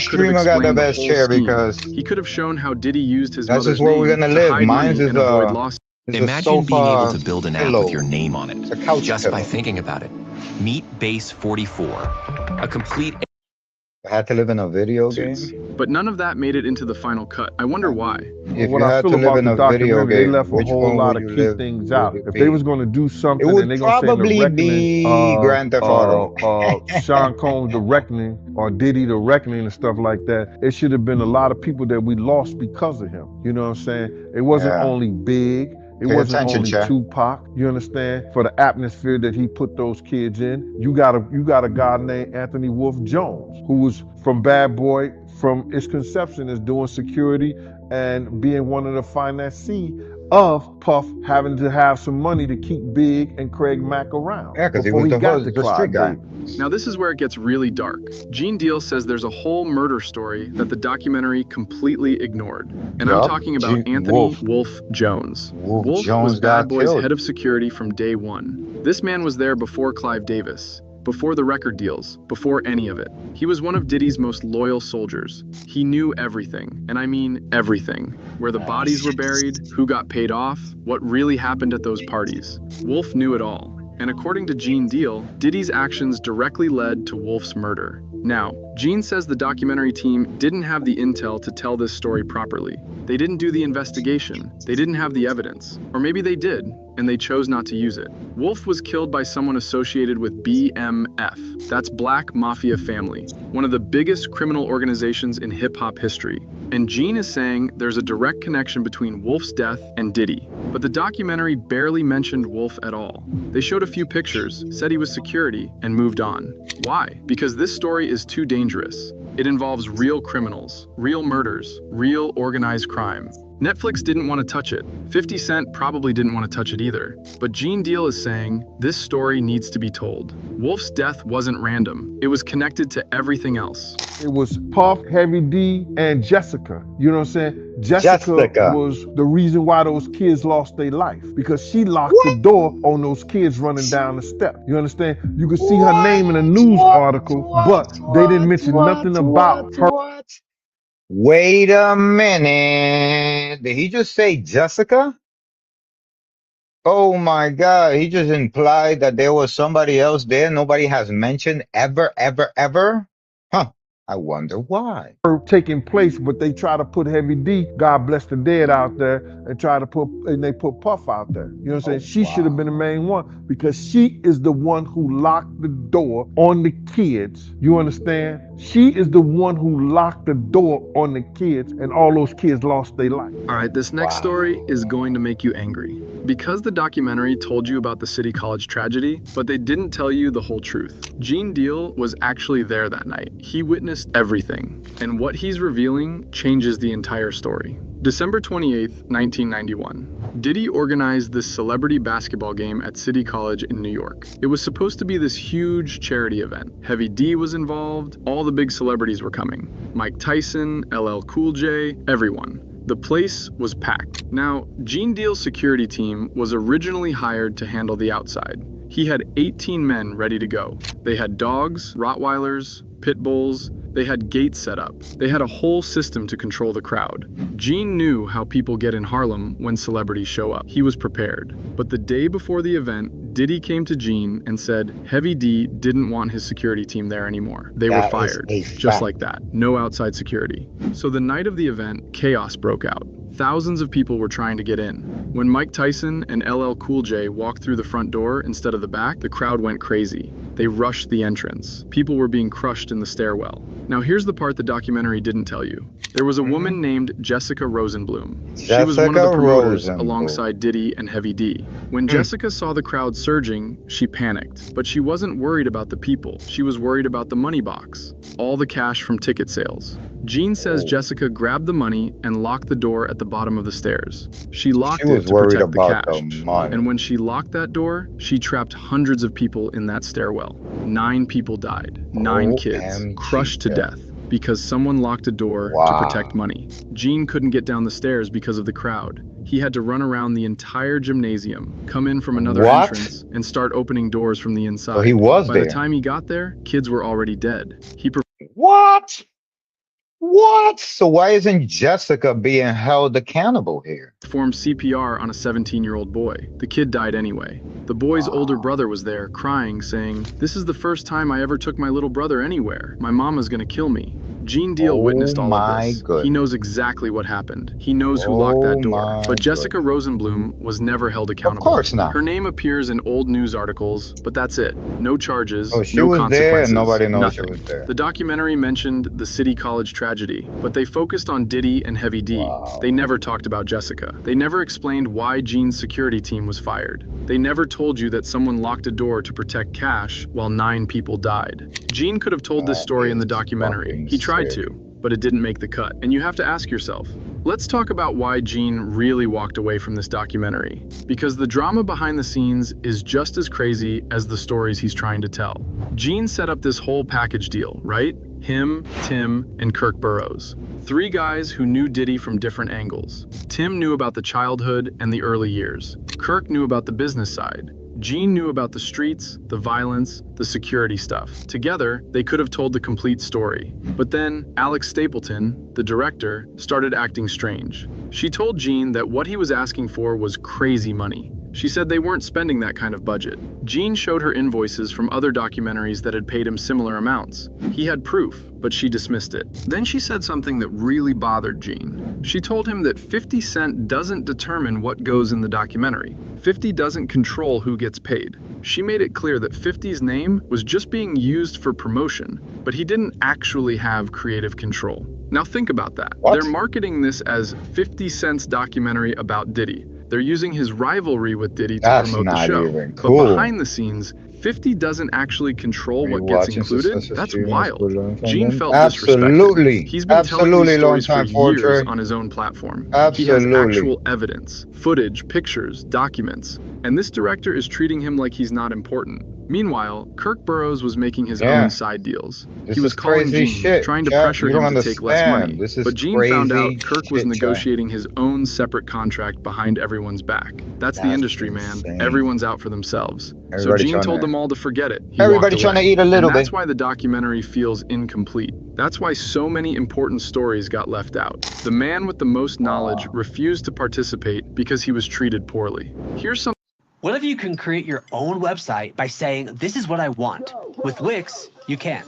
streamer got the best chair because he could have shown how Diddy used his that's mother's just where we're name gonna to live. hide Mine's money is and avoid losses. Imagine being able to build an app with your name on it, just by thinking about it. Meet Base 44, a complete... I had to live in a video game. But none of that made it into the final cut. I wonder why. If what I feel about the documentary, they left a whole lot of key things out. If they was going to do something, and they're going to say in the reckoning, Grand Theft Auto, Sean Combs the Reckoning, or Diddy the Reckoning, and stuff like that, it should have been a lot of people that we lost because of him. You know what I'm saying? It wasn't only Big. It wasn't only Tupac, you understand? For the atmosphere that he put those kids in. You got a guy named Anthony Wolf Jones, who was from Bad Boy, from its conception as doing security and being one of the financiers of Puff having to have some money to keep Big and Craig Mack around. Yeah, because he was the street guy. Now this is where it gets really dark. Gene Deal says there's a whole murder story that the documentary completely ignored. And I'm talking about Anthony Wolf Jones. Wolf was Bad Boy's head of security from day one. This man was there before Clive Davis, before the record deals, before any of it. He was one of Diddy's most loyal soldiers. He knew everything, and I mean everything. Where the bodies were buried, who got paid off, what really happened at those parties. Wolf knew it all. And according to Gene Deal, Diddy's actions directly led to Wolf's murder. Now, Gene says the documentary team didn't have the intel to tell this story properly. They didn't do the investigation. They didn't have the evidence. Or maybe they did, and they chose not to use it. Wolf was killed by someone associated with BMF. That's Black Mafia Family, one of the biggest criminal organizations in hip-hop history. And Gene is saying there's a direct connection between Wolf's death and Diddy. But the documentary barely mentioned Wolf at all. They showed a few pictures, said he was security, and moved on. Why? Because this story is too dangerous. It involves real criminals, real murders, real organized crime. Netflix didn't want to touch it. 50 Cent probably didn't want to touch it either. But Gene Deal is saying this story needs to be told. Wolf's death wasn't random. It was connected to everything else. It was Puff, Heavy D, and Jessica. You know what I'm saying? Jessica was the reason why those kids lost their life, because she locked the door on those kids running down the step. You understand? You could see her name in a news article, but they didn't mention nothing about her. Wait a minute. Did he just say Jessica? Oh my God. He just implied that there was somebody else there nobody has mentioned ever. Huh. I wonder why. Taking place, but they try to put Heavy D, God bless the dead, out there, and they put Puff out there. You know what I'm saying? She should have been the main one, because she is the one who locked the door on the kids. You understand? She is the one who locked the door on the kids, and all those kids lost their life. All right, this next story is going to make you angry. Because the documentary told you about the City College tragedy, but they didn't tell you the whole truth. Gene Deal was actually there that night. He witnessed everything, and what he's revealing changes the entire story. December 28th, 1991. Diddy organized this celebrity basketball game at City College in New York. It was supposed to be this huge charity event. Heavy D was involved, all the big celebrities were coming. Mike Tyson, LL Cool J, everyone. The place was packed. Now, Gene Deal's security team was originally hired to handle the outside. He had 18 men ready to go. They had dogs, Rottweilers, pit bulls. They had gates set up. They had a whole system to control the crowd. Gene knew how people get in Harlem when celebrities show up. He was prepared. But the day before the event, Diddy came to Gene and said Heavy D didn't want his security team there anymore. They were fired. Just like that. No outside security. So the night of the event, chaos broke out. Thousands of people were trying to get in. When Mike Tyson and LL Cool J walked through the front door instead of the back, the crowd went crazy. They rushed the entrance. People were being crushed in the stairwell. Now here's the part the documentary didn't tell you. There was a woman named Jessica Rosenblum. She was one of the promoters alongside Diddy and Heavy D. When Jessica saw the crowd surging, she panicked. But she wasn't worried about the people. She was worried about the money box, all the cash from ticket sales. Gene says Jessica grabbed the money and locked the door at the bottom of the stairs. She locked it to protect the cash. And when she locked that door, she trapped hundreds of people in that stairwell. 9 people died. 9 kids, crushed to death, because someone locked a door to protect money. Gene couldn't get down the stairs because of the crowd. He had to run around the entire gymnasium, come in from another entrance, and start opening doors from the inside. So he was By there. the time he got there, kids were already dead. What? What? So why isn't Jessica being held accountable here? Performed CPR on a 17-year-old boy. The kid died anyway. The boy's older brother was there, crying, saying, "This is the first time I ever took my little brother anywhere. My mama's gonna kill me." Gene Deal witnessed all of this. He knows exactly what happened. He knows who locked that door. But Jessica Rosenblum was never held accountable. Of course not. Her name appears in old news articles, but that's it. No charges, She no was consequences, there and nobody knows nothing. she was there. The documentary mentioned the City College tragedy, but they focused on Diddy and Heavy D. They never talked about Jessica. They never explained why Gene's security team was fired. They never told you that someone locked a door to protect cash while 9 people died. Gene could have told this story in the documentary. He tried to, but it didn't make the cut. And you have to ask yourself, let's talk about why Gene really walked away from this documentary. Because the drama behind the scenes is just as crazy as the stories he's trying to tell. Gene set up this whole package deal, right? Him, Tim, and Kirk Burrows. 3 guys who knew Diddy from different angles. Tim knew about the childhood and the early years. Kirk knew about the business side. Gene knew about the streets, the violence, the security stuff. Together, they could have told the complete story. But then, Alex Stapleton, the director, started acting strange. She told Gene that what he was asking for was crazy money. She said they weren't spending that kind of budget. Gene showed her invoices from other documentaries that had paid him similar amounts. He had proof, but she dismissed it. Then she said something that really bothered Gene. She told him that 50 Cent doesn't determine what goes in the documentary. 50 doesn't control who gets paid. She made it clear that 50's name was just being used for promotion, but he didn't actually have creative control. Now think about that. They're marketing this as 50 Cent's documentary about Diddy. They're using his rivalry with Diddy to promote the show. But behind the scenes, 50 doesn't actually control what gets included. That's wild. Gene felt disrespected. He's been telling these stories for years on his own platform. He has actual evidence, footage, pictures, documents. And this director is treating him like he's not important. Meanwhile, Kirk Burrows was making his own side deals. He was calling Gene, trying to pressure him to take less money. But Gene found out Kirk was negotiating his own separate contract behind everyone's back. That's the industry, man. Everyone's out for themselves. So Gene told them all to forget it. Everybody trying to eat a little bit. That's why the documentary feels incomplete. That's why so many important stories got left out. The man with the most knowledge refused to participate because he was treated poorly. Here's some. What if you can create your own website by saying, "This is what I want"? With Wix, you can.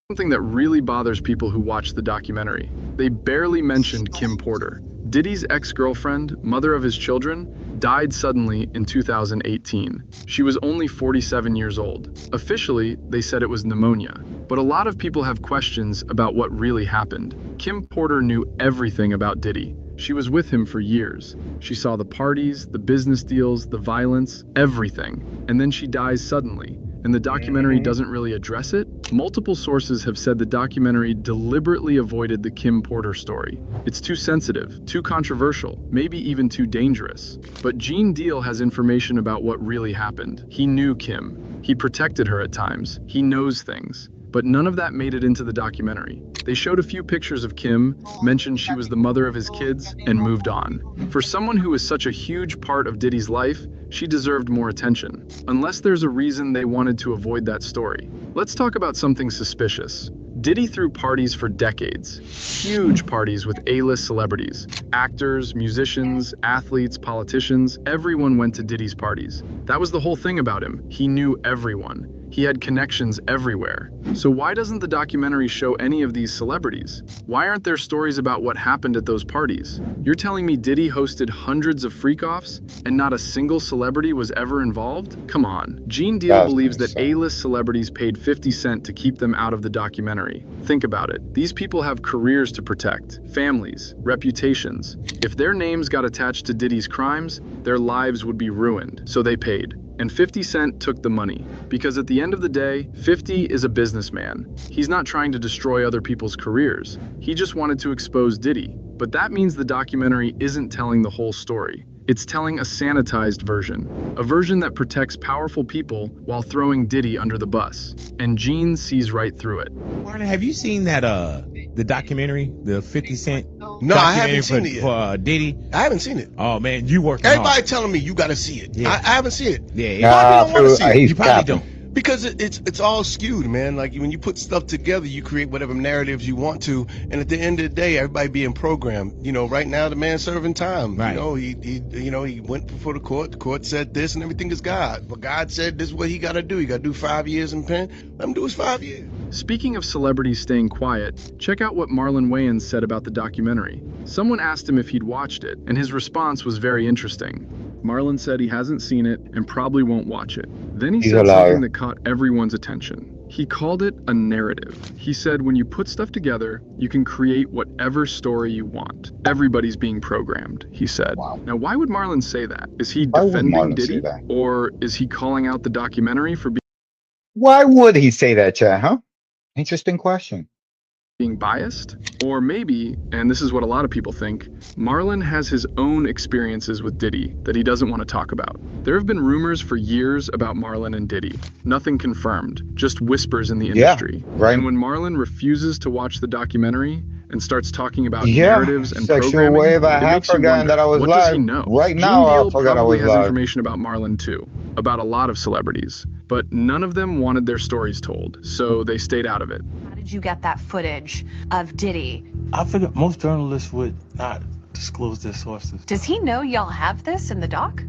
Something that really bothers people who watch the documentary. They barely mentioned Kim Porter. Diddy's ex-girlfriend, mother of his children, died suddenly in 2018. She was only 47 years old. Officially, they said it was pneumonia. But a lot of people have questions about what really happened. Kim Porter knew everything about Diddy. She was with him for years. She saw the parties, the business deals, the violence, everything. And then she dies suddenly. And the documentary doesn't really address it? Multiple sources have said the documentary deliberately avoided the Kim Porter story. It's too sensitive, too controversial, maybe even too dangerous. But Gene Deal has information about what really happened. He knew Kim. He protected her at times. He knows things. But none of that made it into the documentary. They showed a few pictures of Kim, mentioned she was the mother of his kids, and moved on. For someone who is such a huge part of Diddy's life, she deserved more attention. Unless there's a reason they wanted to avoid that story. Let's talk about something suspicious. Diddy threw parties for decades. Huge parties with A-list celebrities. Actors, musicians, athletes, politicians, everyone went to Diddy's parties. That was the whole thing about him. He knew everyone. He had connections everywhere. So why doesn't the documentary show any of these celebrities? Why aren't there stories about what happened at those parties? You're telling me Diddy hosted hundreds of freak-offs and not a single celebrity was ever involved? Come on. Gene Deal believes that A-list celebrities paid 50 Cent to keep them out of the documentary. Think about it. These people have careers to protect, families, reputations. If their names got attached to Diddy's crimes, their lives would be ruined. So they paid. And 50 Cent took the money. Because at the end of the day, 50 is a businessman. He's not trying to destroy other people's careers. He just wanted to expose Diddy. But that means the documentary isn't telling the whole story. It's telling a sanitized version. A version that protects powerful people while throwing Diddy under the bus. And Gene sees right through it. Marlon, have you seen that the documentary, the 50 Cent No, I haven't seen it yet. For Diddy? I haven't seen it. Oh man, you working Everybody hard. telling me you got to see it. Yeah. I haven't seen it. Yeah, Why people don't want to see it? You probably don't. Because it's all skewed, man. Like when you put stuff together, you create whatever narratives you want to, and at the end of the day, everybody being programmed. You know, right now the man's serving time. Right. You know, he went before the court. The court said this, and everything is God. But God said this is what he got to do. He got to do 5 years in pen. Let him do his 5 years. Speaking of celebrities staying quiet, check out what Marlon Wayans said about the documentary. Someone asked him if he'd watched it, and his response was very interesting. Marlon said he hasn't seen it and probably won't watch it. Then he said something that caught everyone's attention. He called it a narrative. He said when you put stuff together, you can create whatever story you want. Everybody's being programmed, he said. Wow. Now, why would Marlon say that? Is he defending Diddy? Or is he calling out the documentary for Why would he say that, Chad, huh? Interesting question. being biased? Or maybe, and this is what a lot of people think, Marlon has his own experiences with Diddy that he doesn't want to talk about. There have been rumors for years about Marlon and Diddy. Nothing confirmed, just whispers in the industry. Right. And when Marlon refuses to watch the documentary and starts talking about narratives and sexual programming, wave. I it have makes you forgotten wonder, that I was what live. does he know? Right now, I Gene forgot I probably was has live. information about Marlon too, about a lot of celebrities, but none of them wanted their stories told, so they stayed out of it. How did you get that footage of Diddy? I figured most journalists would not disclose their sources. Does he know y'all have this in the doc?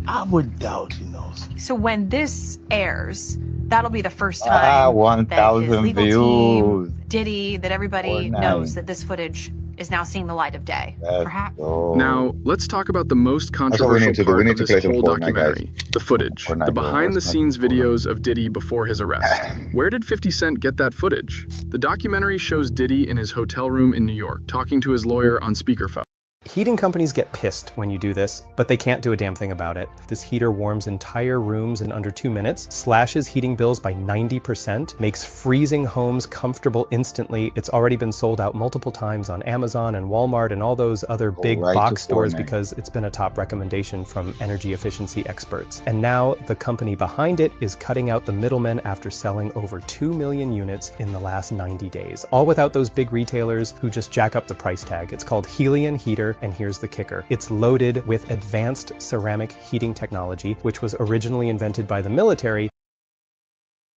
I would doubt he knows. So when this airs, that'll be the first time that his 1,000 legal views. team, Diddy, that everybody knows that this footage is now seeing the light of day. Perhaps. Now, let's talk about the most That's what we need controversial to do. We part need of to this play some whole Fortnite, documentary, the footage, the behind-the-scenes videos of Diddy before his arrest. Where did 50 Cent get that footage? The documentary shows Diddy in his hotel room in New York, talking to his lawyer on speakerphone. Heating companies get pissed when you do this, but they can't do a damn thing about it. This heater warms entire rooms in under 2 minutes, slashes heating bills by 90%, makes freezing homes comfortable instantly. It's already been sold out multiple times on Amazon and Walmart and all those other big box stores because it's been a top recommendation from energy efficiency experts. And now the company behind it is cutting out the middlemen after selling over 2 million units in the last 90 days. All without those big retailers who just jack up the price tag. It's called Helion Heater. And here's the kicker. It's loaded with advanced ceramic heating technology, which was originally invented by the military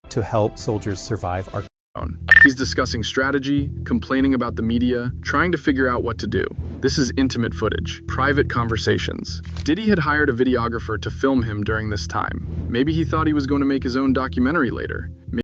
to help soldiers survive our He's discussing strategy, complaining about the media, trying to figure out what to do. This is intimate footage, private conversations. Diddy had hired a videographer to film him during this time. Maybe he thought he was going to make his own documentary later.